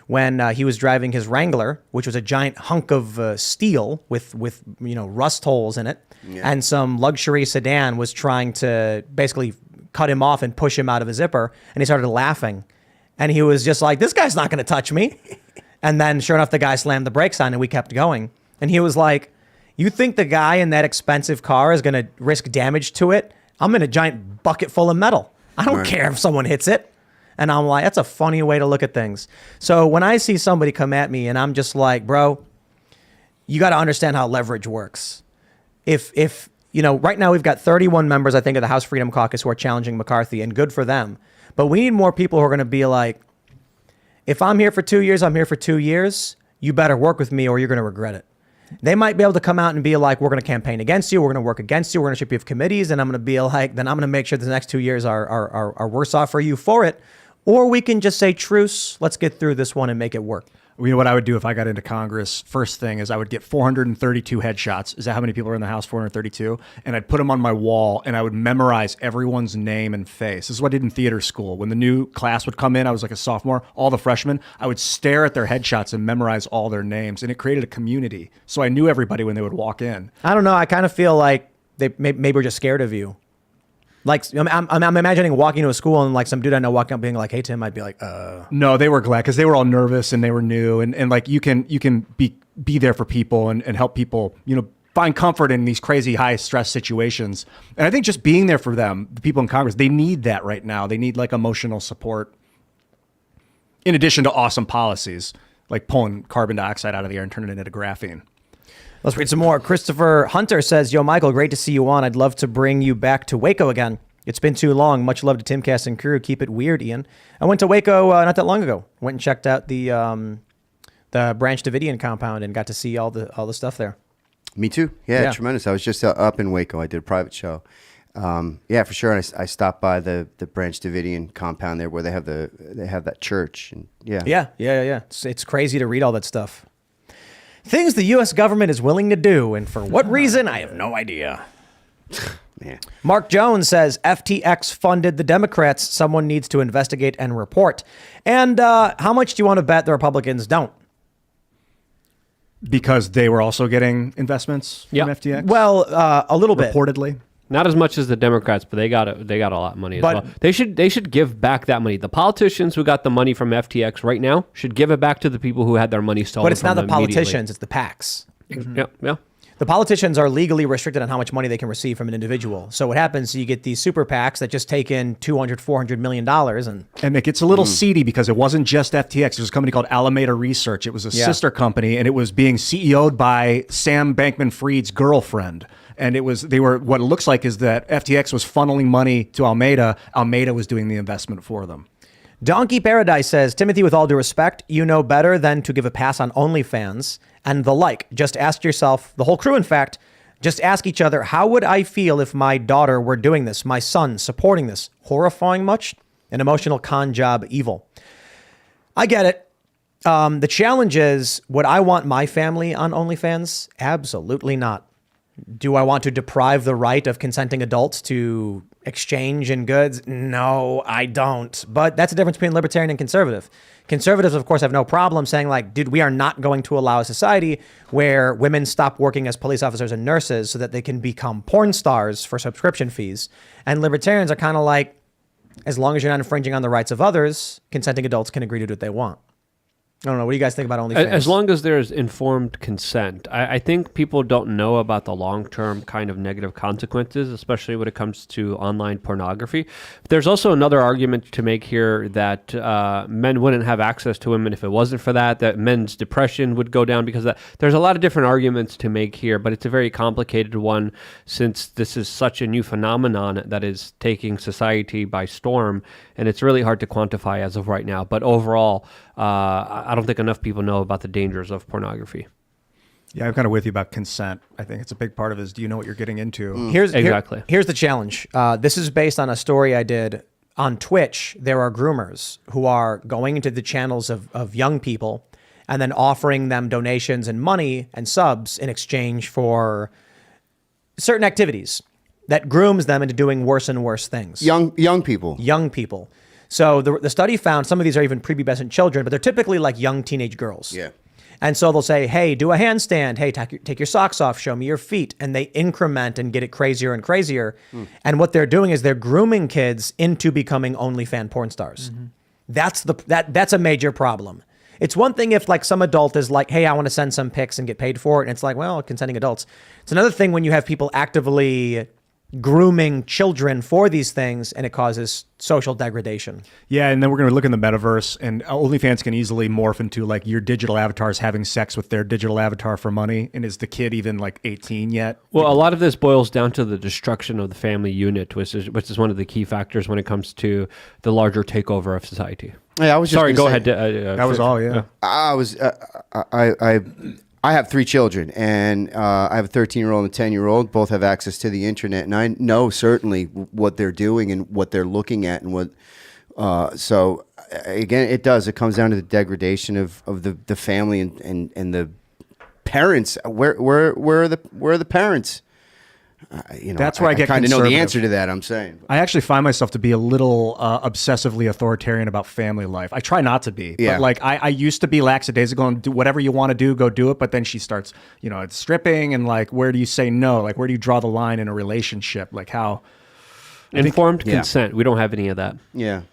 when he was driving his Wrangler, which was a giant hunk of steel with rust holes in it, and some luxury sedan was trying to basically cut him off and push him out of his zipper, and he started laughing, and he was just like, "This guy's not going to touch me." And then, sure enough, the guy slammed the brakes on, and we kept going. And he was like, "You think the guy in that expensive car is going to risk damage to it? I'm in a giant bucket full of metal. I don't care if someone hits it." And I'm like, that's a funny way to look at things. So when I see somebody come at me and I'm just like, bro, you got to understand how leverage works. If right now we've got 31 members, I think, of the House Freedom Caucus who are challenging McCarthy, and good for them. But we need more people who are going to be like, if I'm here for 2 years, I'm here for 2 years. You better work with me or you're going to regret it. They might be able to come out and be like, we're going to campaign against you. We're going to work against you. We're going to ship you of committees. And I'm going to be like, then I'm going to make sure the next 2 years are worse off for you for it. Or we can just say, truce, let's get through this one and make it work. You know what I would do if I got into Congress? First thing is I would get 432 headshots. Is that how many people are in the House? 432? And I'd put them on my wall, and I would memorize everyone's name and face. This is what I did in theater school. When the new class would come in, I was like a sophomore, all the freshmen, I would stare at their headshots and memorize all their names, and it created a community. So I knew everybody when they would walk in. I don't know. I kind of feel like they maybe we're just scared of you. Like, I'm imagining walking to a school and like some dude I know walking up being like, "Hey, Tim," I'd be like, No, they were glad because they were all nervous and they were new. And like you can be there for people and help people, find comfort in these crazy high stress situations. And I think just being there for them, the people in Congress, they need that right now. They need like emotional support in addition to awesome policies, like pulling carbon dioxide out of the air and turning it into graphene. Let's read some more. Christopher Hunter says, "Yo, Michael, great to see you on. I'd love to bring you back to Waco again. It's been too long. Much love to Timcast and crew. Keep it weird, Ian." I went to Waco not that long ago. Went and checked out the Branch Davidian compound and got to see all the stuff there. Me too. Yeah, tremendous. I was just up in Waco. I did a private show. Yeah, for sure. And I stopped by the Branch Davidian compound there where they have that church. And Yeah. It's crazy to read all that stuff. Things the U.S. government is willing to do, and for what reason, I have no idea. Man. Mark Jones says, FTX funded the Democrats. Someone needs to investigate and report. And how much do you want to bet the Republicans don't? Because they were also getting investments from FTX? Well, a little bit. Reportedly. Not as much as the Democrats, but they got a lot of money as well. They should give back that money. The politicians who got the money from FTX right now should give it back to the people who had their money stolen. But it's not the politicians; it's the PACs. Yeah. The politicians are legally restricted on how much money they can receive from an individual. So what happens? You get these super PACs that just take in $200-400 million, and it gets a little seedy because it wasn't just FTX. There's a company called Alameda Research. It was a sister company, and it was being CEO'd by Sam Bankman-Fried's girlfriend. And what it looks like is that FTX was funneling money to Alameda. Alameda was doing the investment for them. Donkey Paradise says, Timothy, with all due respect, you know better than to give a pass on OnlyFans and the like. Just ask yourself, the whole crew, in fact, just ask each other, how would I feel if my daughter were doing this, my son supporting this? Horrifying much? An emotional con job evil. I get it. The challenge is, would I want my family on OnlyFans? Absolutely not. Do I want to deprive the right of consenting adults to exchange in goods? No, I don't. But that's the difference between libertarian and conservative. Conservatives, of course, have no problem saying like, dude, we are not going to allow a society where women stop working as police officers and nurses so that they can become porn stars for subscription fees. And libertarians are kind of like, as long as you're not infringing on the rights of others, consenting adults can agree to do what they want. I don't know. What do you guys think about OnlyFans? As long as there's informed consent. I think people don't know about the long-term kind of negative consequences, especially when it comes to online pornography. But there's also another argument to make here that men wouldn't have access to women if it wasn't for that men's depression would go down because of that. There's a lot of different arguments to make here, but it's a very complicated one since this is such a new phenomenon that is taking society by storm, and it's really hard to quantify as of right now. But overall, I don't think enough people know about the dangers of pornography. Yeah, I'm kind of with you about consent. I think it's a big part of it is, do you know what you're getting into? Here's the challenge. This is based on a story I did on Twitch. There are groomers who are going into the channels of young people and then offering them donations and money and subs in exchange for certain activities that grooms them into doing worse and worse things. Young people. Young people. So the study found some of these are even prepubescent children, but they're typically like young teenage girls. Yeah. And so they'll say, hey, do a handstand. Hey, take your socks off. Show me your feet. And they increment and get it crazier and crazier. And what they're doing is they're grooming kids into becoming OnlyFans porn stars. That's a major problem. It's one thing if like some adult is like, hey, I want to send some pics and get paid for it. And it's like, well, consenting adults. It's another thing when you have people actively grooming children for these things and it causes social degradation. Yeah, and then we're going to look in the metaverse, and OnlyFans can easily morph into like your digital avatars having sex with their digital avatar for money. And is the kid even like 18 yet? Well, a lot of this boils down to the destruction of the family unit, which is one of the key factors when it comes to the larger takeover of society. Yeah, I was just Sorry, go gonna say- ahead. That was all, yeah. I have 3 children, and I have a 13-year-old and a 10-year-old. Both have access to the internet, and I know certainly what they're doing and what they're looking at, and what. So again, it comes down to the degradation of the family and the parents. Where are the parents? That's where I get kind of know the conservative. answer to that. I'm saying. I actually find myself to be a little obsessively authoritarian about family life. I try not to be, Yeah. but like I used to be lackadaisical and do whatever you want to do, go do it. But then she starts, it's stripping, and like, where do you say no? Like, where do you draw the line in a relationship? Like how? Informed consent. We don't have any of that. Yeah.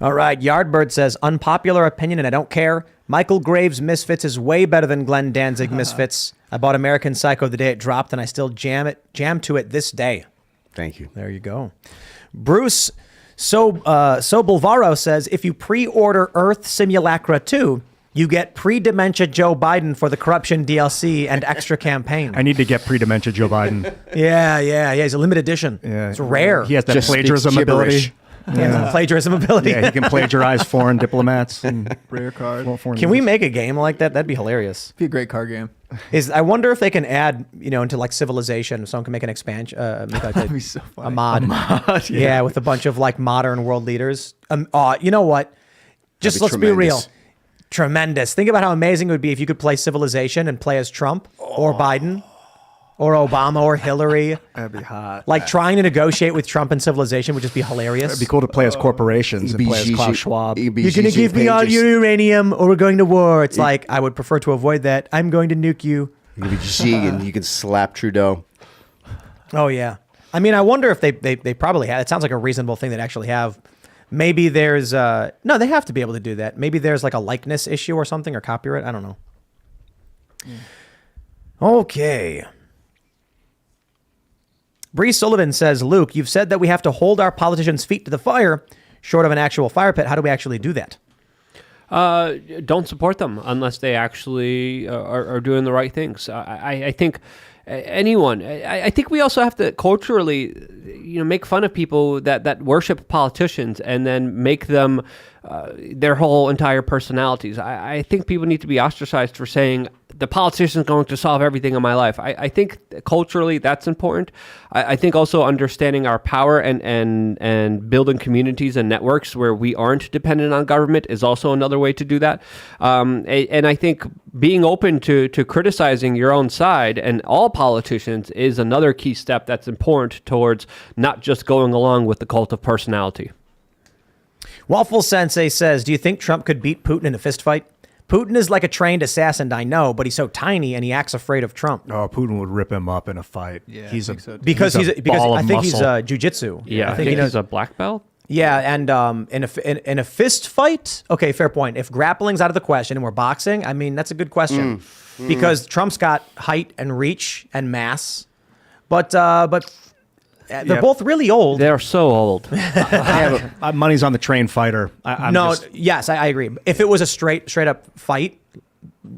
All right. Yardbird says, unpopular opinion, and I don't care. Michael Graves' Misfits is way better than Glenn Danzig Misfits. I bought American Psycho the day it dropped, and I still jam to it this day. Thank you. There you go. Bruce Bulvaro says, if you pre-order Earth Simulacra 2, you get pre-dementia Joe Biden for the corruption DLC and extra campaign. I need to get pre-dementia Joe Biden. Yeah. He's a limited edition. Yeah. It's rare. He has that Just plagiarism speaks ability. gibberish. He has plagiarism ability. Yeah, he can plagiarize foreign diplomats. And Rare card. foreign Can we leaders. make a game like that? That'd be hilarious. Be a great card game. I wonder if they can add, into like Civilization, someone can make an expansion, make like That'd be so funny. a mod. Yeah, with a bunch of like modern world leaders. You know what? Just That'd be let's be real. tremendous. Tremendous. Think about how amazing it would be if you could play Civilization and play as Trump or Biden or Obama or Hillary. That'd be hot. Like trying to negotiate with Trump in Civilization would just be hilarious. It'd be cool to play as corporations and play as Klaus Schwab. You're going to give me all your uranium or we're going to war. It's like, I would prefer to avoid that. I'm going to nuke you. You can be Xi and you can slap Trudeau. Oh, yeah. I mean, I wonder if they probably have. It sounds like a reasonable thing that actually have. Maybe there's no, they have to be able to do that. Maybe there's like a likeness issue or something or copyright. I don't know. Okay. Bree Sullivan says, Luke, you've said that we have to hold our politicians' feet to the fire short of an actual fire pit. How do we actually do that? Don't support them unless they actually are doing the right things. I think anyone. I think we also have to culturally, make fun of people that worship politicians and then make them their whole entire personalities. I think people need to be ostracized for saying the politician is going to solve everything in my life. I think culturally that's important. I think also understanding our power and building communities and networks where we aren't dependent on government is also another way to do that. And I think being open to criticizing your own side and all politicians is another key step that's important towards not just going along with the cult of personality. Waffle Sensei says, do you think Trump could beat Putin in a fist fight? Putin is like a trained assassin, I know, but he's so tiny and he acts afraid of Trump. Oh, Putin would rip him up in a fight. Yeah, he's I a think so, too. Because he's a ball I of think he's muscle. jujitsu. Yeah, I think he knows. he's a black belt. Yeah, and in a fist fight, okay, fair point. If grappling's out of the question and we're boxing, I mean that's a good question because Trump's got height and reach and mass, but they're both really old. They're so old. Money's on the trained fighter. Yes, I agree. If it was a straight up fight,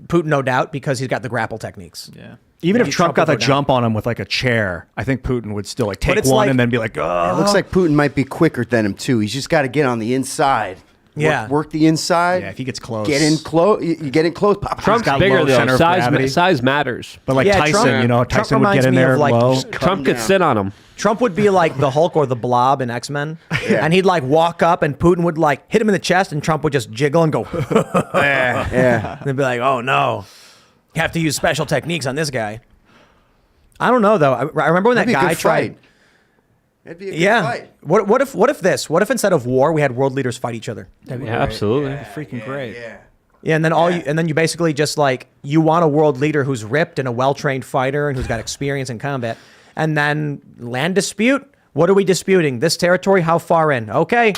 Putin, no doubt, because he's got the grapple techniques. Yeah. Even if Trump got would the go down. jump on him with like a chair, I think Putin would still like take it's one like- and then be like, oh. It looks like Putin might be quicker than him too. He's just got to get on the inside. Yeah. Work the inside. Yeah, if he gets close. Get in close. You get in close. Pop, pop. Trump's got bigger low though. center of gravity. Size matters. But like Yeah, Tyson, Trump- you know, Trump Tyson would get reminds in me of, there like, low. Trump could sit on him. Trump would be like the Hulk or the Blob in X-Men. And he'd like walk up and Putin would like hit him in the chest and Trump would just jiggle and go, Yeah. and they'd be like, oh no, you have to use special techniques on this guy. I don't know though. I remember when That'd be that a guy good tried. fight. That'd be a good Yeah. fight. What if instead of war we had world leaders fight each other? Yeah, absolutely. Freaking great. Yeah. Yeah, and then you basically just like you want a world leader who's ripped and a well-trained fighter and who's got experience in combat, and then land dispute. What are we disputing? This territory? How far in? Okay,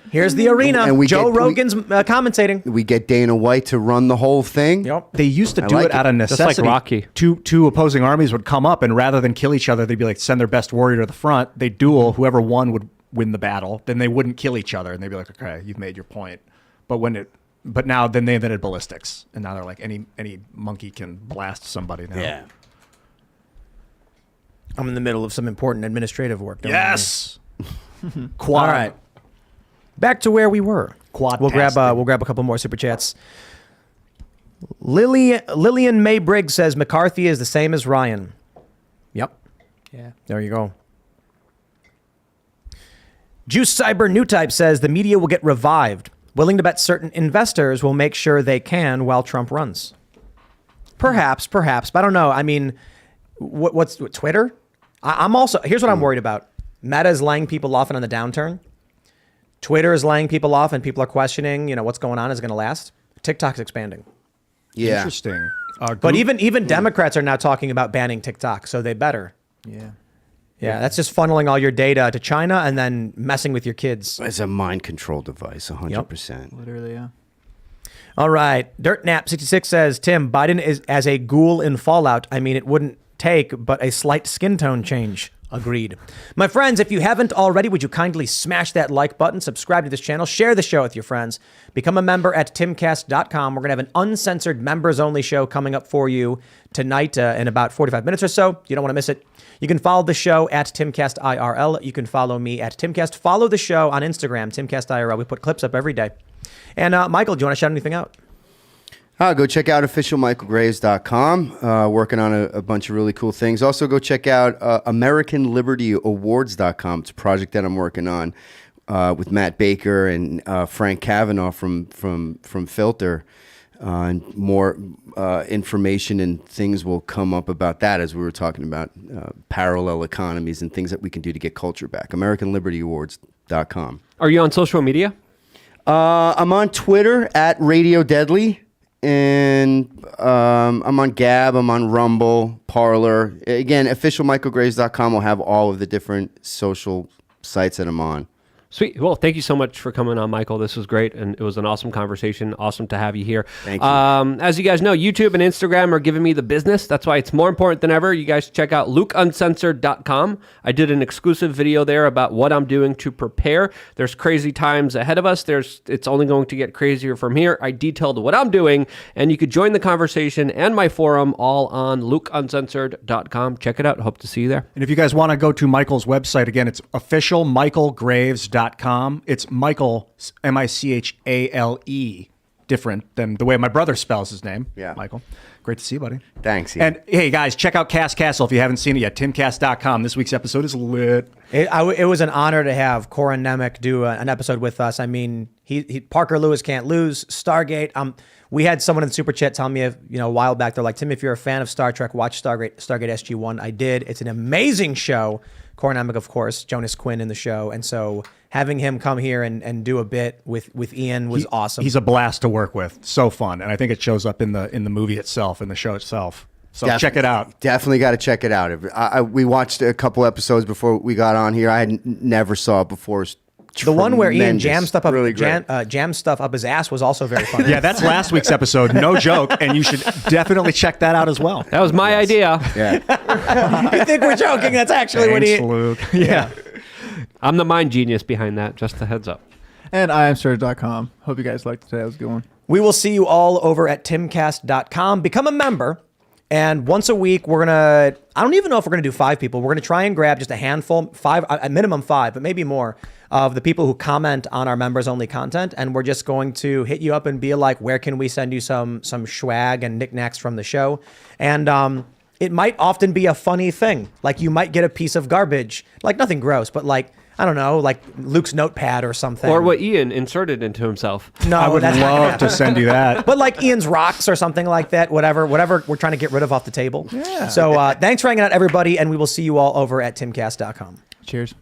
here's the arena. And we Joe get- Rogan's commentating. We get Dana White to run the whole thing. Yep. They used to I do like it out of it. Just like necessity. Rocky. Two opposing armies would come up, and rather than kill each other, they'd be like, send their best warrior to the front. They'd duel. Whoever won would win the battle. Then they wouldn't kill each other, and they'd be like, okay, you've made your point. But now then they invented ballistics, and now they're like any monkey can blast somebody now. I'm in the middle of some important administrative work. don't worry. Yes. All Quad. right. Back to where we were. We'll grab Quad-tastic. a couple more super chats. Lillian May Briggs says McCarthy is the same as Ryan. Yep. Yeah. There you go. Juice Cyber New Type says the media will get revived. Willing to bet certain investors will make sure they can while Trump runs. Perhaps, but I don't know. I mean, what's Twitter? I'm also, here's what I'm worried about. Meta is laying people off and on the downturn. Twitter is laying people off and people are questioning, what's going on, is it going to last? TikTok's expanding. Yeah. Interesting. But even Democrats are now talking about banning TikTok, so they better. Yeah. Yeah, that's just funneling all your data to China and then messing with your kids. It's a mind control device, 100%. Literally, yeah. All right. DirtNap66 says, Tim, Biden is as a ghoul in Fallout. I mean, it wouldn't take but a slight skin tone change. Agreed. My friends, if you haven't already, would you kindly smash that like button, subscribe to this channel, share the show with your friends, become a member at timcast.com. We're going to have an uncensored members-only show coming up for you tonight in about 45 minutes or so. You don't want to miss it. You can follow the show at Timcast IRL. You can follow me at Timcast. Follow the show on Instagram, Timcast IRL. We put clips up every day. And Michael, do you want to shout anything out? Go check out officialmichaelgraves.com. Working on a bunch of really cool things. Also, go check out AmericanLibertyAwards.com. It's a project that I'm working on with Matt Baker and Frank Kavanaugh from Filter. And more information and things will come up about that as we were talking about parallel economies and things that we can do to get culture back. AmericanLibertyAwards.com. Are you on social media? I'm on Twitter at Radio Deadly. And I'm on Gab, I'm on Rumble, Parler. Again, officialmichaelgraves.com will have all of the different social sites that I'm on. Sweet. Well, thank you so much for coming on, Michael. This was great, and it was an awesome conversation. Awesome to have you here. Thank you. As you guys know, YouTube and Instagram are giving me the business. That's why it's more important than ever. You guys check out lukeuncensored.com. I did an exclusive video there about what I'm doing to prepare. There's crazy times ahead of us. It's only going to get crazier from here. I detailed what I'm doing, and you could join the conversation and my forum all on lukeuncensored.com. Check it out. Hope to see you there. And if you guys want to go to Michael's website, again, it's officialmichaelgraves.com. It's Michael, Michale, different than the way my brother spells his name. Yeah. Michael. Great to see you, buddy. Thanks. Ian. And hey, guys, check out Cast Castle if you haven't seen it yet. Timcast.com. This week's episode is lit. It was an honor to have Corin Nemec do an episode with us. I mean, Parker Lewis can't lose. Stargate. We had someone in the super chat tell me, a while back, they're like, Tim, if you're a fan of Star Trek, watch Stargate SG-1. I did. It's an amazing show. Corin Nemec, of course, Jonas Quinn in the show, and so having him come here and do a bit with Ian was awesome. He's a blast to work with. So fun, and I think it shows up in the movie itself, in the show itself. So check it out. Definitely got to check it out. We watched a couple episodes before we got on here. I never saw it before. The one where Ian Tremendous. jammed stuff up his ass was also very funny. Yeah, that's last week's episode. No joke, and you should definitely check that out as well. That was my idea. Yeah. You think we're joking? That's actually what Thanks, he. Luke. Yeah. I'm the mind genius behind that. Just a heads up. And IamSerge.com. Hope you guys liked today. That was a good one. We will see you all over at timcast.com. Become a member. And once a week, I don't even know if we're going to do 5 people. We're going to try and grab just a handful, 5, a minimum 5, but maybe more, of the people who comment on our members only content, and we're just going to hit you up and be like, where can we send you some swag and knickknacks from the show? And it might often be a funny thing. Like you might get a piece of garbage, like nothing gross, but like, I don't know, like Luke's notepad or something. Or what Ian inserted into himself. No, I would that's not gonna love happen. to send you that. But like Ian's rocks or something like that, whatever we're trying to get rid of off the table. Yeah. So thanks for hanging out, everybody, and we will see you all over at timcast.com. Cheers.